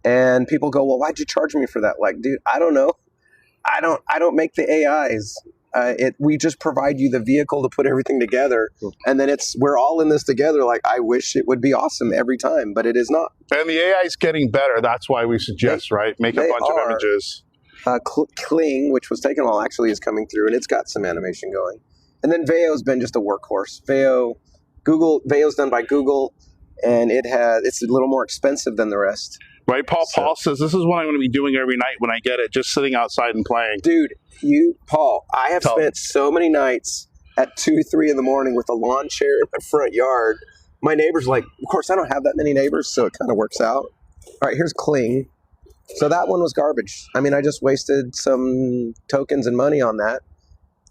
And people go, well, why'd you charge me for that? Like, dude, I don't know. I don't make the AIs. We just provide you the vehicle to put everything together, and then we're all in this together. Like, I wish it would be awesome every time, but it is not. And the AI is getting better. That's why we suggest, right? Make a bunch of images. Kling, which was taken a while, actually is coming through, and it's got some animation going. And then Veo's been just a workhorse. Veo's done by Google, and it's a little more expensive than the rest. Right, Paul says, this is what I'm going to be doing every night when I get it, just sitting outside and playing. Dude, Paul, I have spent so many nights at 2, 3 in the morning with a lawn chair in my front yard. My neighbor's like, of course, I don't have that many neighbors, so it kind of works out. All right, here's Kling. So that one was garbage. I mean, I just wasted some tokens and money on that,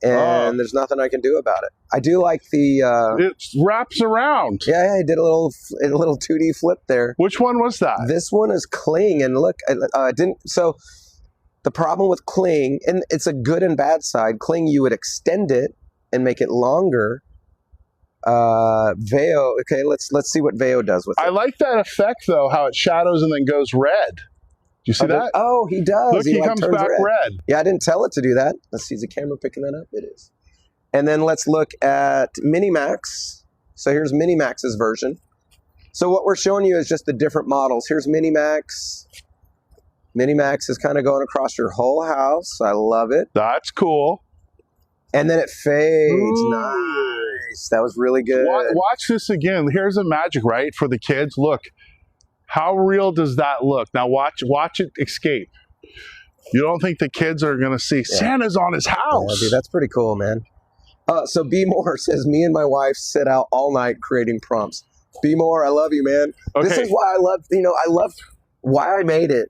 and there's nothing I can do about it. I do like the... it wraps around. Yeah, I did a little 2D flip there. Which one was that? This one is Kling, and look, so the problem with Kling, and it's a good and bad side. Kling, you would extend it and make it longer. Veo, okay, let's see what Veo does with it. I like that effect, though, how it shadows and then goes red. Do you see that? Oh, he does. Look, he comes back red. Yeah, I didn't tell it to do that. Let's see, is the camera picking that up? It is. And then let's look at Minimax. So here's Minimax's version. So what we're showing you is just the different models. Here's Minimax. Minimax is kind of going across your whole house. I love it. That's cool. And then it fades. Ooh. Nice. That was really good. Watch this again. Here's the magic, right? For the kids. Look. How real does that look? Now watch it escape. You don't think the kids are going to see Santa's on his house? Yeah, dude, that's pretty cool, man. So Be More says, me and my wife sit out all night creating prompts. Be More, I love you, man. Okay. This is why I love why I made it.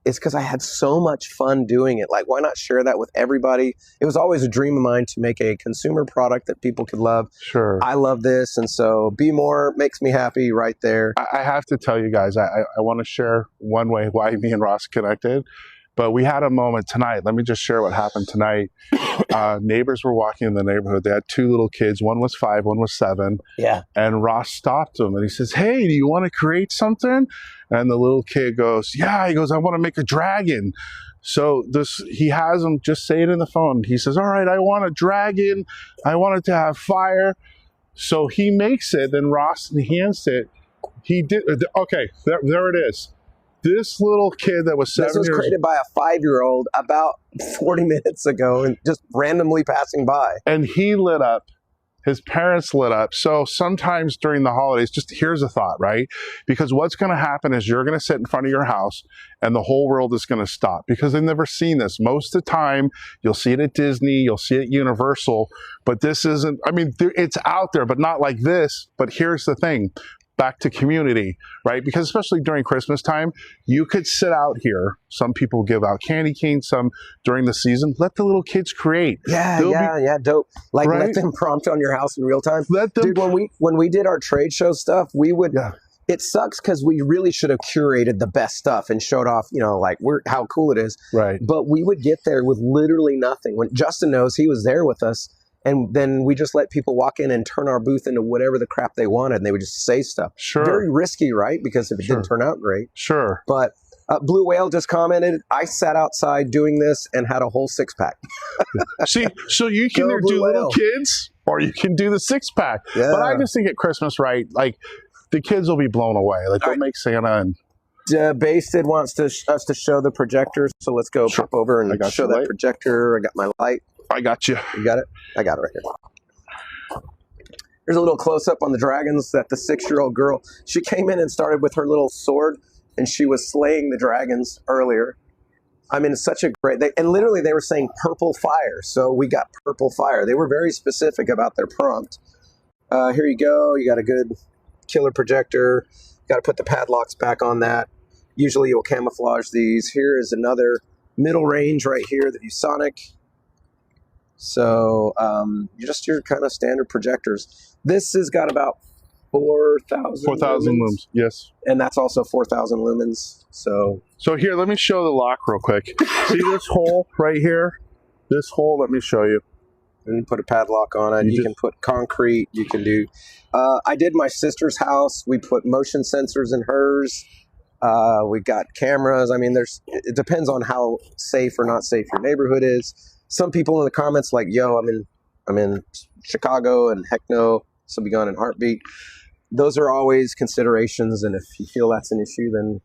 It's because I had so much fun doing it. Like, why not share that with everybody? It was always a dream of mine to make a consumer product that people could love. Sure. I love this, and so Be More makes me happy right there. I have to tell you guys, I want to share one way why me and Ross connected. But we had a moment tonight. Let me just share what happened tonight. Neighbors were walking in the neighborhood. They had 2 little kids. One was 5, one was 7. Yeah. And Ross stopped them and he says, "Hey, do you want to create something?" And the little kid goes, "Yeah." He goes, "I want to make a dragon." So he has them just say it in the phone. He says, "All right, I want a dragon. I want it to have fire." So he makes it. Then Ross hands it. He did. Okay, there it is. This little kid that was 7 This was years created by a 5-year-old about 40 minutes ago and just randomly passing by. and he lit up. His parents lit up. So sometimes during the holidays, just here's a thought, right? Because what's going to happen is you're going to sit in front of your house and the whole world is going to stop because they've never seen this. Most of the time, you'll see it at Disney, you'll see it at Universal, but this isn't, I mean, it's out there, but not like this. But here's the thing. Back to community, right? Because especially during Christmas time, you could sit out here. Some people give out candy canes, some during the season. Let the little kids create. Yeah, dope. Like Right? let them prompt on your house in real time. Let them. Dude, when we did our trade show stuff, we would. Yeah. It sucks because we really should have curated the best stuff and showed off, like how cool it is. Right. But we would get there with literally nothing. When Justin knows, he was there with us. And then we just let people walk in and turn our booth into whatever the crap they wanted. And they would just say stuff. Sure. Very risky, right? Because if it didn't turn out great. Sure. But Blue Whale just commented, "I sat outside doing this and had a whole 6-pack. See, so you can Go either Blue do little Whale. kids or you can do the 6-pack. Yeah. But I just think at Christmas, right? Like the kids will be blown away. Like they'll make Santa and Basted wants us to show the projector. So let's go pop over and got show your that light. projector. I got my light. I got you. You got it? I got it right here. There's a little close-up on the dragons that the 6-year-old girl, she came in and started with her little sword, and she was slaying the dragons earlier. I mean, it's such a great, and literally they were saying purple fire, so we got purple fire. They were very specific about their prompt. Here you go. You got a good killer projector. Got to put the padlocks back on that. Usually you'll camouflage these. Here is another middle range right here, the ViewSonic. So just your kind of standard projectors. This has got about 4,000 lumens. Yes. And that's also 4,000 lumens. So here, let me show the lock real quick. See this hole right here? This hole, let me show you. And you put a padlock on it. You can put concrete. You can do. I did my sister's house. We put motion sensors in hers. We got cameras. I mean, it depends on how safe or not safe your neighborhood is. Some people in the comments like, "Yo, I'm in Chicago, and heck no, this will be gone in a heartbeat." Those are always considerations, and if you feel that's an issue, then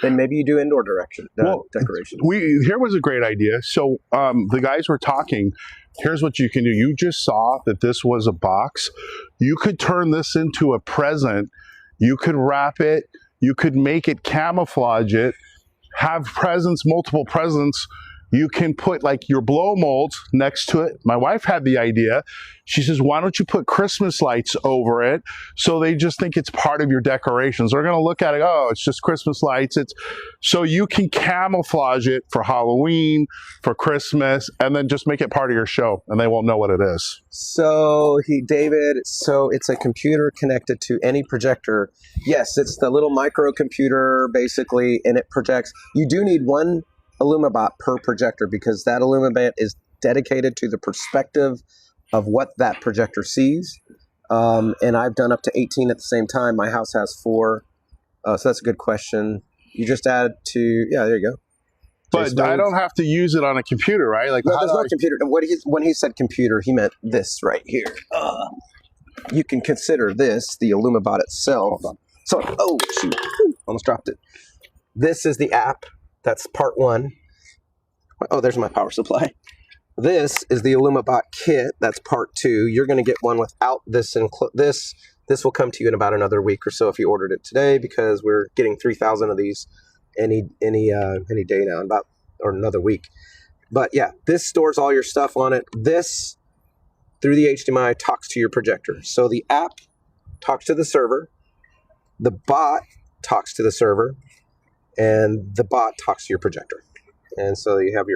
then maybe you do indoor decoration. Here was a great idea. So the guys were talking. Here's what you can do. You just saw that this was a box. You could turn this into a present. You could wrap it. You could make it camouflage it. Have presents, multiple presents. You can put like your blow molds next to it. My wife had the idea. She says, "Why don't you put Christmas lights over it?" So they just think it's part of your decorations. They're going to look at it, "Oh, it's just Christmas lights." So you can camouflage it for Halloween, for Christmas, and then just make it part of your show, and they won't know what it is. So it's a computer connected to any projector. Yes, it's the little microcomputer basically, and it projects. You do need one IllumiBot per projector because that IllumiBot is dedicated to the perspective of what that projector sees. And I've done up to 18 at the same time. My house has 4. So that's a good question. You just add to, there you go. But I don't have to use it on a computer, right? Like, no, there's no computer. When he said computer, he meant this right here. You can consider this the IllumiBot itself. So, oh, shoot. Almost dropped it. This is the app. That's part 1. Oh, there's my power supply. This is the IllumiBot kit. That's part 2. You're going to get one without this. This will come to you in about another week or so if you ordered it today, because we're getting 3,000 of these any day now, or another week. But yeah, this stores all your stuff on it. This, through the HDMI, talks to your projector. So the app talks to the server. The bot talks to the server. And the bot talks to your projector. And so you have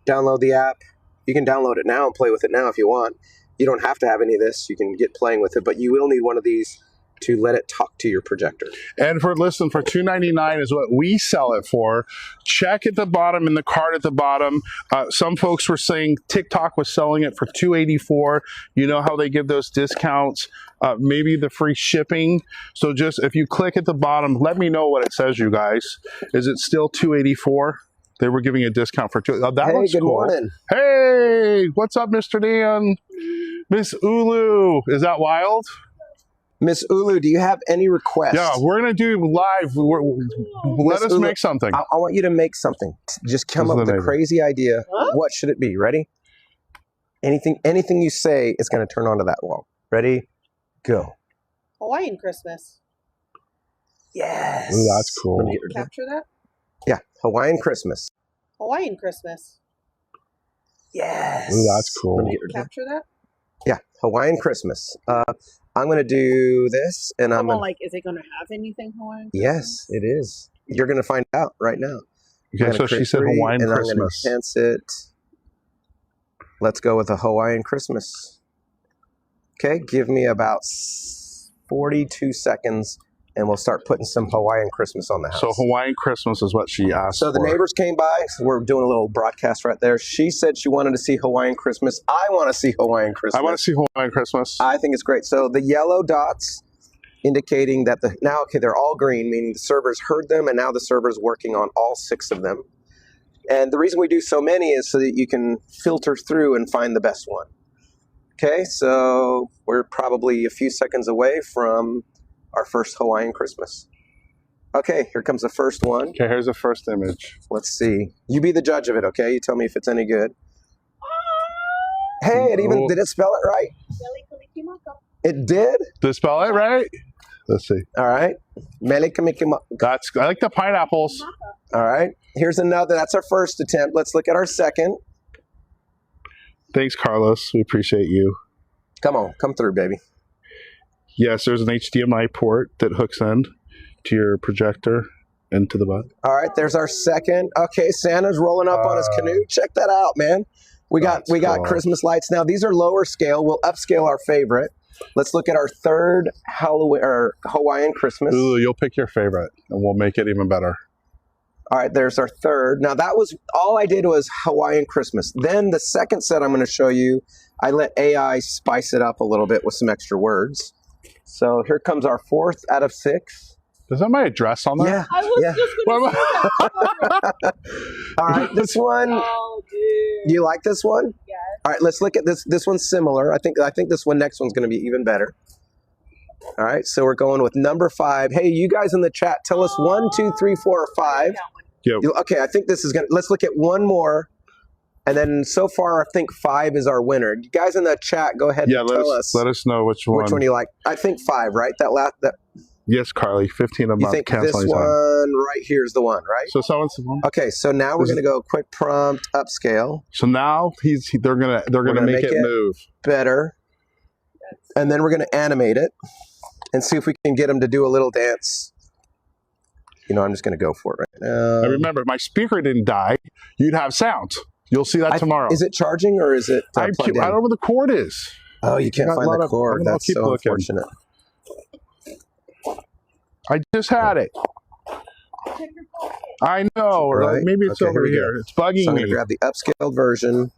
download the app. You can download it now and play with it now if you want. You don't have to have any of this. You can get playing with it, but you will need one of these to let it talk to your projector. And for $2.99 is what we sell it for. Check at the bottom in the card at the bottom. Some folks were saying TikTok was selling it for $2.84. You know how they give those discounts, maybe the free shipping. So just if you click at the bottom, let me know what it says, you guys. Is it still $2.84? They were giving a discount for $2. That looks good cool. morning. Hey, what's up, Mr. Dan? Miss Ulu, is that wild? Miss Ulu, do you have any requests? Yeah, we're going to do live. Let us Ulu, make something. I want you to make something. Just come up with a crazy idea. What should it be? Ready? Anything you say is going to turn onto that wall. Ready? Go. Hawaiian Christmas. Yes. Ooh, that's cool. Capture that? Yeah, Hawaiian Christmas. Hawaiian Christmas. Yes. Ooh, that's cool. Capture that? Yeah, Hawaiian Christmas. I'm going to do this, and I'm like, is it going to have anything Hawaiian? Yes, it is. You're going to find out right now. Okay, so she said Hawaiian and Christmas. I'm going to enhance it. Let's go with a Hawaiian Christmas. Okay, give me about 42 seconds, and we'll start putting some Hawaiian Christmas on the house. So Hawaiian Christmas is what she asked So the for. neighbors came by. So we're doing a little broadcast right there. She said she wanted to see Hawaiian Christmas. I want to see Hawaiian Christmas. I want to see Hawaiian Christmas. I think it's great. So the yellow dots indicating that they're all green, meaning the servers heard them, and now the server's working on all 6 of them. And the reason we do so many is so that you can filter through and find the best one. Okay, so we're probably a few seconds away from our first Hawaiian Christmas. Okay, here comes the first one. Okay, here's the first image. Let's see. You be the judge of it, okay? You tell me if it's any good. Hey, did it spell it right? It did? Did it spell it right? Let's see. All right. I like the pineapples. All right. Here's another. That's our first attempt. Let's look at our second. Thanks, Carlos. We appreciate you. Come on. Come through, baby. Yes, there's an HDMI port that hooks in to your projector and to the button. All right. There's our second. Okay. Santa's rolling up on his canoe. Check that out, man. We got cool. Christmas lights. Now, these are lower scale. We'll upscale our favorite. Let's look at our third Hawaiian Christmas. Ooh, you'll pick your favorite, and we'll make it even better. All right, there's our third. Now, that was all I did was Hawaiian Christmas. Then the second set I'm going to show you, I let AI spice it up a little bit with some extra words. So here comes our 4th out of 6. Is that my address on there? Yeah. I was just going to say that. All right, this one. Oh, dude. You like this one? Yes. All right, let's look at this. This one's similar. I think this next one's going to be even better. All right, so we're going with number 5. Hey, you guys in the chat, tell us 1, 2, 3, 4, or 5. Yep. Okay, I think this is going to, let's look at one more. And then so far, I think 5 is our winner. You guys in the chat, go ahead and tell us. Let us know which one. Which one you like. I think 5, right? Yes, Carly, 15 a month. You think this one right here is the one, right? So someone's the one. Okay, so now we're going to go quick prompt upscale. So now they're gonna make it move better, and then we're going to animate it and see if we can get them to do a little dance. You know, I'm just going to go for it right now. I remember, if my speaker didn't die, you'd have sound. You'll see that tomorrow. Is it charging or is it plugged in? I don't know where the cord is. Oh, you can't find the cord. That's so unfortunate. I just had it. I know. Right? Maybe it's over here. It's bugging so I'm me. going to grab the upscaled version.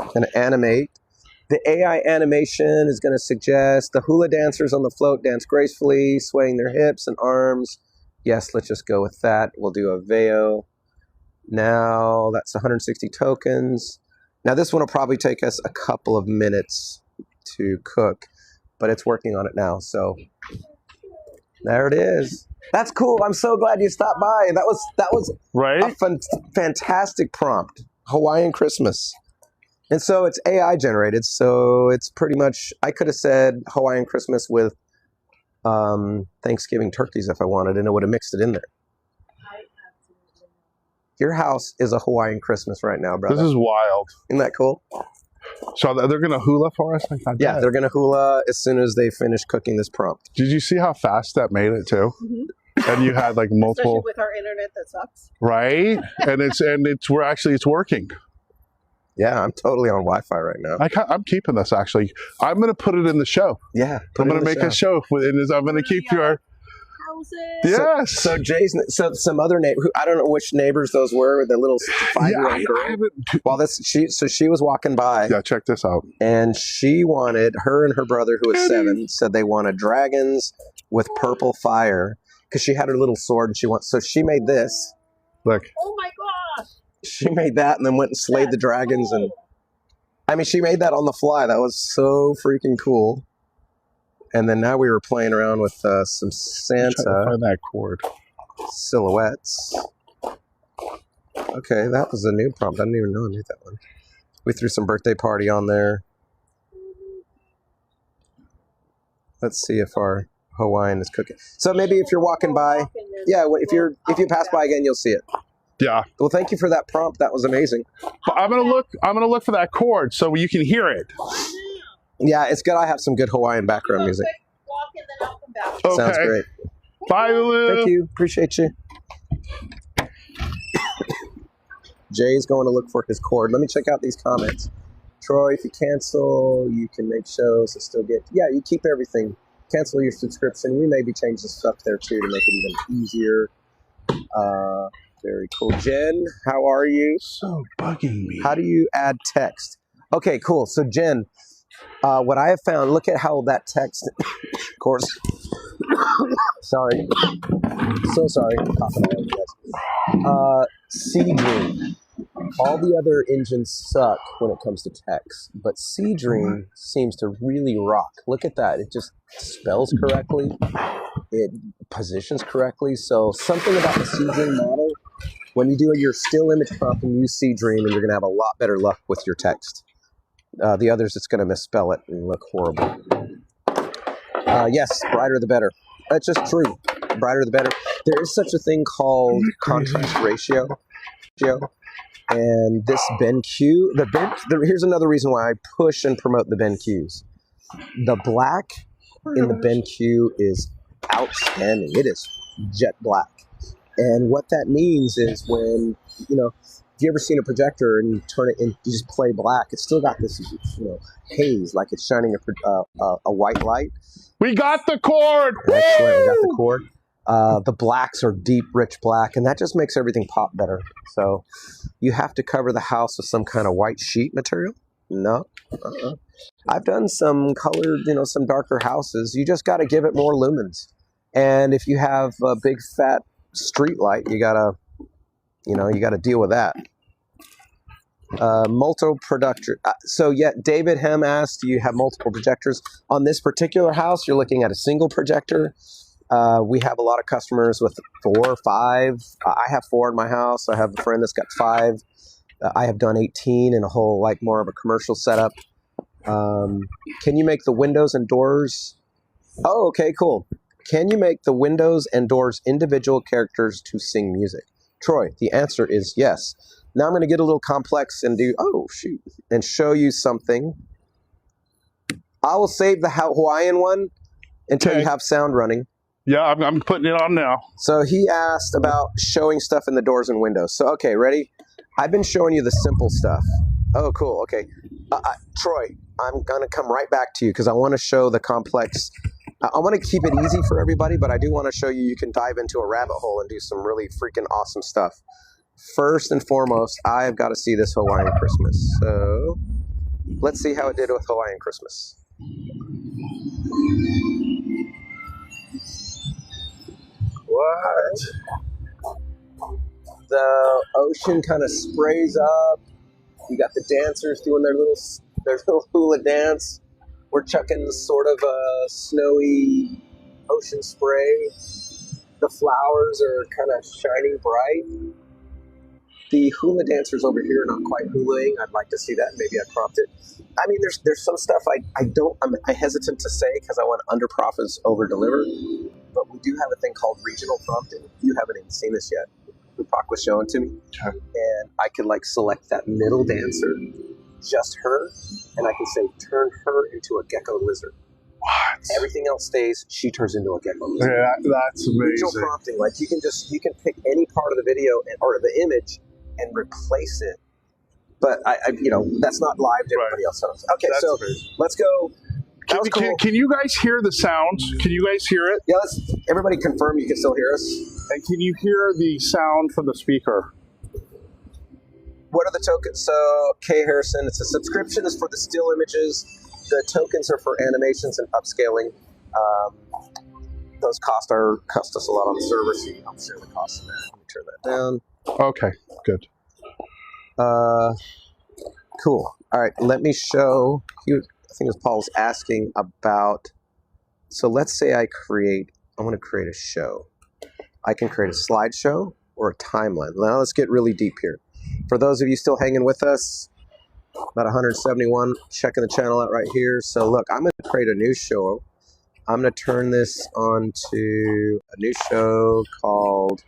I'm going to animate. The AI animation is going to suggest the hula dancers on the float dance gracefully, swaying their hips and arms. Yes, let's just go with that. We'll do a VEO. Now, that's 160 tokens. Now, this one will probably take us a couple of minutes to cook, but it's working on it now. So there it is. That's cool. I'm so glad you stopped by. That was right? a fantastic prompt. Hawaiian Christmas. And so it's AI generated. So it's pretty much, I could have said Hawaiian Christmas with Thanksgiving turkeys if I wanted, and it would have mixed it in there. Your house is a Hawaiian Christmas right now, brother. This is wild. Isn't that cool? So they're going to hula for us? Yeah, they're going to hula as soon as they finish cooking this prompt. Did you see how fast that made it, too? Mm-hmm. And you had like multiple... Especially with our internet that sucks. Right? and it's working. Yeah, I'm totally on Wi-Fi right now. I'm keeping this, actually. I'm going to put it in the show. Yeah, I'm going to make a show with it. I'm going to keep your... Houses. Yes. So Jay's, so some other neighbor, I don't know which neighbors those were, the little 5-year-old girl. I haven't... Well, she was walking by. Yeah, check this out. And she wanted, her and her brother, who was 7, said they wanted dragons with purple fire because she had her little sword and so she made this. Look. Oh my gosh. She made that and then went and slayed the dragons. And I mean, she made that on the fly. That was so freaking cool. And then now we were playing around with some Santa. Trying to find that cord. Silhouettes. Okay, that was a new prompt. I didn't even know I knew that one. We threw some birthday party on there. Let's see if our Hawaiian is cooking. So maybe if you're walking by, yeah, if you pass by again, you'll see it. Yeah. Well, thank you for that prompt. That was amazing. But I'm gonna look for that chord so you can hear it. Yeah, it's good. I have some good Hawaiian background music. Walk and then I'll come back. Okay. Sounds great. Bye, Lulu. Thank you. Appreciate you. Jay's going to look for his cord. Let me check out these comments. Troy, if you cancel, you can make shows and still get... Yeah, you keep everything. Cancel your subscription. We maybe change the stuff there, too, to make it even easier. Very cool. Jen, how are you? So bugging me. How do you add text? Okay, cool. So, Jen, what I have found, look at how that text... of course... sorry. So sorry. Coughing all over you guys. Seedream. All the other engines suck when it comes to text, but Seedream seems to really rock. Look at that. It just spells correctly. It positions correctly. So something about the Seedream model, when you do your still image prompt and use Seedream, and you're going to have a lot better luck with your text. The others, it's going to misspell it and look horrible. Yes, brighter the better. That's just true. Brighter the better. There is such a thing called contrast ratio. And this BenQ, here's another reason why I push and promote the BenQs. The black in the BenQ is outstanding. It is jet black. And what that means is when, if you ever seen a projector and you turn it and you just play black, it's still got this, haze, like it's shining a white light. We got the cord. Excellent, we got the cord. The blacks are deep, rich black, and that just makes everything pop better. So you have to cover the house with some kind of white sheet material? No. I've done some colored, some darker houses. You just got to give it more lumens. And if you have a big fat street light, you gotta deal with that. Multiple projector. So David Hem asked, do you have multiple projectors? On this particular house, you're looking at a single projector. We have a lot of customers with 4 or 5. I have 4 in my house. I have a friend that's got 5. I have done 18 in a whole, more of a commercial setup. Can you make the windows and doors? Oh, okay, cool. Can you make the windows and doors individual characters to sing music? Troy, the answer is yes. Now I'm going to get a little complex and and show you something. I will save the Hawaiian one until you have sound running. Yeah, I'm putting it on now. So he asked about showing stuff in the doors and windows. So, okay, ready? I've been showing you the simple stuff. Oh, cool. Okay. Troy, I'm going to come right back to you because I want to show the complex. I want to keep it easy for everybody, but I do want to show you can dive into a rabbit hole and do some really freaking awesome stuff. First and foremost, I've got to see this Hawaiian Christmas. So let's see how it did with Hawaiian Christmas. What? The ocean kind of sprays up. You got the dancers doing their little hula dance. We're chucking sort of a snowy ocean spray. The flowers are kind of shining bright. The hula dancers over here are not quite hulaing. I'd like to see that. Maybe I prompt it. I mean, there's some stuff I'm hesitant to say because I want to under profits, over deliver. But we do have a thing called regional prompting. You haven't even seen this yet. Pupak was showing to me. Okay. And I could select that middle dancer, just her, and I can say turn her into a gecko lizard. What? Everything else stays. She turns into a gecko lizard. Yeah, that's amazing. Regional prompting, you can pick any part of the video or the image and replace it but that's not live to everybody else. Okay, That's so amazing. let's go. That was cool. Can you guys hear the sound? Can you guys hear it? Yeah, everybody confirm you can still hear us. And can you hear the sound from the speaker? What are the tokens? So, Kay Harrison, it's a subscription is for the still images. The tokens are for animations and upscaling. Those cost us a lot on the server, so you don't share the cost of that. Let me turn that down. Okay, good. Cool. All right, let me show you. I think it was Paul's asking about. So let's say I want to create a show. I can create a slideshow or a timeline. Now let's get really deep here. For those of you still hanging with us, about 171, checking the channel out right here. So look, I'm going to create a new show. I'm going to turn this on to a new show called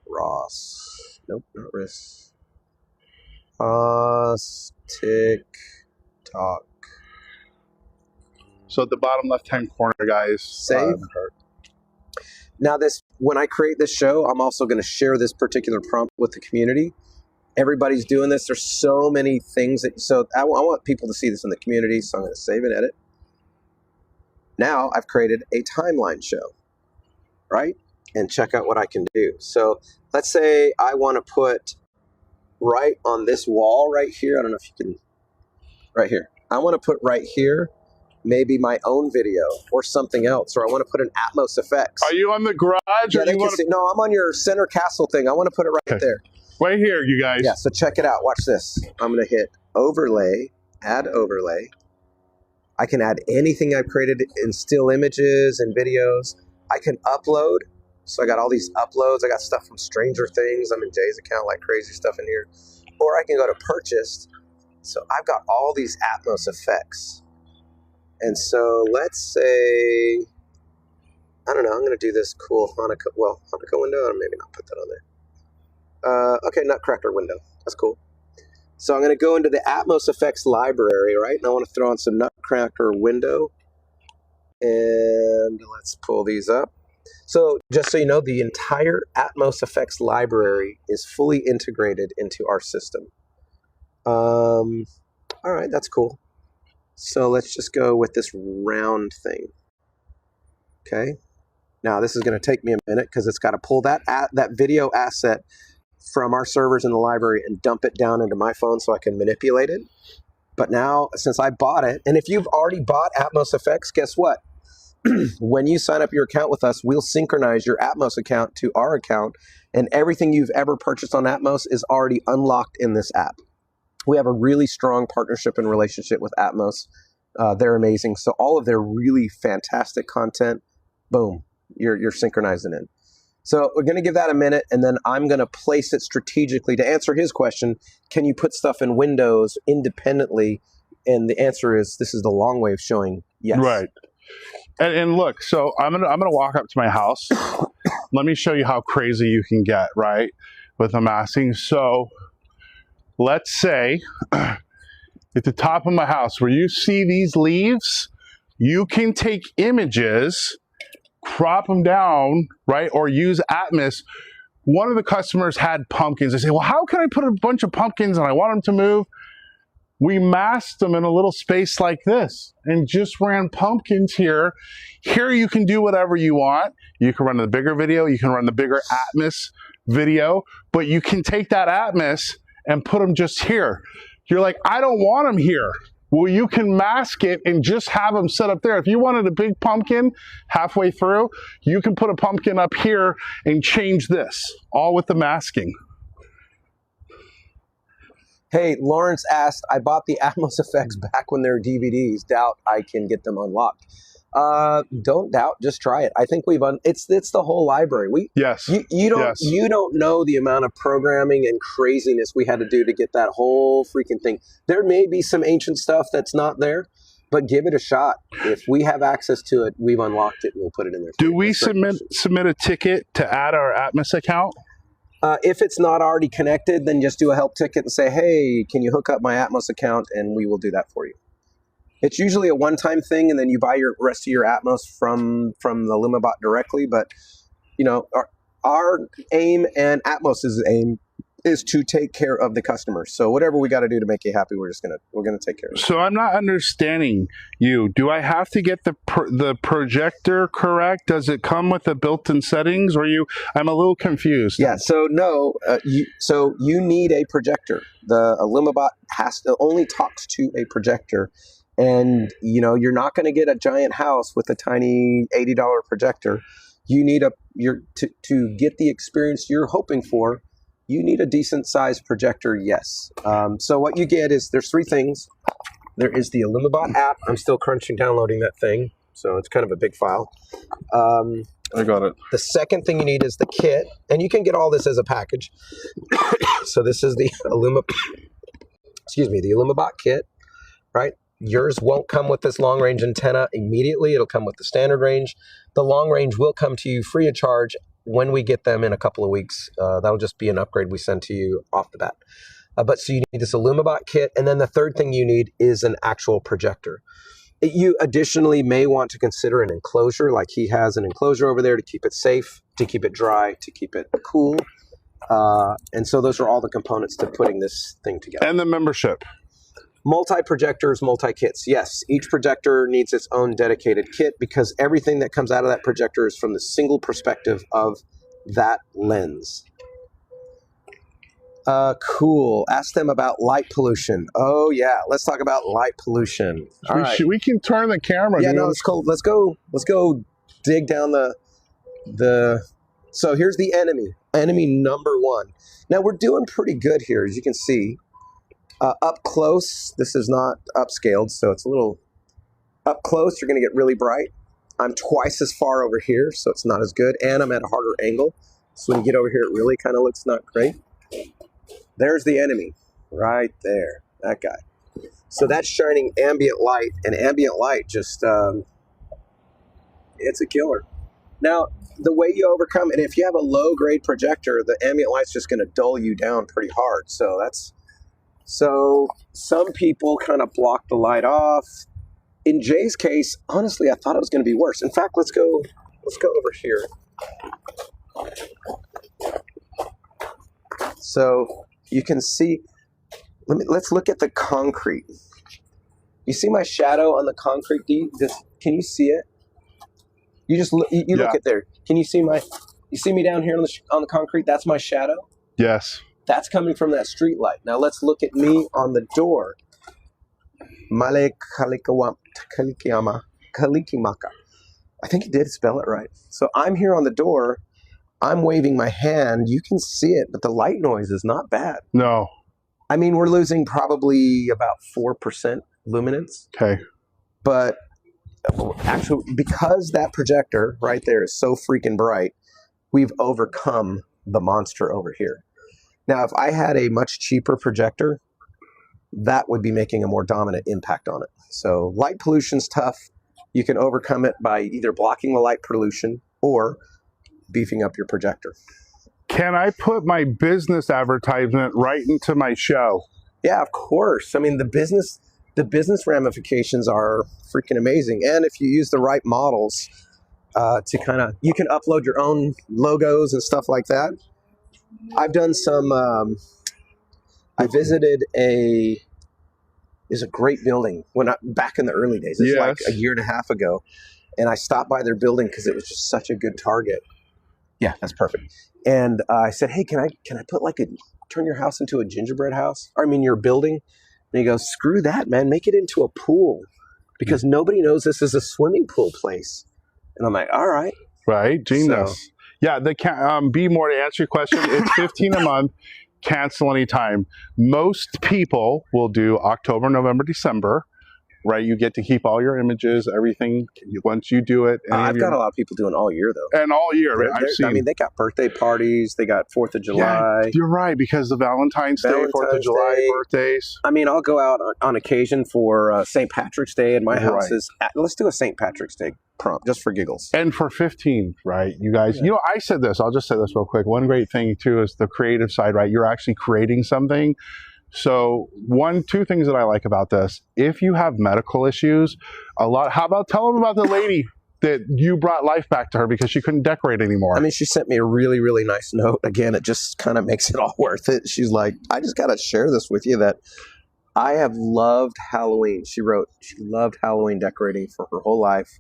Ross. Nope, not Riss. Ross TikTok. So at the bottom left-hand corner, guys. Save. Now when I create this show, I'm also going to share this particular prompt with the community. Everybody's doing this. There's so many things so I want people to see this in the community. So I'm going to save and edit. Now I've created a timeline show, right? And check out what I can do. So let's say I want to put right on this wall right here. I don't know if you can, right here. I want to put right here, maybe my own video or something else, or I want to put an Atmos effects. Are you on the garage? Yeah, they can see. No, I'm on your center castle thing. I want to put it right there. Right here, you guys. Yeah, so check it out. Watch this. I'm going to hit overlay, add overlay. I can add anything I've created in still images and videos. I can upload. So I got all these uploads. I got stuff from Stranger Things. I'm in Jay's account, like crazy stuff in here. Or I can go to purchased. So I've got all these Atmos effects. And so let's say, I don't know, I'm going to do this cool Hanukkah window, or maybe not put that on there. Okay, Nutcracker window. That's cool. So I'm going to go into the Atmos effects library, right? And I want to throw on some Nutcracker window. And let's pull these up. So just so you know, the entire Atmos effects library is fully integrated into our system. All right, that's cool. So let's just go with this round thing. Okay. Now this is going to take me a minute because it's got to pull that video asset from our servers in the library and dump it down into my phone so I can manipulate it. But now, since I bought it, and if you've already bought Atmos effects, guess what? When you sign up your account with us, we'll synchronize your Atmos account to our account, and everything you've ever purchased on Atmos is already unlocked in this app. We have a really strong partnership and relationship with Atmos. They're amazing. So all of their really fantastic content, boom, you're synchronizing in. So we're going to give that a minute, and then I'm going to place it strategically. To answer his question, can you put stuff in Windows independently? And the answer is, this is the long way of showing yes. Right. And look, so I'm gonna walk up to my house. Let me show you how crazy you can get, right, with the masking. So let's say at the top of my house where you see these leaves, you can take images, crop them down, right, or use Atmos. One of the customers had pumpkins. They say, well, how can I put a bunch of pumpkins and I want them to move? We masked them in a little space like this and just ran pumpkins here. Here you can do whatever you want. You can run the bigger video. You can run the bigger Atmos video, but you can take that Atmos and put them just here. You're like, I don't want them here. Well, you can mask it and just have them set up there. If you wanted a big pumpkin halfway through, you can put a pumpkin up here and change this, all with the masking. Hey, Lawrence asked, I bought the Atmos effects back when they were DVDs. Doubt I can get them unlocked. Don't doubt, just try it. I think it's the whole library. Yes. You don't know the amount of programming and craziness we had to do to get that whole freaking thing. There may be some ancient stuff that's not there, but give it a shot. If we have access to it, we've unlocked it and we'll put it in there. Do we submit a ticket to add our Atmos account? If it's not already connected, then just do a help ticket and say, hey, can you hook up my Atmos account? And we will do that for you. It's usually a one-time thing, and then you buy your rest of your Atmos from the IllumiBot directly. But, you know, our aim and Atmos's aim is to take care of the customer. So whatever we got to do to make you happy, we're gonna take care of it. So I'm not understanding you. Do I have to get the projector correct? Does it come with the built-in settings, or I'm a little confused. Yeah. So no. You need a projector. The IllumiBot only talks to a projector, and you're not going to get a giant house with a tiny $80 projector. You need to get the experience you're hoping for. You need a decent sized projector, yes. So what you get is there's 3 things. There is the IllumiBot app. I'm still downloading that thing, so it's kind of a big file. I got it. The second thing you need is the kit, and you can get all this as a package. So this is the the IllumiBot kit, right? Yours won't come with this long range antenna immediately. It'll come with the standard range. The long range will come to you free of charge when we get them in a couple of weeks. That'll just be an upgrade we send to you off the bat. So you need this IllumiBot kit. And then the third thing you need is an actual projector. You additionally may want to consider an enclosure, like he has an enclosure over there to keep it safe, to keep it dry, to keep it cool. And so those are all the components to putting this thing together. And the membership. Multi-projectors, multi-kits. Yes, each projector needs its own dedicated kit because everything that comes out of that projector is from the single perspective of that lens. Cool. Ask them about light pollution. Oh yeah, let's talk about light pollution. All right. We can turn the camera. Yeah, no, it's cool. Let's go dig down the. So here's the enemy. Enemy number 1. Now we're doing pretty good here, as you can see. Up close, this is not upscaled, so it's a little up close. You're going to get really bright. I'm twice as far over here, so it's not as good, and I'm at a harder angle. So when you get over here, it really kind of looks not great. There's the enemy, right there, that guy. So that's shining ambient light, and ambient light just, it's a killer. Now, the way you overcome, and if you have a low-grade projector, the ambient light's just going to dull you down pretty hard. So some people kind of block the light off. In Jay's case, honestly, I thought it was going to be worse. In fact, let's go over here. So you can see, let's look at the concrete. You see my shadow on the concrete? Can you see it? You just look at there. Can you see you see me down here on the concrete? That's my shadow? Yes. That's coming from that street light. Now let's look at me on the door. Male Kalikimaka. I think he did spell it right. So I'm here on the door. I'm waving my hand. You can see it, but the light noise is not bad. No. I mean, we're losing probably about 4% luminance. Okay. But actually, because that projector right there is so freaking bright, we've overcome the monster over here. Now, if I had a much cheaper projector, that would be making a more dominant impact on it. So light pollution's tough. You can overcome it by either blocking the light pollution or beefing up your projector. Can I put my business advertisement right into my show? Yeah, of course. I mean, the business ramifications are freaking amazing. And if you use the right models you can upload your own logos and stuff like that. I've done some, I visited there's a great building back in the early days. It's like a year and a half ago. And I stopped by their building because it was just such a good target. Yeah, that's perfect. And I said, hey, can I put turn your house into a gingerbread house? Your building? And he goes, screw that, man. Make it into a pool because nobody knows this is a swimming pool place. And I'm like, all right. Right, genius. So, yeah, be more to answer your question. It's $15 a month. Cancel anytime. Most people will do October, November, December. Right, you get to keep all your images, everything. Once you do it, I've got a lot of people doing all year though. And all year, I've seen. They got birthday parties. They got 4th of July. Yeah, you're right, because of Valentine's Day, 4th of July, birthdays. I'll go out on occasion for St. Patrick's Day, and my house is. Let's do a St. Patrick's Day prompt just for giggles. And for 15, right, you guys. Yeah. I said this. I'll just say this real quick. One great thing too is the creative side. Right, you're actually creating something. So two things that I like about this, if you have medical issues, how about tell them about the lady that you brought life back to her because she couldn't decorate anymore. I mean, she sent me a really, really nice note. Again, it just kind of makes it all worth it. She's like, I just got to share this with you that I have loved Halloween. She wrote she loved Halloween decorating for her whole life.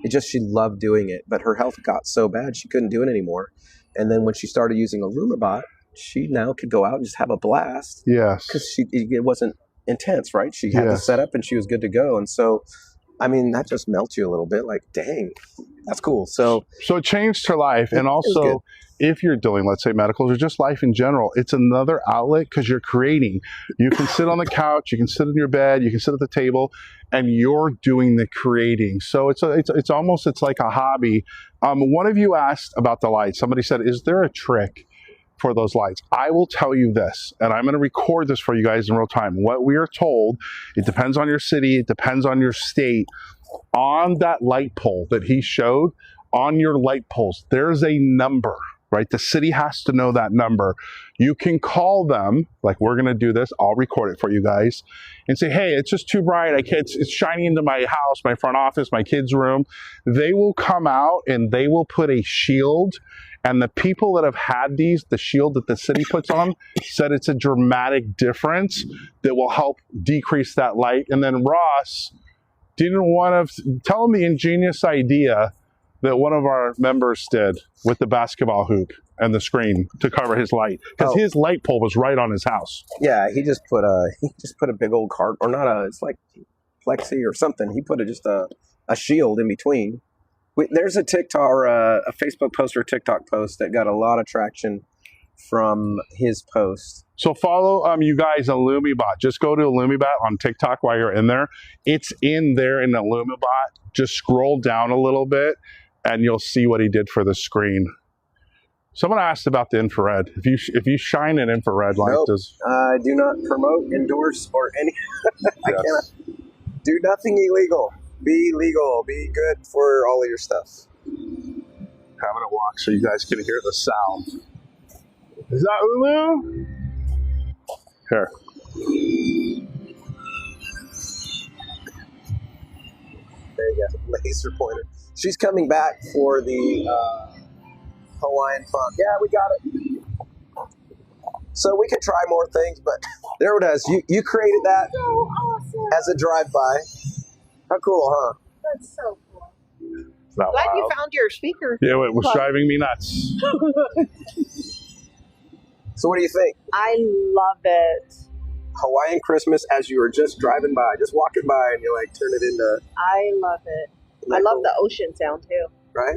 She loved doing it, but her health got so bad she couldn't do it anymore. And then when she started using IllumiBot, she now could go out and just have a blast. Yes. Because it wasn't intense, right? She had the setup and she was good to go. And so, I mean, that just melts you a little bit. Like, dang, that's cool. So it changed her life. And also, if you're doing, let's say, medicals or just life in general, it's another outlet because you're creating. You can sit on the couch, you can sit in your bed, you can sit at the table, and you're doing the creating. So it's like a hobby. One of you asked about the lights. Somebody said, is there a trick for those lights? I will tell you this, and I'm going to record this for you guys in real time. What we are told, it depends on your city, it depends on your state. On that light pole that he showed, on your light poles, there's a number, right? The city has to know that number. You can call them, like we're going to do this. I'll record it for you guys and say, hey, it's just too bright. It's shining into my house, my front office, my kids' room. They will come out and they will put a shield. And the people that have had these, the shield that the city puts on, said it's a dramatic difference that will help decrease that light. And then Ross didn't want to tell him the ingenious idea that one of our members did with the basketball hoop and the screen to cover his light, because his light pole was right on his house. Yeah, he just put a big old card, or not it's like plexi or something. He put just a shield in between. There's a TikTok or a Facebook post or a TikTok post that got a lot of traction from his post. So follow you guys IllumiBot. Just go to IllumiBot on TikTok while you're in there. It's in there in IllumiBot. Just scroll down a little bit and you'll see what he did for the screen. Someone asked about the infrared. If you shine an infrared light, I do not promote, endorse, or any. I cannot do nothing illegal. Be legal. Be good for all of your stuff. Having it walk so you guys can hear the sound. Is that Ulu? Here. There you go. Laser pointer. She's coming back for the Hawaiian prompt. Yeah, we got it. So we could try more things, but there it is. You created that So awesome. as a drive-by. How cool, huh? That's so cool. Glad You found your speaker. Yeah, it was driving me nuts. So what do you think? I love it. Hawaiian Christmas as you were just driving by, just walking by, and you like turn it into. I love it. I love the ocean sound too. Right?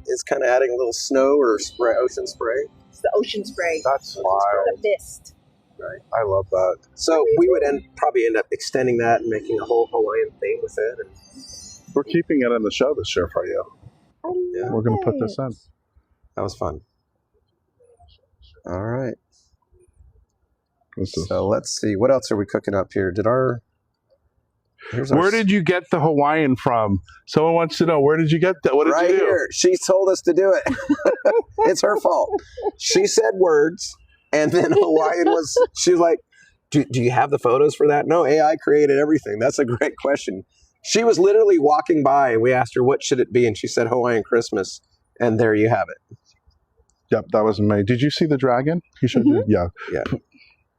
It's kind of adding a little snow or spray, ocean spray. It's the ocean spray. That's wild. The mist. Right. I love that. So we would probably end up extending that and making a whole Hawaiian thing with it. And We're keeping it in the show this year for you. We're going to put this in. that was fun. All right. What's this? So let's see. What else are we cooking up here? Where did you get the Hawaiian from? Someone wants to know, where did you get that? What did right you do? here. She told us to do it. It's her fault. She said words, and then Hawaiian was, she was like, do you have the photos for that? No, AI created everything. That's a great question. She was literally walking by, and we asked her, what should it be? And she said Hawaiian Christmas, and there you have it. Yep, that was me. Did you see the dragon? He showed you? Yeah.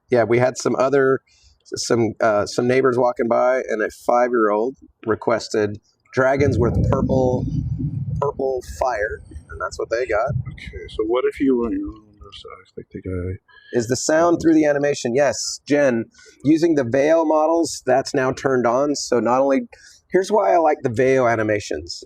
Yeah, we had some neighbors walking by, and a 5-year-old requested dragons with purple fire, and that's what they got. Okay, so what if you I think the guy Is the sound through the animation? Yes, Jen. Using the Veil models, that's now turned on. So not only, here's why I like the Veil animations.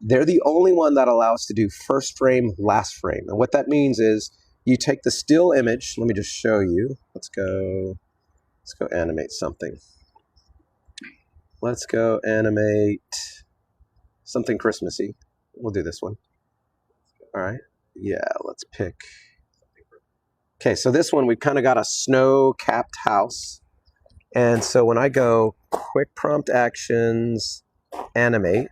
They're the only one that allows to do first frame, last frame. And what that means is you take the still image. Let me just show you. Let's go animate something. Let's go animate something Christmassy. We'll do this one. All right. Yeah, let's pick. Okay, so this one, we've kind of got a snow-capped house. And so when I go quick prompt actions, animate,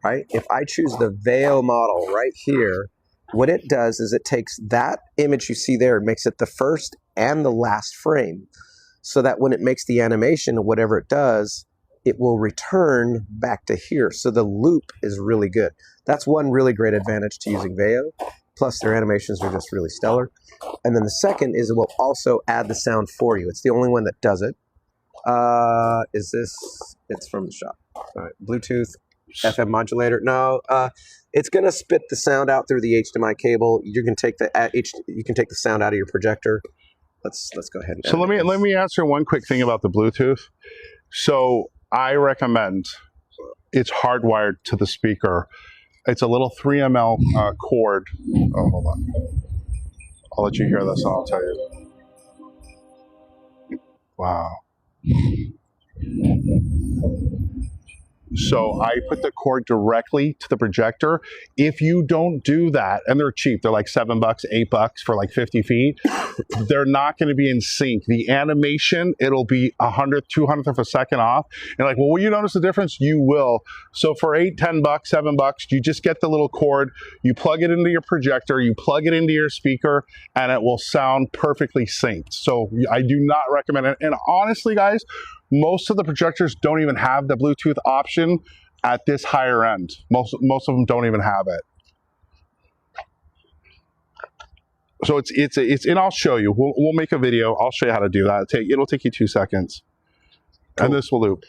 right? If I choose the Veil model right here, what it does is it takes that image you see there, makes it the first and the last frame. So that when it makes the animation, whatever it does, it will return back to here. So the loop is really good. That's one really great advantage to using Veo. Plus their animations are just really stellar. And then the second is it will also add the sound for you. It's the only one that does it. Is this? It's from the shop. All right, Bluetooth, FM modulator. No, it's gonna spit the sound out through the HDMI cable. You can take the sound out of your projector. Let's go ahead and. So let me answer one quick thing about the Bluetooth. So I recommend it's hardwired to the speaker. It's a little 3 ml cord. Oh, hold on. I'll let you hear this and I'll tell you. Wow. So I put the cord directly to the projector. If you don't do that, and they're cheap, they're like $7, $8 for like 50 feet, they're not going to be in sync. The animation, it'll be 100th, 200th of a second off. You're like, well, will you notice the difference? You will. So for $8, $10, $7, you just get the little cord, you plug it into your projector, you plug it into your speaker, and it will sound perfectly synced. So I do not recommend it. And honestly, guys, most of the projectors don't even have the Bluetooth option at this higher end. Most of them don't even have it. So it's and I'll show you. We'll make a video. I'll show you how to do that. It'll take you 2 seconds, cool. And this will loop.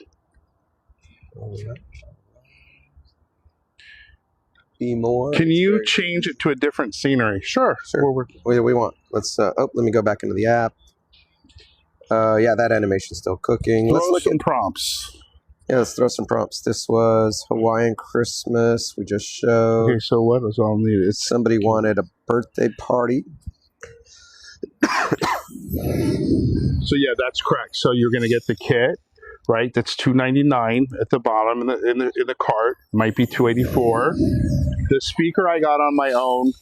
Be more. Can you change it to a different scenery? Sure. What do we want? Let's. Let me go back into the app. Yeah, that animation's still cooking. Let's look some at prompts. Yeah, let's throw some prompts. This was Hawaiian Christmas. We just showed. Okay, so what is all needed? Somebody wanted a birthday party. So yeah, that's correct. So you're going to get the kit, right? That's $299 at the bottom in the cart. Might be $284. The speaker I got on my own.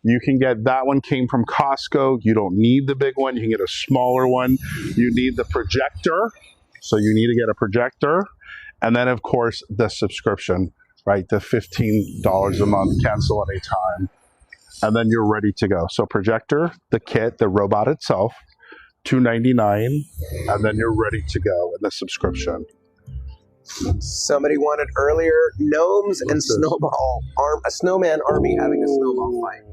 You can get, that one came from Costco. You don't need the big one. You can get a smaller one. You need the projector. So you need to get a projector. And then, of course, the subscription, right? The $15 a month, cancel any time. And then you're ready to go. So projector, the kit, the robot itself, $299. And then you're ready to go in the subscription. Somebody wanted earlier gnomes and a snowman army having a snowball fight.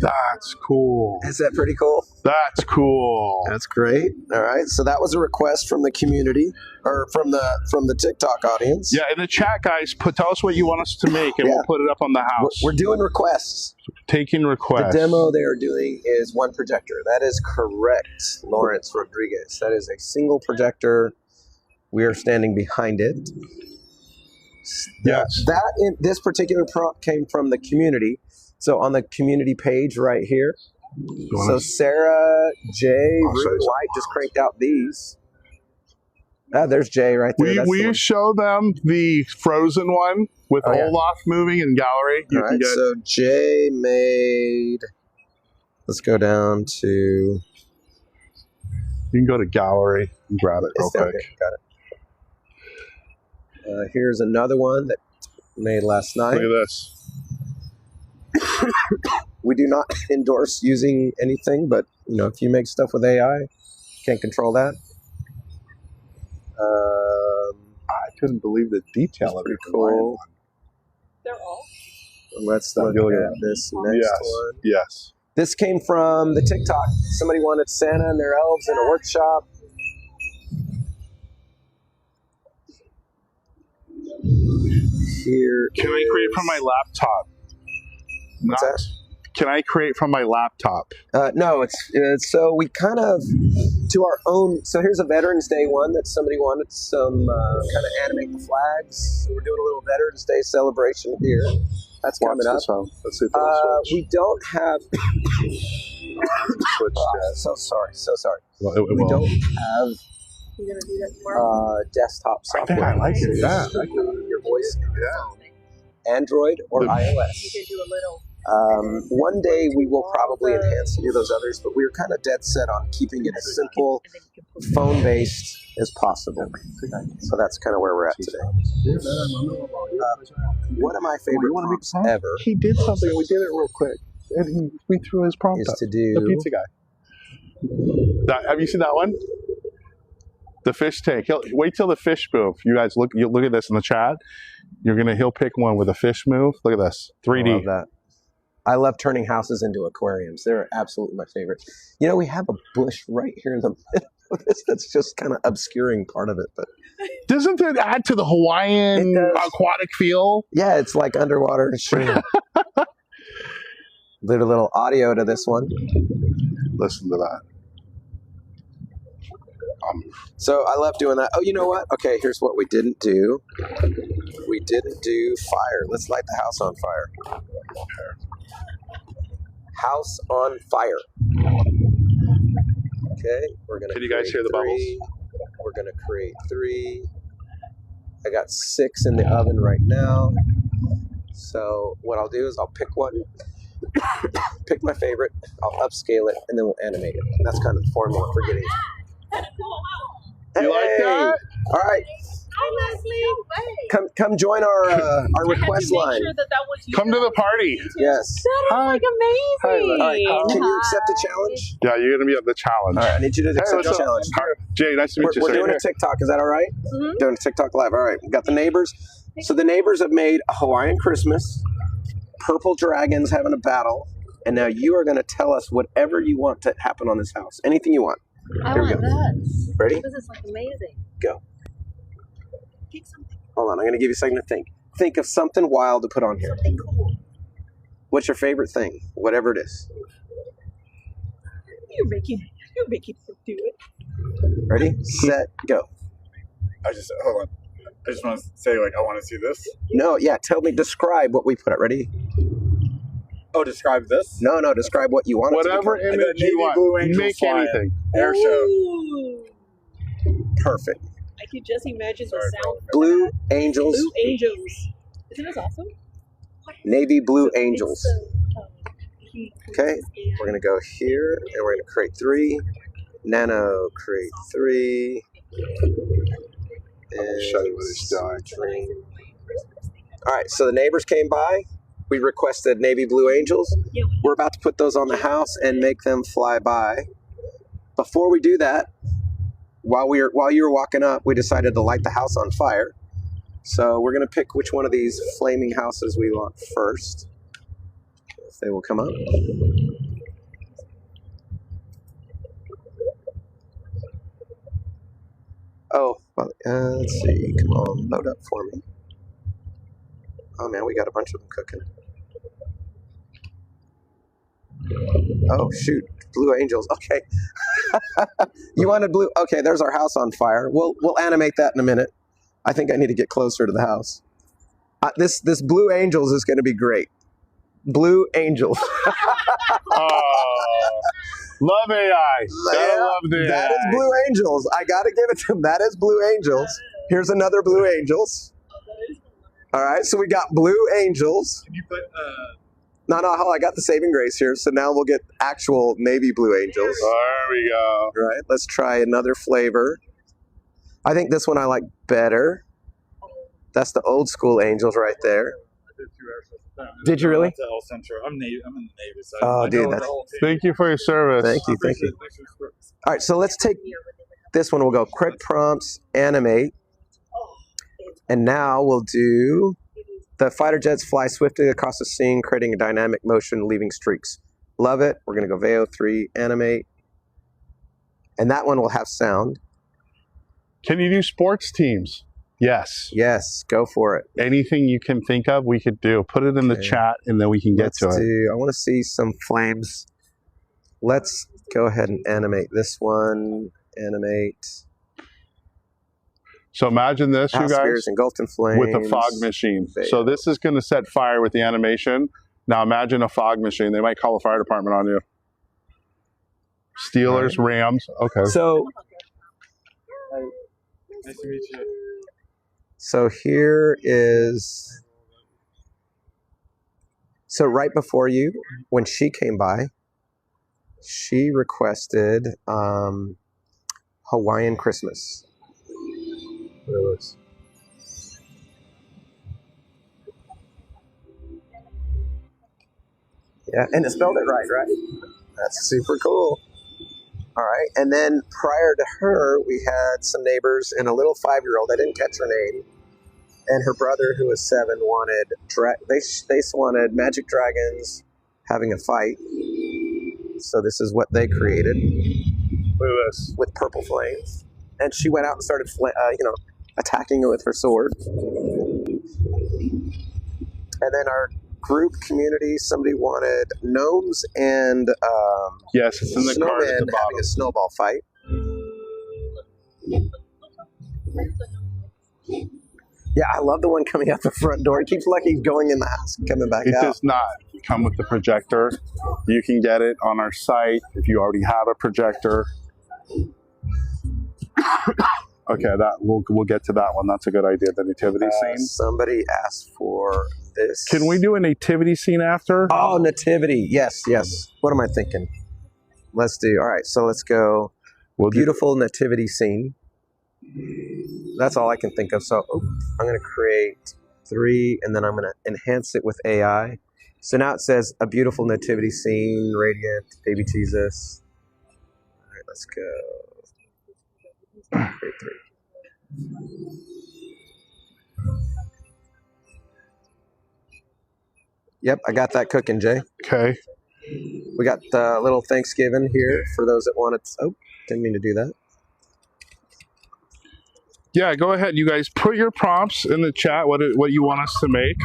That's cool. Is that pretty cool? That's cool. That's great. All right. So that was a request from the community, or from the TikTok audience. Yeah, in the chat, guys, tell us what you want us to make, and we'll put it up on the house. We're doing requests. Taking requests. The demo they are doing is one projector. That is correct, Lawrence Rodriguez. That is a single projector. We are standing behind it. Yes. This particular prompt came from the community. So on the community page right here. So Sarah J. Root White just cranked out these. There's Jay right there. Will you show them the Frozen one with Olaf moving in gallery? All right, so Jay made, let's go down to. You can go to gallery and grab it real quick. Got it. Here's another one that made last night. Look at this. We do not endorse using anything, but if you make stuff with AI, can't control that. I couldn't believe the detail of it. Cool. They're all. Let's look at this next one. Yes. This came from the TikTok. Somebody wanted Santa and their elves in a workshop. Here. Can I create from my laptop? What's that? Can I create from my laptop? No, it's so we kind of to our own. So here's a Veterans Day one that somebody wanted some kind of animate the flags. So we're doing a little Veterans Day celebration here. That's coming up. Let's see if it'll switch. We don't have. Switch, so sorry. Well, we don't have. You're gonna do that tomorrow? Desktop software. I like it. Yeah. Your voice. Android or iOS. You can do a little. One day we will probably enhance and do those others, but we're kind of dead set on keeping it as simple, phone-based as possible. So that's kind of where we're at today. One of my favorite prompts ever. He did something, and we did it real quick, and we threw his prompt is up. To do the pizza guy. Have you seen that one? The fish tank. Wait till the fish move. You guys look at this in the chat. He'll pick one with a fish move. Look at this. 3D. I love that. I love turning houses into aquariums. They're absolutely my favorite. You know, we have a bush right here in the middle of this that's just kind of obscuring part of it, but doesn't it add to the Hawaiian aquatic feel? Yeah, it's like underwater. Sure. Little audio to this one. Listen to that. So I love doing that. Oh, you know what? Okay, here's what we didn't do. We didn't do fire. Let's light the house on fire. House on fire. Okay, we're gonna. Can you guys hear the bubbles? We're gonna create 3. I got 6 in the oven right now. So what I'll do is I'll pick one, pick my favorite, I'll upscale it, and then we'll animate it. That's kind of the formula for getting it. You like that? All right. Hi, Leslie. Come join our request line. Sure that was you. Come to the party. Yes. That is like amazing. All right. Can you accept the challenge? Yeah, you're going to be at the challenge. All right. I need you to accept the challenge. Jay, nice to meet you. We're doing a TikTok. Is that all right? Mm-hmm. Doing a TikTok live. All right. We've got the neighbors. So the neighbors have made a Hawaiian Christmas, purple dragons having a battle, and now you are going to tell us whatever you want to happen on this house. Anything you want. I Here we want go. this. Ready? This is like amazing. Go. Pick something. Hold on. I'm going to give you a second to think. Think of something wild to put on here. Something cool. What's your favorite thing? Whatever it is. You're making me do it. Ready? Set. Go. Hold on. I just want to say, like, I want to see this. No, yeah. Tell me. Describe what we put up. Ready? Oh, describe this? No. Describe what you want. Whatever it to image navy you want. blue angels Make flying. anything. Air show. Ooh. become. Perfect. I could just imagine Sorry, the sound. Blue angels. Blue angels. Isn't this awesome? Navy blue angels. It's, Okay. We're going to go here, and we're going to create 3. Nano, create 3. And show you what it's doing. 3. All right, so the neighbors came by. We requested navy blue angels. We're about to put those on the house and make them fly by. Before we do that, while you were walking up, we decided to light the house on fire. So we're going to pick which one of these flaming houses we want first. If they will come up. Oh, well, let's see. Come on, load up for me. Oh man, we got a bunch of them cooking. Oh shoot, blue angels. Okay, you wanted blue. Okay, there's our house on fire. We'll animate that in a minute. I think I need to get closer to the house. This blue angels is going to be great. Blue angels. Love AI. Gotta love the That AI. is blue angels. I got to give it to them. That is blue angels. Here's another blue angels. All right, so we got blue angels. Can you put, No, I got the saving grace here. So now we'll get actual navy blue angels. There we go. All right, let's try another flavor. I think this one I like better. That's the old school angels right there. I did 2 air shows. Did you really? To El Centro. I'm in the Navy, so Oh, I know dude, the that's- whole team. Thank you for your service. Thank you. All right, so let's take this one. We'll go quick prompts, animate. And now we'll do the fighter jets fly swiftly across the scene, creating a dynamic motion, leaving streaks. Love it. We're going to go VEO 3, animate. And that one will have sound. Can you do sports teams? Yes. Yes, go for it. Anything you can think of, we could do. Put it in the Okay. chat, and then we can get Let's to it. do, I want to see some flames. Let's go ahead and animate this one. Animate. So imagine this, you Atmospheres guys, engulfed in flames. with a fog machine. So this is going to set fire with the animation. Now imagine a fog machine. They might call the fire department on you. Steelers, Rams. Okay. So Nice to meet you. So here is, so right before you, when she came by, she requested Hawaiian Christmas. Yeah, and it spelled it right? That's super cool. All right, and then prior to her, we had some neighbors and a little 5-year-old. I didn't catch her name, and her brother, who was 7, wanted they wanted magic dragons having a fight. So this is what they created. Look at this. With purple flames, and she went out and started, attacking it with her sword. And then our group community, somebody wanted gnomes and Yes, it's in the card at snowmen the having bottom. a snowball fight. Yeah, I love the one coming out the front door. It keeps like he's going in the house, coming back It out. does not come with the projector. You can get it on our site if you already have a projector. Okay, that we'll get to that one. That's a good idea. The nativity scene. Somebody asked for this. Can we do a nativity scene after? Oh, nativity. Yes. What am I thinking? Let's do. All right, so let's go. Beautiful nativity scene. That's all I can think of. So I'm going to create 3, and then I'm going to enhance it with AI. So now it says a beautiful nativity scene, radiant, baby Jesus. All right, let's go. Create 3. Yep, I got that cooking, Jay. Okay. We got the little Thanksgiving here for those that wanted. Oh, didn't mean to do that. Yeah, go ahead. You guys put your prompts in the chat, what you want us to make,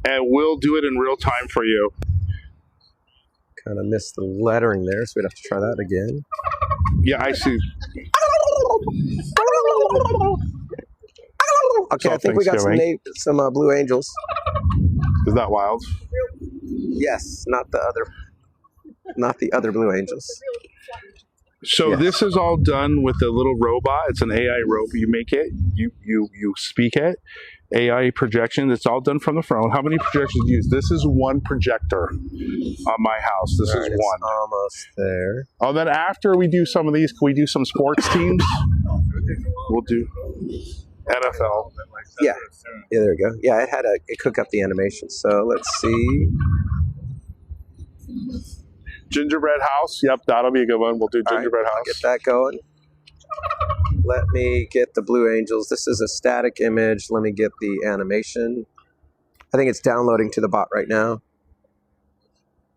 and we'll do it in real time for you. Kind of missed the lettering there, so we'd have to try that again. Yeah, I see. Okay, I think we got some blue angels. Is that wild? Yes, not the other blue angels. So this is all done with a little robot. It's an AI robot. You make it, you speak it, AI projection. It's all done from the phone. How many projections do you use? This is one projector on my house. This is one. Almost there. Oh, then after we do some of these, can we do some sports teams? We'll do NFL. Yeah, there we go. Yeah, it cook up the animation. So let's see. Gingerbread house. Yep, that'll be a good one. We'll do gingerbread house. Get that going. Let me get the blue angels. This is a static image. Let me get the animation. I think it's downloading to the bot right now.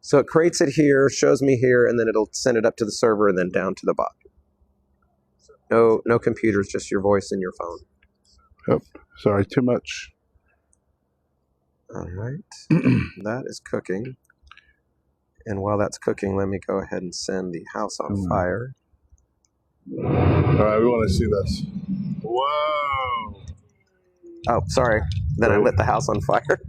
So it creates it here, shows me here, and then it'll send it up to the server and then down to the bot. No computers, just your voice and your phone. Oh, sorry, too much. All right. That is cooking. And while that's cooking, let me go ahead and send the house on fire. All right, we want to see this. Whoa. Oh, sorry. Then I lit the house on fire.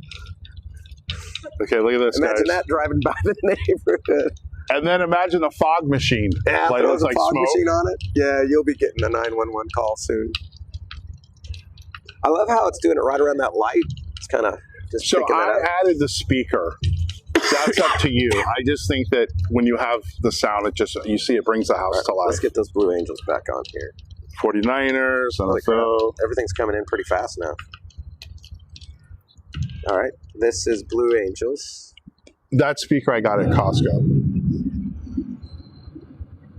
Okay, look at this, Imagine guys. that driving by the neighborhood. And then imagine a fog machine. Yeah, like, there's a fog smoke. machine on it. Yeah, you'll be getting a 911 call soon. I love how it's doing it right around that light. It's kind of just So picking that up. I added the speaker. That's up to you. I just think that when you have the sound, you see it brings the house to life. Let's get those blue angels back on here. 49ers, NFL. Everything's coming in pretty fast now. All right, this is blue angels. That speaker I got at Costco.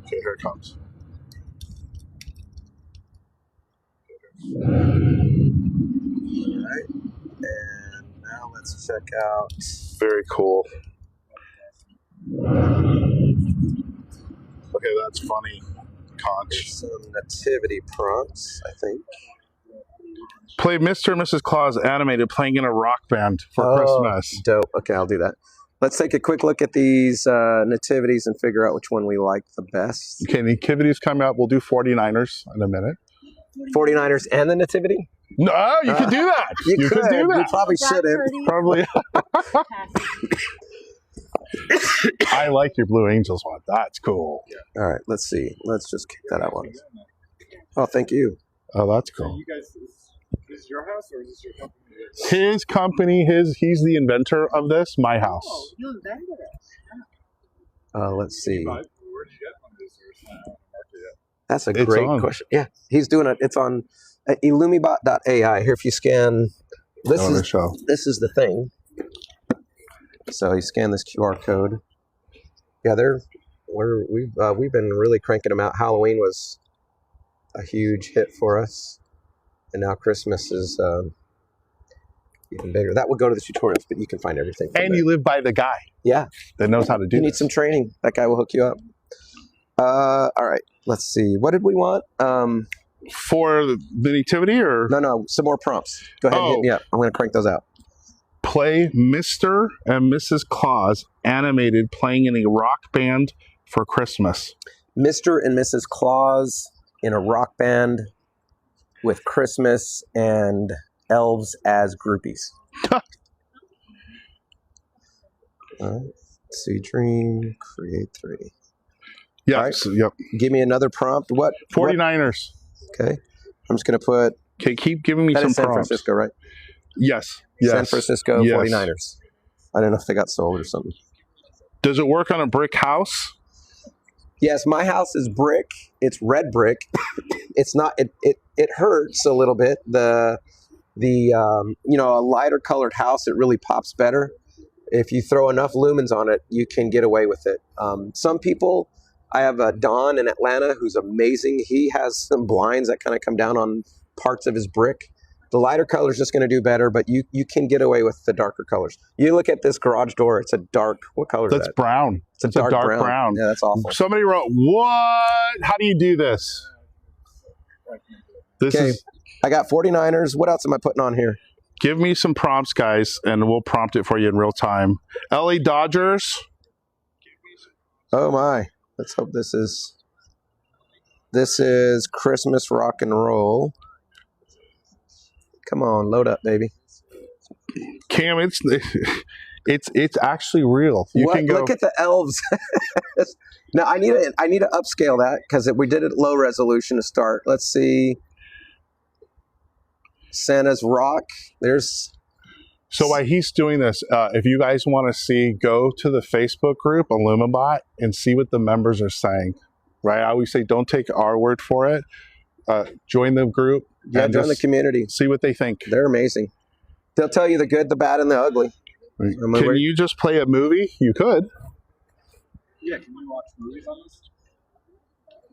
Okay, here it comes. All right, and now let's check out. Very cool. Okay, that's funny. Conch. Some nativity prompts, I think. Play Mr. and Mrs. Claus animated playing in a rock band for Christmas. Dope. Okay, I'll do that. Let's take a quick look at these nativities and figure out which one we like the best. Okay, nativities coming up. We'll do 49ers in a minute. 49ers and the nativity? No, you could do that. You could do that. You probably shouldn't. Probably. I like your Blue Angels one. That's cool. All right, let's see. Let's just kick that out one. Oh, thank you. Oh, that's cool. You guys, is this your house or is this your company? His company, he's the inventor of this, my house. Oh, you invented it. Let's see. Where did you get one of these? Or it's not on the market yet? That's a great question. Yeah, he's doing it. It's on IllumiBot.ai. Here, if you scan, this is the thing. So you scan this QR code. Yeah, we've been really cranking them out. Halloween was a huge hit for us, and now Christmas is even bigger. That would go to the tutorials, but you can find everything. And you live by the guy. Yeah, that knows how to do. You need some training. That guy will hook you up. All right. Let's see. What did we want? For the nativity or no, some more prompts. Go ahead. And hit me up. I'm going to crank those out. Play Mr. and Mrs. Claus animated playing in a rock band for Christmas. Mr. and Mrs. Claus in a rock band with Christmas and elves as groupies. See, dream, create 3. Yeah. Right. Yep. Give me another prompt. What? 49ers. Okay. I'm just going to put. Okay, keep giving me some San prompts. Francisco, right? Yes. San Francisco yes. 49ers. I don't know if they got sold or something. Does it work on a brick house? Yes, my house is brick. It's red brick. It's not. It hurts a little bit. The a lighter colored house, it really pops better. If you throw enough lumens on it, you can get away with it. Some people. I have a Don in Atlanta who's amazing. He has some blinds that kind of come down on parts of his brick. The lighter color is just going to do better, but you can get away with the darker colors. You look at this garage door; it's a dark. What color is that? That's brown. It's a dark brown. Yeah, that's awful. Somebody wrote, "What? How do you do this?" Okay, I got 49ers. What else am I putting on here? Give me some prompts, guys, and we'll prompt it for you in real time. LA Dodgers. Oh my! Let's hope this is Christmas rock and roll. Come on, load up, baby. Cam, it's actually real. You can go look at the elves. Now I need to upscale that because we did it low resolution to start. Let's see. Santa's rock. So while he's doing this, if you guys want to see, go to the Facebook group IllumiBot and see what the members are saying. Right? I always say, don't take our word for it. Join the group. Yeah, join the community. See what they think. They're amazing. They'll tell you the good, the bad, and the ugly. Right. Can you just play a movie? You could. Yeah, can we watch movies on this?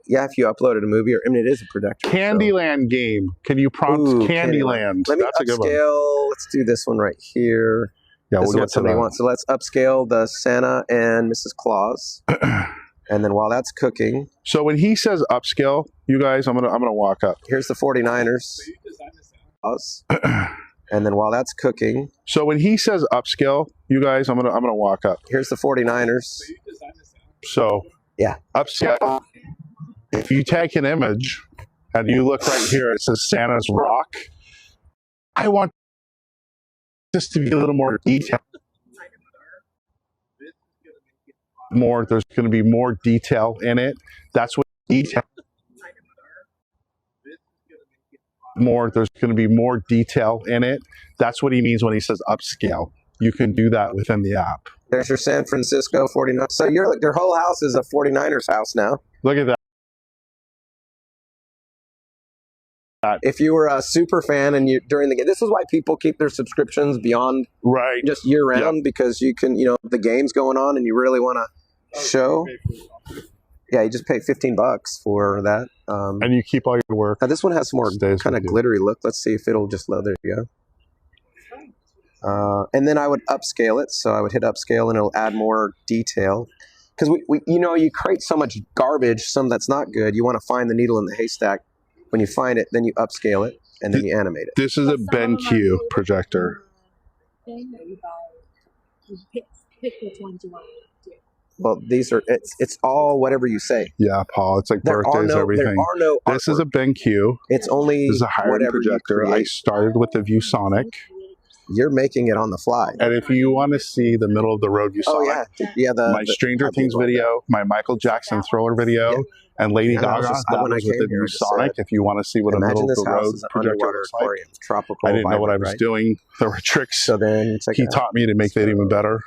Yeah, if you uploaded a movie, it is a Projector. Candyland game. Can you prompt Candyland? Let me That's upscale. a good one. Let's do this one right here. Yeah, this we'll is get what somebody wants. So let's upscale the Santa and Mrs. Claus. And then while that's cooking, so when he says upscale, you guys, I'm gonna walk up. Here's the 49ers. And then while that's cooking, so when he says upscale, you guys, I'm gonna walk up. Here's the 49ers. So yeah, upscale. If you take an image and you look right here, it says Santa's rock. I want this to be a little more detailed. There's going to be more detail in it. That's what detail. There's going to be more detail in it. That's what he means when he says upscale. You can do that within the app. There's your San Francisco 49ers. So your whole house is a 49ers house now. Look at that. If you were a super fan and you during the game, this is why people keep their subscriptions beyond just year round, because you can, the game's going on and you really want to show. Yeah, you just pay $15 for that. And you keep all your work. Now this one has more kind of glittery look. Let's see if it'll just load. There you go. And then I would upscale it. So I would hit upscale and it'll add more detail. Because you create so much garbage, some that's not good. You want to find the needle in the haystack. When you find it, then you upscale it, and then you animate it. This is a BenQ projector. Pick which ones you want to do. Well, these are, it's all whatever you say. Yeah, Paul, it's like birthdays, everything. There are no artwork. This is a BenQ. It's only this is a higher-end projector. I started with the ViewSonic. You're making it on the fly. And if you want to see the middle of the road ViewSonic, my Stranger Things video, my Michael Jackson Thriller video, and Lady Gaga, that was with the ViewSonic. If you want to see what a middle of the road projector looks like, tropical. I didn't know what I was doing. There were tricks. So then he taught me to make that even better.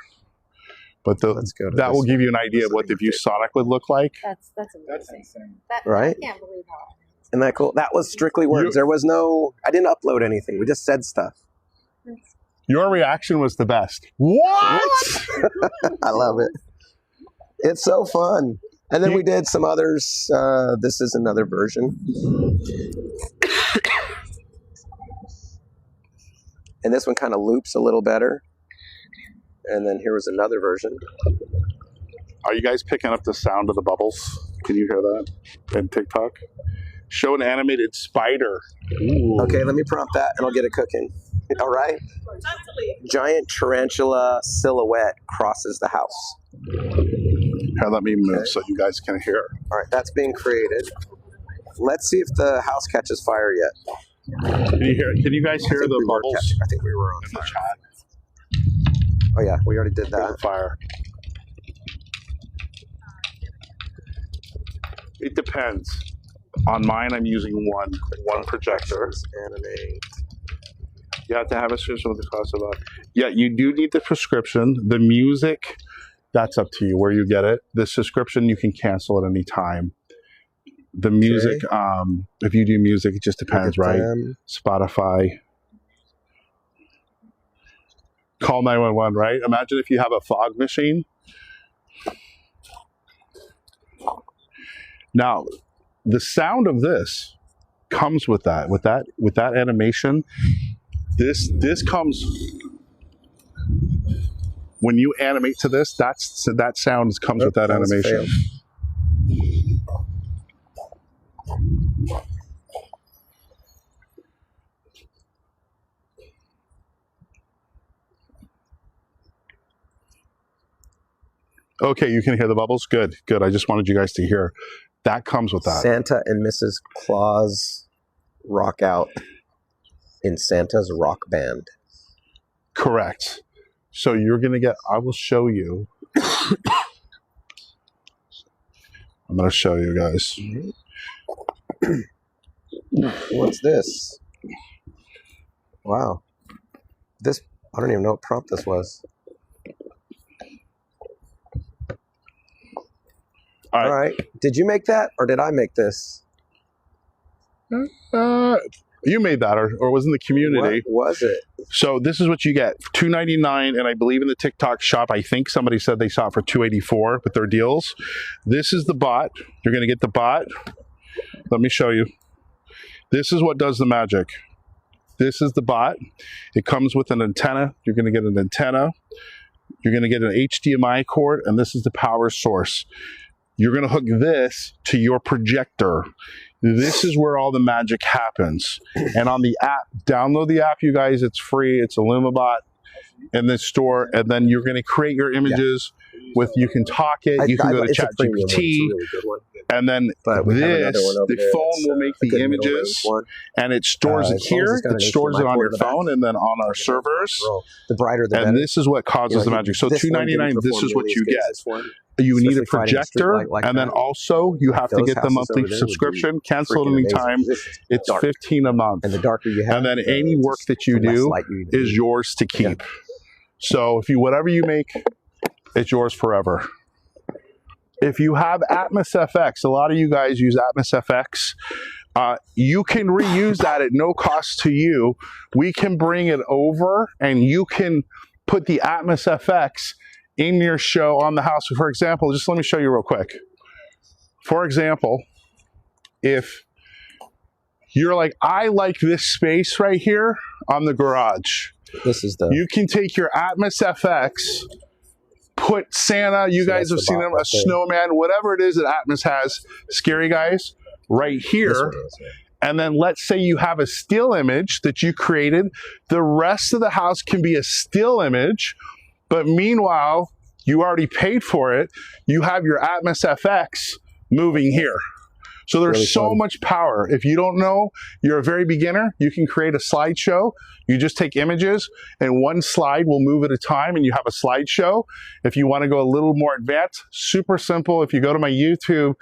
But that will give you an idea of what the ViewSonic would look like. That's insane. Right? I can't believe how. Isn't that cool? That was strictly words. There was no. I didn't upload anything. We just said stuff. Your reaction was the best. What? I love it. It's so fun. And then we did some others. This is another version. And this one kind of loops a little better. And then here was another version. Are you guys picking up the sound of the bubbles? Can you hear that in TikTok? Show an animated spider. Ooh. Okay, let me prompt that and I'll get it cooking. All right. Giant tarantula silhouette crosses the house. Here, let me move so you guys can hear. All right, that's being created. Let's see if the house catches fire yet. Can you hear? Can you guys hear the bubbles? I think we were on in the fire. chat. Oh yeah, we already did that. Fire. It depends. On mine, I'm using one projector. Animate. You have to have a subscription with the cost of that. Yeah, you do need the prescription. The music, that's up to you where you get it. The subscription, you can cancel at any time. The music, if you do music, it just depends, right? Spotify. Call 911, right? Imagine if you have a fog machine. Now, the sound of this comes with that animation. This comes when you animate to this. That sound comes with that animation. Okay, you can hear the bubbles. Good. I just wanted you guys to hear. That comes with that. Santa and Mrs. Claus rock out in Santa's rock band. Correct. So you're going to get, I will show you. I'm going to show you guys. What's this? Wow. This, I don't even know what prompt this was. All right. Did you make that or did I make this? You made that or was in the community. What was it? So this is what you get. $2.99, and I believe in the TikTok shop, I think somebody said they saw it for $2.84 with their deals. This is the bot. You're going to get the bot. Let me show you. This is what does the magic. This is the bot. It comes with an antenna. You're going to get an antenna. You're going to get an HDMI cord, and this is the power source. You're going to hook this to your projector. This is where all the magic happens. And on the app, download the app, you guys. It's free. It's IllumiBot in the store. And then you're going to create your images with, you can talk it. You can go to ChatGPT. And then the phone will make the images, and it stores it here. It stores it on your phone and then on our servers. The brighter the better. And this is what causes the magic. So $2.99, this is what you get. You need a projector, and then also you have to get the monthly subscription. Cancel at any time. It's $15 a month. And the darker you have, and then any work that you do is yours to keep. So if you, whatever you make, it's yours forever. If you have Atmos FX, a lot of you guys use Atmos FX. You can reuse that at no cost to you. We can bring it over, and you can put the Atmos FX in your show on the house. For example, just let me show you real quick. For example, if you're like, I like this space right here on the garage. This is the. You can take your Atmos FX, put Santa, you guys have seen them, a snowman, whatever it is that Atmos has, scary guys, right here. And then let's say you have a still image that you created. The rest of the house can be a still image. But meanwhile, you already paid for it. You have your Atmos FX moving here. So there's really so much power. If you don't know, you're a very beginner, you can create a slideshow. You just take images and one slide will move at a time and you have a slideshow. If you want to go a little more advanced, super simple. If you go to my YouTube,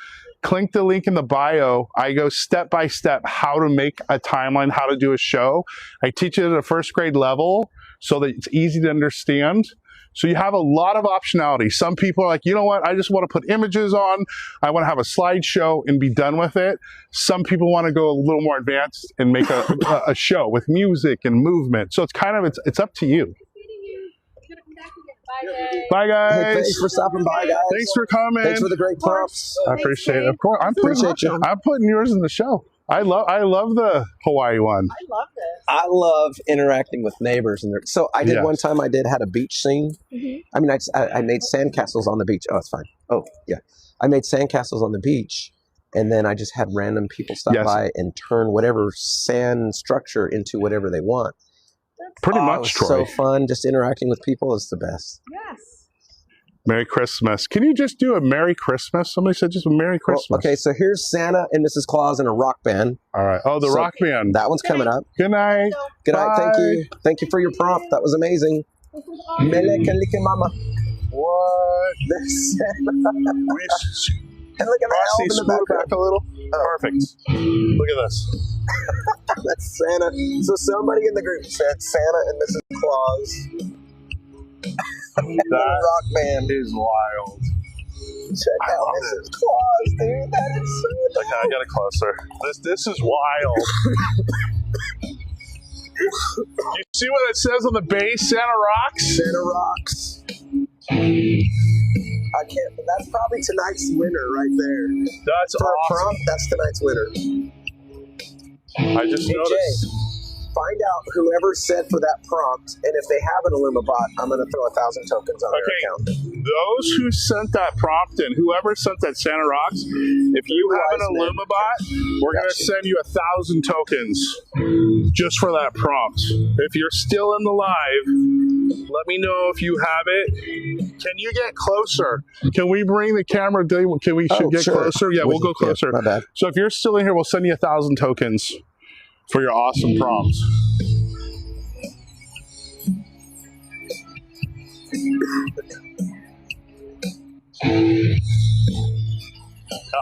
click the link in the bio. I go step by step how to make a timeline, how to do a show. I teach it at a first grade level so that it's easy to understand. So you have a lot of optionality. Some people are like, you know what? I just want to put images on. I want to have a slideshow and be done with it. Some people want to go a little more advanced and make a show with music and movement. So it's kind of, it's up to you. Bye, guys. Hey, thanks for stopping by, guys. Thanks for coming. Thanks for the great prompts. I appreciate it. Of course, I'm Appreciate you. putting yours in the show. I love the Hawaii one. I love this. I love interacting with neighbors, and so I did Yes. one time. I had a beach scene. I mean, I made sandcastles on the beach. Oh, it's fine. Oh, yeah, I made sandcastles on the beach, and then I just had random people stop Yes. by and turn whatever sand structure into whatever they want. Pretty It much, was Troy. so fun. Just interacting with people is the best. Yes. Merry Christmas. Can you just do a Merry Christmas? Somebody said just a Merry Well, Christmas. okay, so here's Santa and Mrs. Claus in a rock band. All right. Oh, the So rock band. That one's coming up. Good night. Good night. Thank Bye. you. Thank you for your prompt. That was amazing. Mele kalike mama. What? And look at the elf in the Scoot background. back a little. Perfect. Look at this. That's Santa. So somebody in the group said Santa and Mrs. Claus. That Rock band. is wild. Check out Mrs. Claus, dude. That is so Okay, I got it closer. This is wild. You see what it says on the base? Santa rocks. Santa rocks. I can't. That's probably tonight's winner right there. That's For a awesome. prompt, that's tonight's winner. I just Hey, noticed. Jay, find out whoever said for that prompt, and if they have an IllumiBot, I'm going to throw 1,000 tokens on their account. Those who sent that prompt and whoever sent that Santa rocks, if you have an Wise man. IllumiBot, we're going to send you 1,000 tokens just for that prompt. If you're still in the live, let me know if you have it. Can you get closer? Can we bring the camera? Can we should get sure. closer? Yeah, we'll go closer. My bad. So if you're still in here, we'll send you 1,000 tokens for your awesome prompts.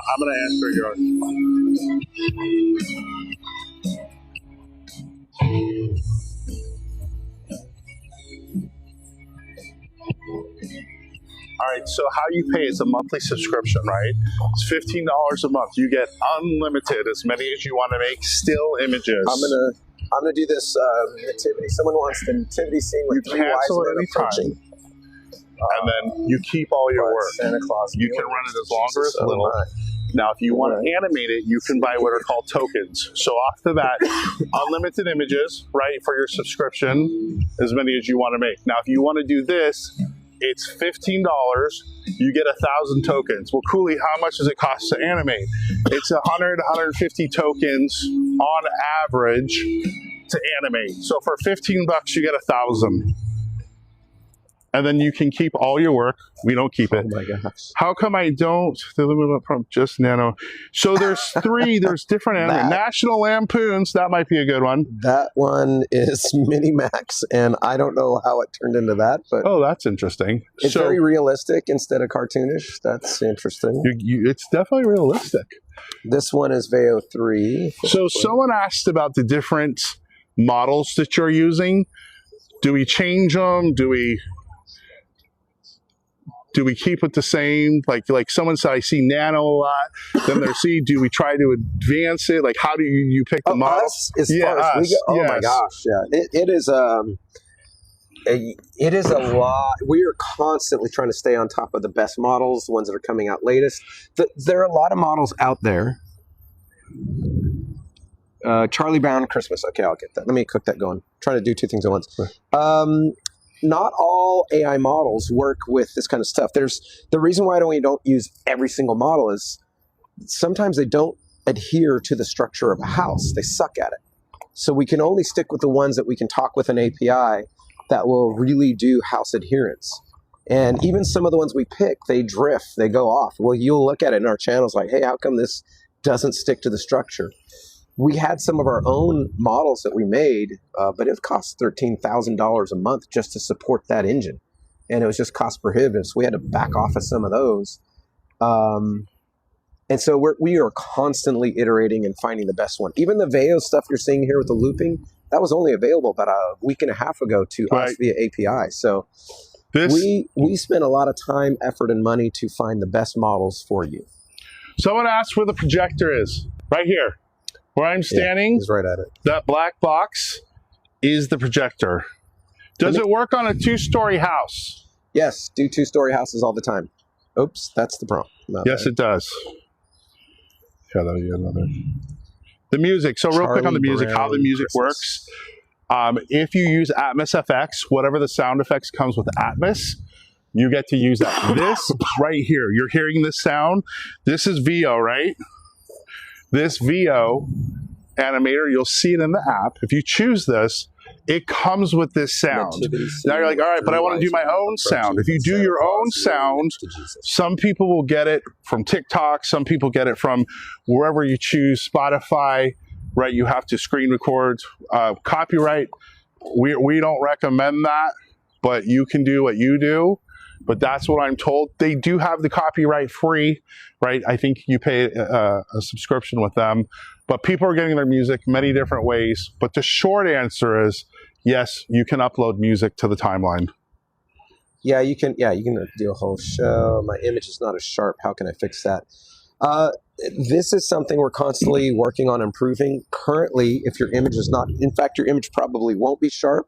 I'm going to answer yours. All right, so how you pay is a monthly subscription, right? It's $15 a month. You get unlimited, as many as you want to make, still images. I'm gonna do this nativity. Someone wants the nativity scene with You three wise cancel men it anytime. approaching. And then you keep all your work. Santa Claus. You can run it as long or as Jesus, oh little. my. Now, if you want to animate it, you can buy what are called tokens. So off the bat, unlimited images, right, for your subscription, as many as you want to make. Now, if you want to do this, it's $15. You get 1,000 tokens. Well, Cooley, how much does it cost to animate? It's 100, 150 tokens on average to animate. So for $15, you get 1,000. And then you can keep all your work. We don't keep it. Oh my gosh. How come I don't? The IllumiBot prompt just nano. So there's three. There's different anime. That. National Lampoons. That might be a good one. That one is Minimax, and I don't know how it turned into that, but Oh, that's interesting. it's so very realistic instead of cartoonish. That's interesting. it's definitely realistic. This one is Veo 3. So someone asked about the different models that you're using. Do we change them? Do we keep it the same? Like someone said, I see nano a lot. Then there's C. Do we try to advance it? Like, how do you pick the model? Us, as Yeah, far as we us, go, oh my yes. gosh, yeah. It is a lot. We are constantly trying to stay on top of the best models, the ones that are coming out latest. There are a lot of models out there. Charlie Brown Christmas. Okay, I'll get that. Let me cook that going. Trying to do two things at once. Not all AI models work with this kind of stuff. There's the reason why we don't use every single model is sometimes they don't adhere to the structure of a house. They suck at it. So we can only stick with the ones that we can talk with an API that will really do house adherence. And even some of the ones we pick, they drift, they go off. Well, you'll look at it in our channels like, hey, how come this doesn't stick to the structure? We had some of our own models that we made, but it cost $13,000 a month just to support that engine. And it was just cost prohibitive. So we had to back off of some of those. And so we are constantly iterating and finding the best one. Even the Veo stuff you're seeing here with the looping, that was only available about a week and a half ago to us via API. So we spend a lot of time, effort, and money to find the best models for you. Someone asked where the projector is. Right here. Where I'm standing, he's right at it. That black box is the projector. Does it work on a 2-story house? Yes, do 2-story houses all the time. Oops, that's the prompt. Yes, it does. Yeah, that'll be another. The music. So real quick on the music, how the music works. If you use Atmos FX, whatever the sound effects comes with Atmos, you get to use that. This right here, you're hearing this sound. This is VO, right? This VO animator, you'll see it in the app. If you choose this, it comes with this sound. Now you're like, all right, but I want to do my own sound. If you do your own sound, some people will get it from TikTok. Some people get it from wherever you choose, Spotify, right? You have to screen record. Copyright, we don't recommend that, but you can do what you do. But that's what I'm told. They do have the copyright free, right? I think you pay a subscription with them. But people are getting their music many different ways. But the short answer is, yes, you can upload music to the timeline. Yeah, you can. Yeah, you can do a whole show. My image is not as sharp. How can I fix that? This is something we're constantly working on improving. Currently, if your image is not, in fact, your image probably won't be sharp.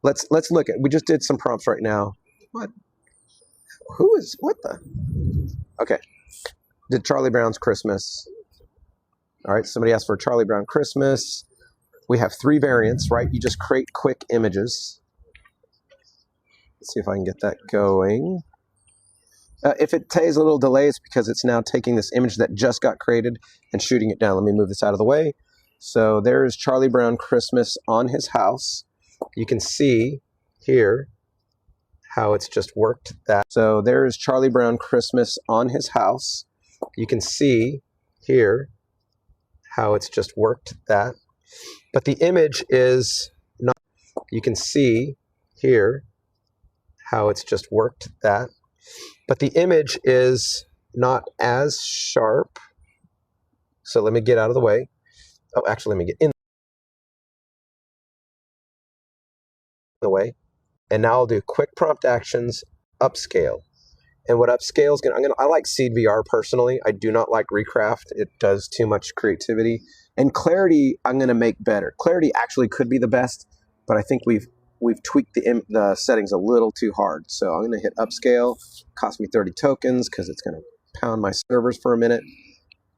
Let's look at. We just did some prompts right now. What? What the? Okay. Did Charlie Brown's Christmas. All right, somebody asked for a Charlie Brown Christmas. We have 3 variants, right? You just create quick images. Let's see if I can get that going. If it takes a little delay, it's because it's now taking this image that just got created and shooting it down. Let me move this out of the way. So there's Charlie Brown Christmas on his house. You can see here how it's just worked that. So there's Charlie Brown Christmas on his house. You can see here how it's just worked that. But the image is not, you can see here how it's just worked that. But the image is not as sharp. So let me get out of the way. Oh, actually, let me get in the way. And now I'll do quick prompt actions, upscale. And what upscale is I like Seed VR personally. I do not like Recraft. It does too much creativity. And clarity, I'm going to make better. Clarity actually could be the best, but I think we've tweaked the settings a little too hard. So I'm going to hit upscale. Cost me 30 tokens because it's going to pound my servers for a minute.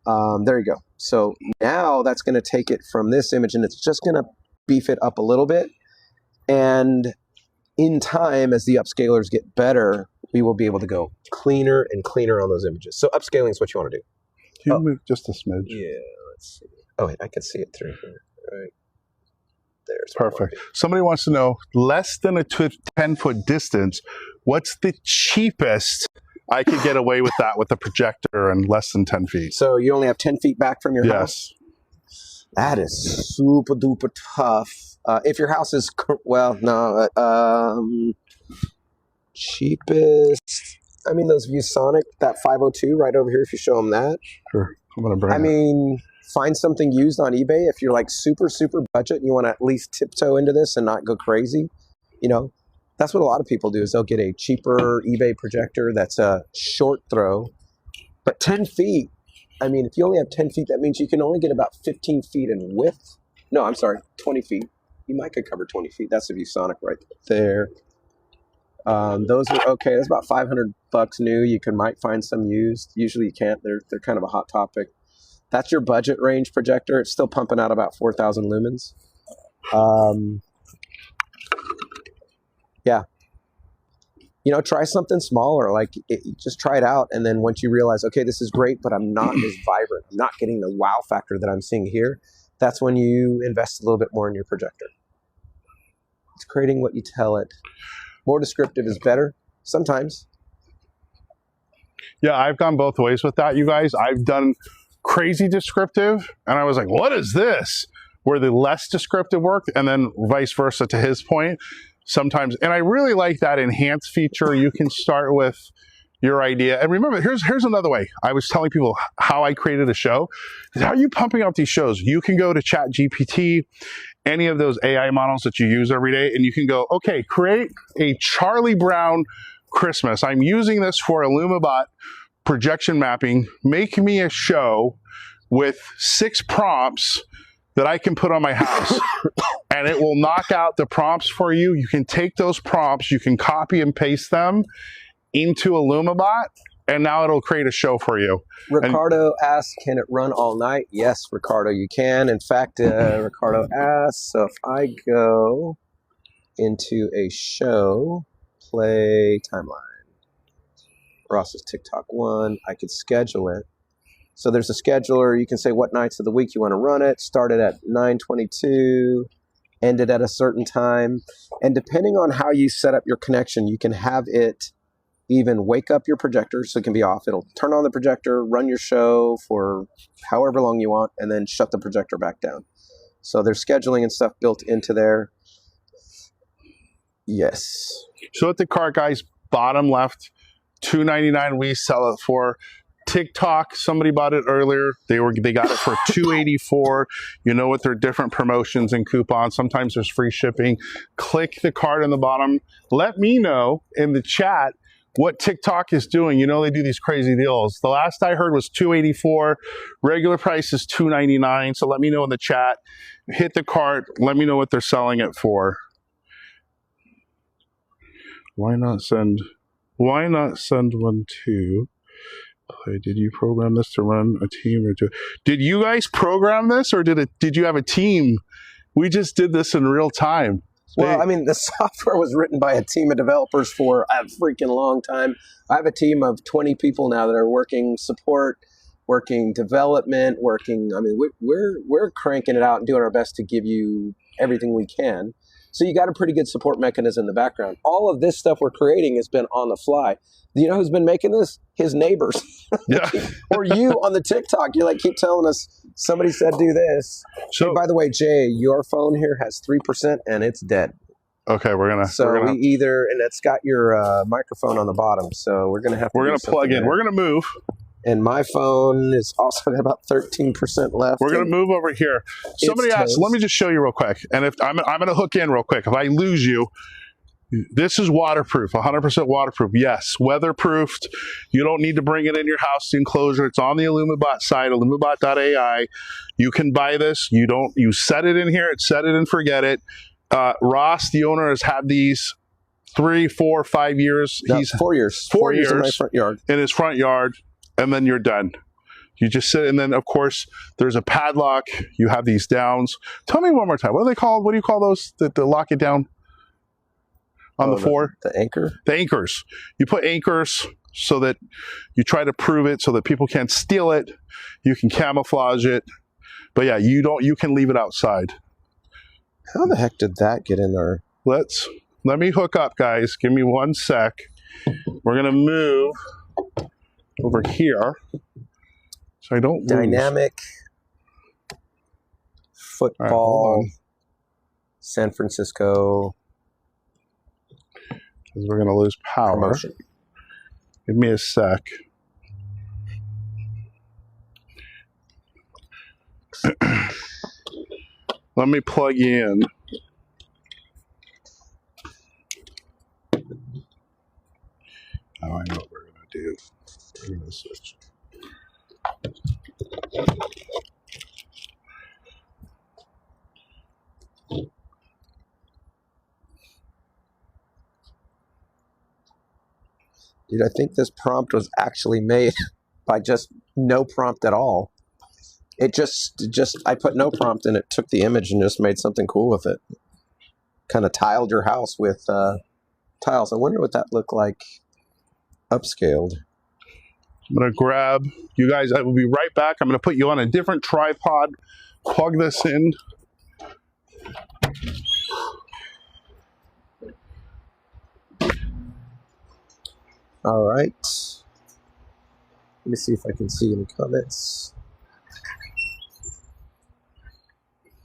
There you go. So now that's going to take it from this image, and it's just going to beef it up a little bit. And in time, as the upscalers get better, we will be able to go cleaner and cleaner on those images. So upscaling is what you want to do. Can you move just a smidge? Yeah, let's see. Oh, wait, I can see it through here. Right. There's perfect. Somebody wants to know, less than a 10-foot distance, what's the cheapest I could get away with that with a projector and less than 10 feet? So you only have 10 feet back from your house? That is super duper tough. If your house is, well, no, cheapest, I mean, those ViewSonic, that 502 right over here, if you show them that. Sure, I'm going to bring it. I mean, find something used on eBay. If you're like super budget and you want to at least tiptoe into this and not go crazy, you know, that's what a lot of people do is they'll get a cheaper eBay projector that's a short throw. But 10 feet, I mean, if you only have 10 feet, that means you can only get about 15 feet in width. No, I'm sorry, 20 feet. You might could cover 20 feet. That's a ViewSonic right there. Those are okay. That's about $500 new. You might find some used. Usually you can't. They're kind of a hot topic. That's your budget range projector. It's still pumping out about 4,000 lumens. Yeah. You know, try something smaller. Like, just try it out. And then once you realize, okay, this is great, but I'm not as vibrant. I'm not getting the wow factor that I'm seeing here. That's when you invest a little bit more in your projector. It's creating what you tell it. More descriptive is better sometimes. Yeah, I've gone both ways with that, you guys. I've done crazy descriptive, and I was like, what is this? Where the less descriptive worked, and then vice versa to his point. Sometimes, and I really like that enhance feature. You can start with your idea. And remember, here's another way. I was telling people how I created a show. How are you pumping out these shows? You can go to ChatGPT, any of those AI models that you use every day, and you can go, okay, create a Charlie Brown Christmas. I'm using this for IllumiBot projection mapping. Make me a show with 6 prompts that I can put on my house. And it will knock out the prompts for you. You can take those prompts, you can copy and paste them into IllumiBot, and now it'll create a show for you. Ricardo asks, can it run all night? Yes, Ricardo, you can. In fact, Ricardo asks, so if I go into a show, play timeline, Ross's TikTok 1, I could schedule it. So there's a scheduler. You can say what nights of the week you want to run it. Start it at 9:22, end it at a certain time. And depending on how you set up your connection, you can have it even wake up your projector so it can be off. It'll turn on the projector, run your show for however long you want, and then shut the projector back down. So there's scheduling and stuff built into there. Yes. So at the cart, guys, bottom left, $2.99 we sell it for. TikTok, somebody bought it earlier. They got it for $2.84. You know what? There are different promotions and coupons. Sometimes there's free shipping. Click the card in the bottom. Let me know in the chat what TikTok is doing. You know they do these crazy deals. The last I heard was $2.84. Regular price is $2.99. So let me know in the chat. Hit the cart. Let me know what they're selling it for. Why not send one to... Did you program this to run a team or two? Did you guys program this, or did you have a team? We just did this in real time. Well, I mean, the software was written by a team of developers for a freaking long time. I have a team of 20 people now that are working support, working development, working. I mean, we're cranking it out and doing our best to give you everything we can. So you got a pretty good support mechanism in the background. All of this stuff we're creating has been on the fly. You know who's been making this? His neighbors. Yeah. Or you on the TikTok. You keep telling us somebody said do this. So, hey, by the way, Jay, your phone here has 3% and it's dead. Okay, we're gonna either, and it's got your microphone on the bottom. So we're gonna have to. We're gonna plug in. There. We're gonna move. And my phone is also got about 13% left. We're going to move over here. Somebody asked, let me just show you real quick. And if I'm going to hook in real quick. If I lose you, this is waterproof, 100% waterproof. Yes, weatherproofed. You don't need to bring it in your house, the enclosure. It's on the IllumiBot site, illumibot.ai. You can buy this. You set it in here. It's set it and forget it. Ross, the owner, has had these 3, 4, 5 years. No, 4 years. 4 years in my front yard. In his front yard. And then you're done. You just sit, and then of course there's a padlock. You have these downs. Tell me one more time. What are they called? What do you call those that lock it down on the floor? The anchor. The anchors. You put anchors so that you try to prove it so that people can't steal it. You can camouflage it, but yeah, you can leave it outside. How the heck did that get in there? Let me hook up, guys. Give me 1 sec. We're gonna move over here, so I don't dynamic lose. Football, right, San Francisco. Because we're going to lose power. Promotion. Give me a sec. Let me plug in. Oh, I know what we're going to do. We're going to switch. Dude, I think this prompt was actually made by just no prompt at all. It just I put no prompt and it took the image and just made something cool with it. Kind of tiled your house with tiles. I wonder what that looked like upscaled. I'm going to grab you guys. I will be right back. I'm going to put you on a different tripod. Plug this in. All right. Let me see if I can see any comments.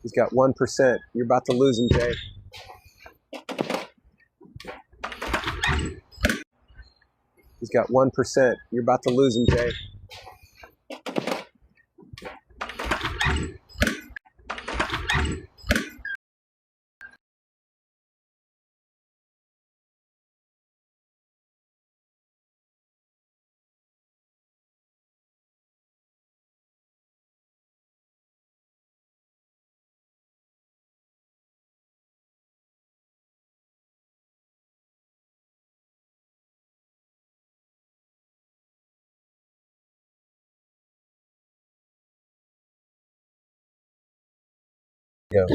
He's got 1%. You're about to lose him, Jay. He's got 1%. You're about to lose him, Jay. Go.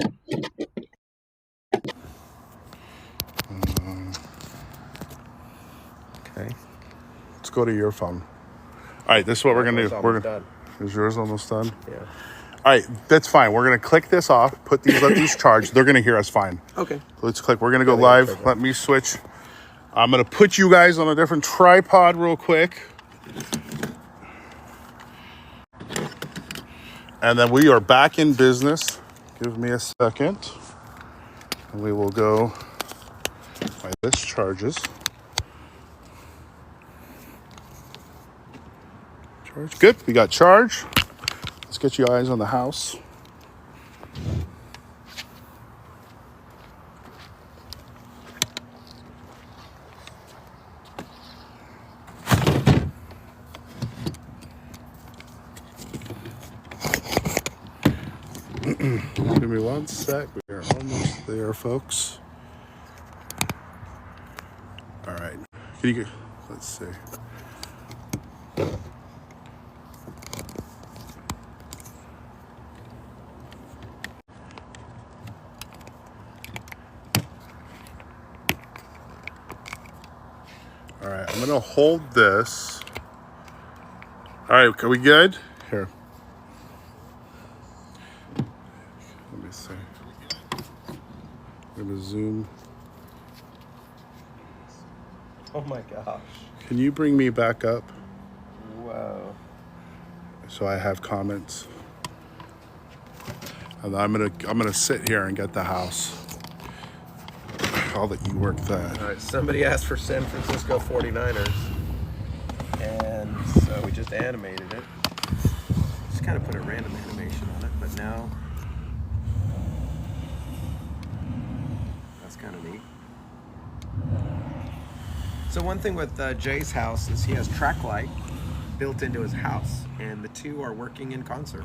Okay. Let's go to your phone. All right, this is what we're gonna do. Almost done. Is yours almost done? Yeah. All right, that's fine. We're gonna click this off, let these charge. They're gonna hear us fine. Okay. Let's click. We're gonna go Yeah, they gotta live. charge Let me switch. I'm gonna put you guys on a different tripod real quick. And then we are back in business. Give me a second. And we will go while this charges. Charge. Good. We got charge. Let's get you eyes on the house. Give me one sec. We're almost there, folks. All right. Let's see. All right, I'm gonna hold this. All right, are we good? Here. Let me see. I'm gonna zoom. Oh my gosh. Can you bring me back up Whoa. so I have comments? And I'm gonna sit here and get the house. I'll let you work that. All right. Somebody asked for San Francisco 49ers, and so we just animated it. Just kind of put a random animation on it, but now that's kind of neat. So one thing with Jay's house is he has track light built into his house, and the two are working in concert.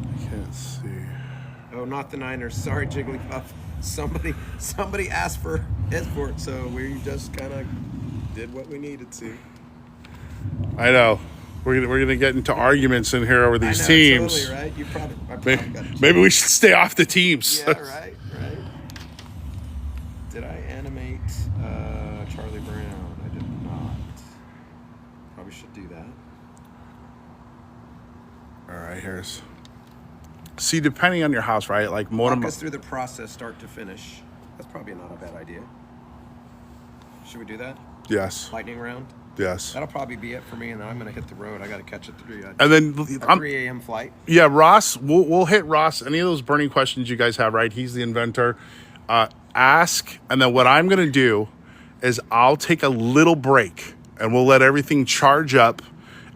I can't see. Oh, not the Niners. Sorry, Jigglypuff. Somebody asked for escort, so we just kind of did what we needed to. I know. We're gonna get into arguments in here over these I know, teams. totally, right? I probably got Maybe we should stay off the teams. Yeah, right. Did I animate Charlie Brown? I did not. Probably should do that. All right, here's. See, depending on your house, right? Like Walk us through the process, start to finish. That's probably not a bad idea. Should we do that? Yes. Lightning round? Yes. That'll probably be it for me, and then I'm going to hit the road. I got to catch a 3 a.m. flight. Yeah, Ross, we'll hit Ross. Any of those burning questions you guys have, right? He's the inventor. Ask, and then what I'm going to do is I'll take a little break, and we'll let everything charge up,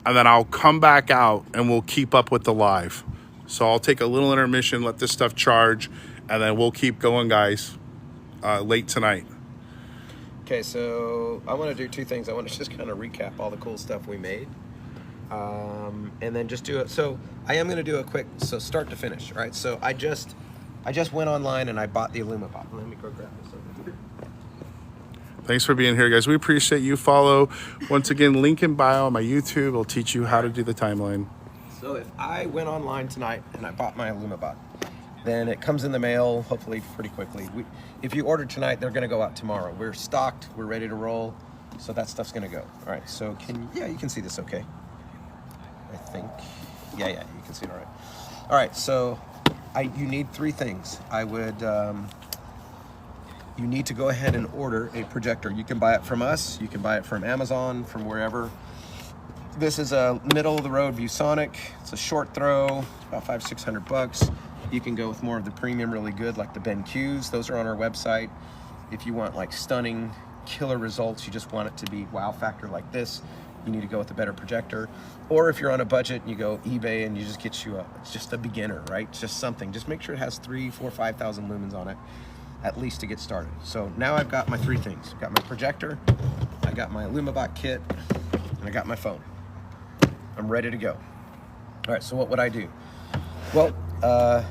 and then I'll come back out, and we'll keep up with the live. So I'll take a little intermission, let this stuff charge, and then we'll keep going, guys, late tonight. Okay, so I want to do 2 things. I want to just kind of recap all the cool stuff we made, and then just do it. So I am going to do a quick, so start to finish, right? So I just went online and I bought the IllumiBot. Let me go grab this over here. Thanks for being here, guys. We appreciate you. Follow, once again, link in bio on my YouTube. It'll teach you how to do the timeline. So if I went online tonight and I bought my IllumiBot, then it comes in the mail, hopefully pretty quickly. If you order tonight, they're gonna go out tomorrow. We're stocked, we're ready to roll, so that stuff's gonna go. All right, so you can see this okay? I think, yeah, you can see it all right. All right, so you need 3 things. You need to go ahead and order a projector. You can buy it from us, you can buy it from Amazon, from wherever. This is a middle of the road ViewSonic. It's a short throw, about $500-600. You can go with more of the premium, really good, like the BenQs. Those are on our website. If you want like stunning, killer results, you just want it to be wow factor like this, you need to go with a better projector. Or if you're on a budget and you go eBay and you just get you it's just a beginner, right? It's just something. Just make sure it has 3, 4, 5,000 lumens on it, at least to get started. So now I've got my 3 things. I've got my projector, I got my IllumiBot kit, and I got my phone. I'm ready to go. All right, so what would I do? Well, I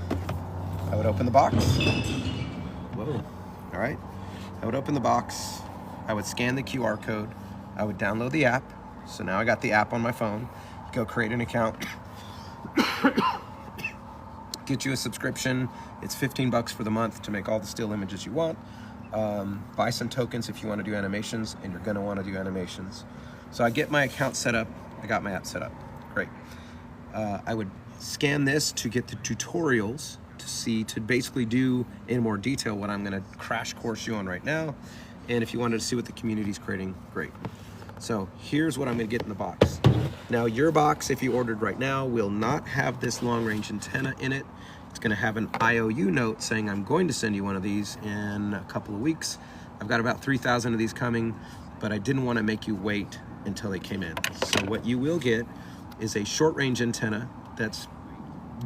would open the box. Whoa. All right. I would open the box. I would scan the QR code. I would download the app. So now I got the app on my phone. go create an account, get you a subscription. It's $15 for the month to make all the still images you want. Buy some tokens if you want to do animations, and you're going to want to do animations. So I get my account set up. I got my app set up. Great. I would scan this to get the tutorials to basically do in more detail what I'm going to crash course you on right now. And if you wanted to see what the community is creating, great. So here's what I'm going to get in the box. Now your box, if you ordered right now, will not have this long range antenna in it. It's going to have an IOU note saying I'm going to send you one of these in a couple of weeks. I've got about 3,000 of these coming, but I didn't want to make you wait until they came in. So what you will get is a short range antenna that's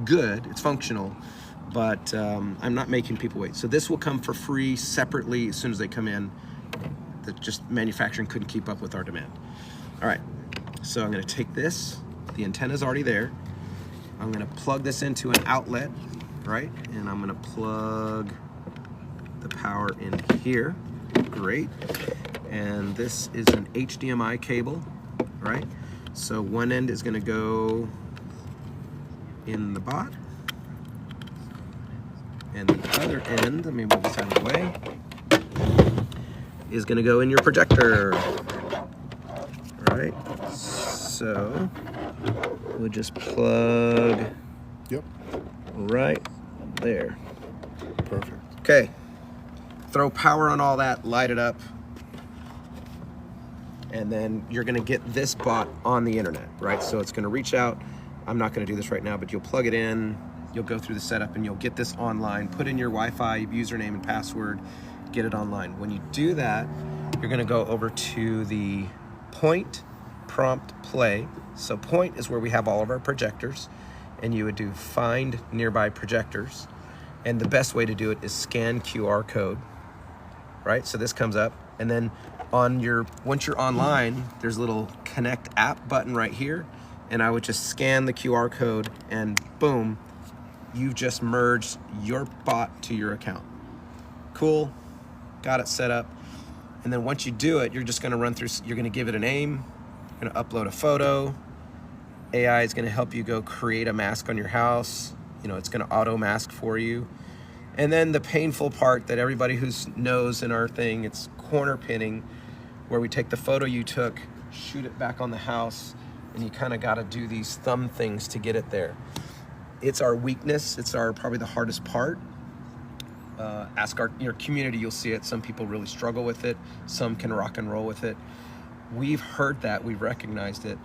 good, it's functional, but I'm not making people wait. So this will come for free separately as soon as they come in. That just manufacturing couldn't keep up with our demand. All right, so I'm gonna take this, the antenna's already there. I'm gonna plug this into an outlet, right? And I'm gonna plug the power in here, great. And this is an HDMI cable, right? So one end is gonna go in the bot, and the other end, let me move this out of the way, is gonna go in your projector. All right, so we'll just plug right there. Perfect. Okay, throw power on all that, light it up, and then you're gonna get this bot on the internet, right? So it's gonna reach out. I'm not gonna do this right now, but you'll plug it in, you'll go through the setup, and you'll get this online. Put in your Wi-Fi username and password, get it online. When you do that, you're gonna go over to the point, prompt, play. So point is where we have all of our projectors, and you would do find nearby projectors. And the best way to do it is scan QR code, right? So this comes up, and then once you're online, there's a little connect app button right here, and I would just scan the QR code, and boom, you've just merged your bot to your account. Cool, got it set up. And then once you do it, you're just gonna run through, you're gonna give it a name, you're gonna upload a photo, AI is gonna help you go create a mask on your house, it's gonna auto mask for you. And then the painful part that everybody who knows in our thing, it's corner pinning, where we take the photo you took, shoot it back on the house, and you kind of got to do these thumb things to get it there. It's our weakness. It's probably the hardest part. Ask your community, you'll see it. Some people really struggle with it. Some can rock and roll with it. We've heard that. We've recognized it.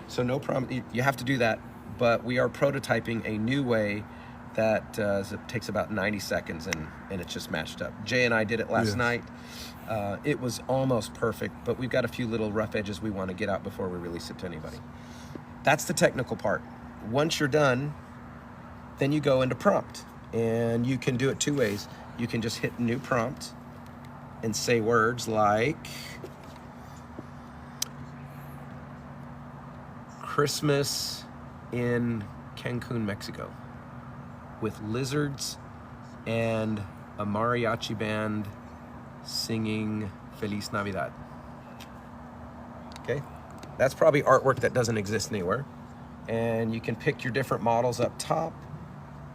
So no problem. You have to do that. But we are prototyping a new way that it takes about 90 seconds and it's just matched up. Jay and I did it last night. It was almost perfect, but we've got a few little rough edges we want to get out before we release it to anybody. That's the technical part. Once you're done, then you go into prompt, and you can do it two ways. You can just hit new prompt and say words like Christmas in Cancun, Mexico, with lizards and a mariachi band singing Feliz Navidad. Okay, that's probably artwork that doesn't exist anywhere. And you can pick your different models up top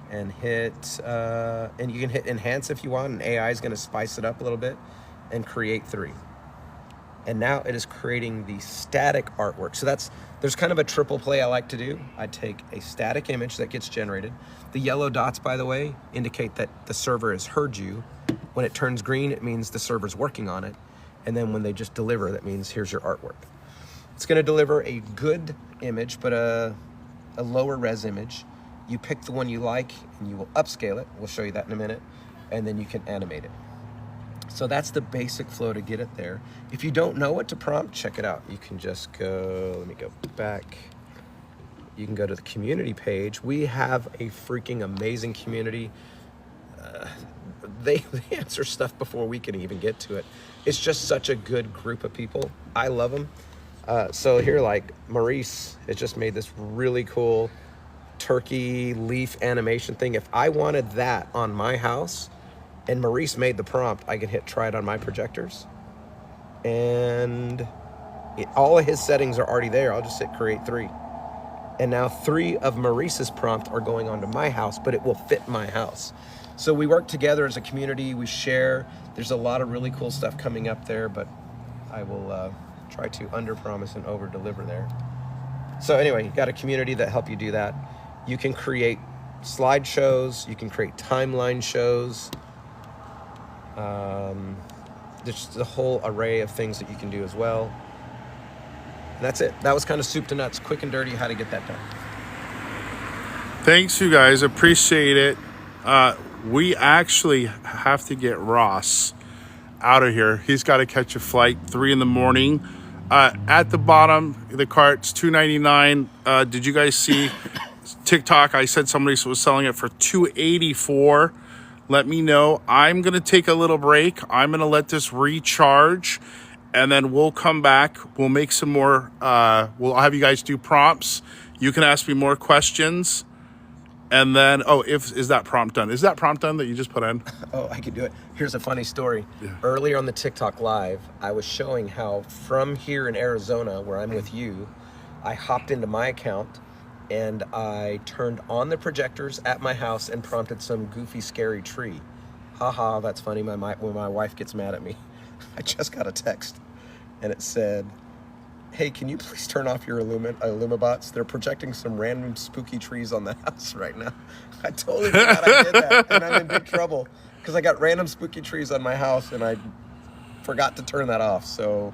and and you can hit enhance if you want, and AI is gonna spice it up a little bit and create 3. And now it is creating the static artwork. So there's kind of a triple play I like to do. I take a static image that gets generated. The yellow dots, by the way, indicate that the server has heard you. When it turns green, it means the server's working on it. And then when they just deliver, that means here's your artwork. It's gonna deliver a good image, but a lower res image. You pick the one you like and you will upscale it. We'll show you that in a minute. And then you can animate it. So that's the basic flow to get it there. If you don't know what to prompt, check it out. You can just go, let me go back. You can go to the community page. We have a freaking amazing community. They answer stuff before we can even get to it. It's just such a good group of people. I love them. So here, like Maurice has just made this really cool turkey leaf animation thing. If I wanted that on my house, and Maurice made the prompt, I can hit try it on my projectors. And All of his settings are already there. I'll just hit create 3. And now 3 of Maurice's prompt are going onto my house, but it will fit my house. So we work together as a community, we share. There's a lot of really cool stuff coming up there, but I will try to under-promise and over-deliver there. So anyway, you got a community that help you do that. You can create slideshows, you can create timeline shows. There's a whole array of things that you can do as well. And that's it. That was kind of soup to nuts, quick and dirty, how to get that done. Thanks, you guys. Appreciate it. We actually have to get Ross out of here. He's got to catch a flight 3 in the morning. At the bottom, the cart's $2.99. Did you guys see TikTok? I said somebody was selling it for $2.84. Let me know. I'm going to take a little break. I'm going to let this recharge, and then we'll come back. We'll make some more. We'll have you guys do prompts. You can ask me more questions. And then, is that prompt done? Is that prompt done that you just put in? Oh, I can do it. Here's a funny story. Yeah. Earlier on the TikTok live, I was showing how from here in Arizona, where I'm with you, I hopped into my account and I turned on the projectors at my house and prompted some goofy, scary tree. Haha, that's funny when my wife gets mad at me. I just got a text and it said, hey, can you please turn off your IllumiBots? They're projecting some random spooky trees on the house right now. I totally forgot I did that, and I'm in big trouble because I got random spooky trees on my house, and I forgot to turn that off, so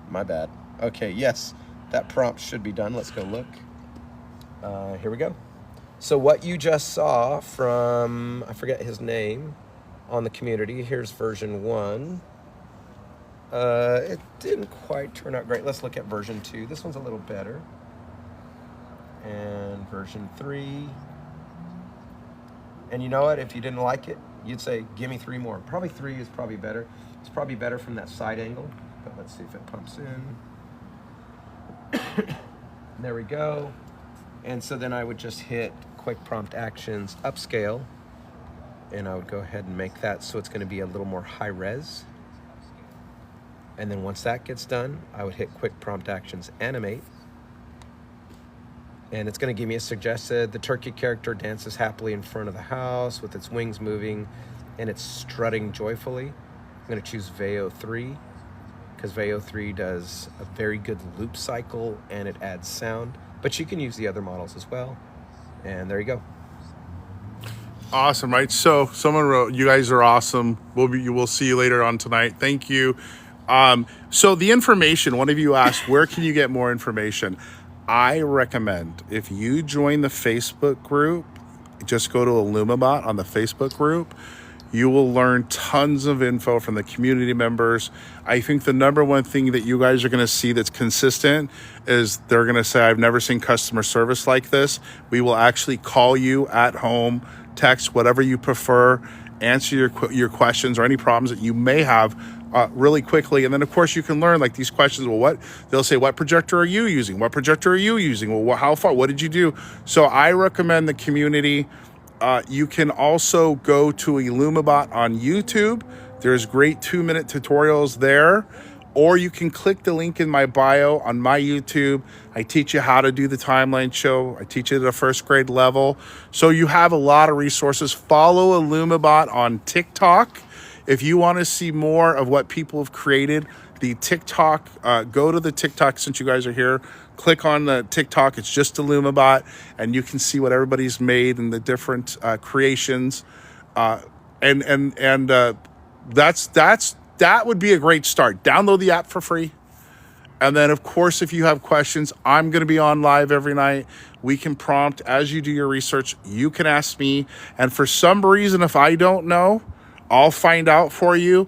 my bad. Okay, yes, that prompt should be done. Let's go look. Here we go. So what you just saw from, I forget his name, on the community, here's version 1. It didn't quite turn out great. Let's look at version 2. This one's a little better. And version 3. And you know what? If you didn't like it, you'd say, give me 3 more. Probably 3 is probably better. It's probably better from that side angle. But let's see if it pumps in. There we go. And so then I would just hit quick prompt actions upscale. And I would go ahead and make that so it's going to be a little more high res. And then once that gets done, I would hit quick prompt actions animate. And it's going to give me a suggested, the turkey character dances happily in front of the house with its wings moving and it's strutting joyfully. I'm going to choose Veo 3 because Veo 3 does a very good loop cycle and it adds sound. But you can use the other models as well. And there you go. Awesome, right? So someone wrote, you guys are awesome. We'll see you later on tonight. Thank you. So the information, one of you asked, where can you get more information? I recommend if you join the Facebook group, just go to IllumiBot on the Facebook group. You will learn tons of info from the community members. I think the number one thing that you guys are going to see that's consistent is they're going to say, I've never seen customer service like this. We will actually call you at home, text, whatever you prefer, answer your questions or any problems that you may have really quickly. And then of course you can learn like these questions. Well, they'll say, what projector are you using? What projector are you using? Well, how far, what did you do? So I recommend the community. You can also go to IllumiBot on YouTube. There's great 2-minute tutorials there. Or you can click the link in my bio on my YouTube. I teach you how to do the timeline show. I teach it at a first grade level. So you have a lot of resources. Follow IllumiBot on TikTok. If you want to see more of what people have created, the TikTok, go to the TikTok since you guys are here. Click on the TikTok. It's just IllumiBot, and you can see what everybody's made and the different creations. That would be a great start. Download the app for free. And then, of course, if you have questions, I'm going to be on live every night. We can prompt as you do your research. You can ask me. And for some reason, if I don't know, I'll find out for you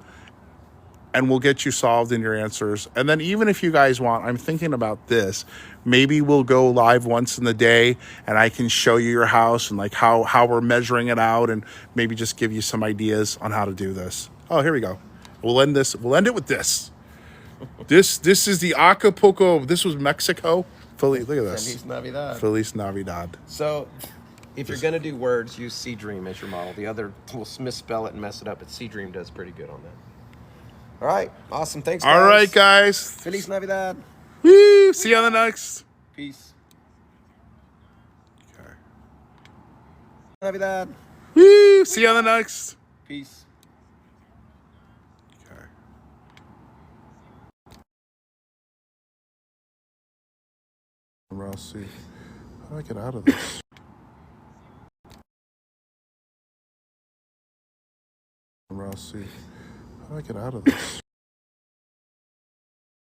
and we'll get you solved in your answers. And then even if you guys want, I'm thinking about this. Maybe we'll go live once in the day and I can show you your house and like how we're measuring it out and maybe just give you some ideas on how to do this. Oh, here we go. We'll end it with this. This is the Acapulco. This was Mexico. Look at this. Feliz Navidad. Feliz Navidad. So if you're going to do words, use Seedream as your model. The other will misspell it and mess it up, but Seedream does pretty good on that. All right. Awesome. Thanks, guys. All right, guys. Feliz Navidad. Woo! See you on the next. Peace. Okay. Navidad. Woo! See you on the next. Peace. Okay. Ross, see. How do I get out of this? Ross, see. How do I get out of this?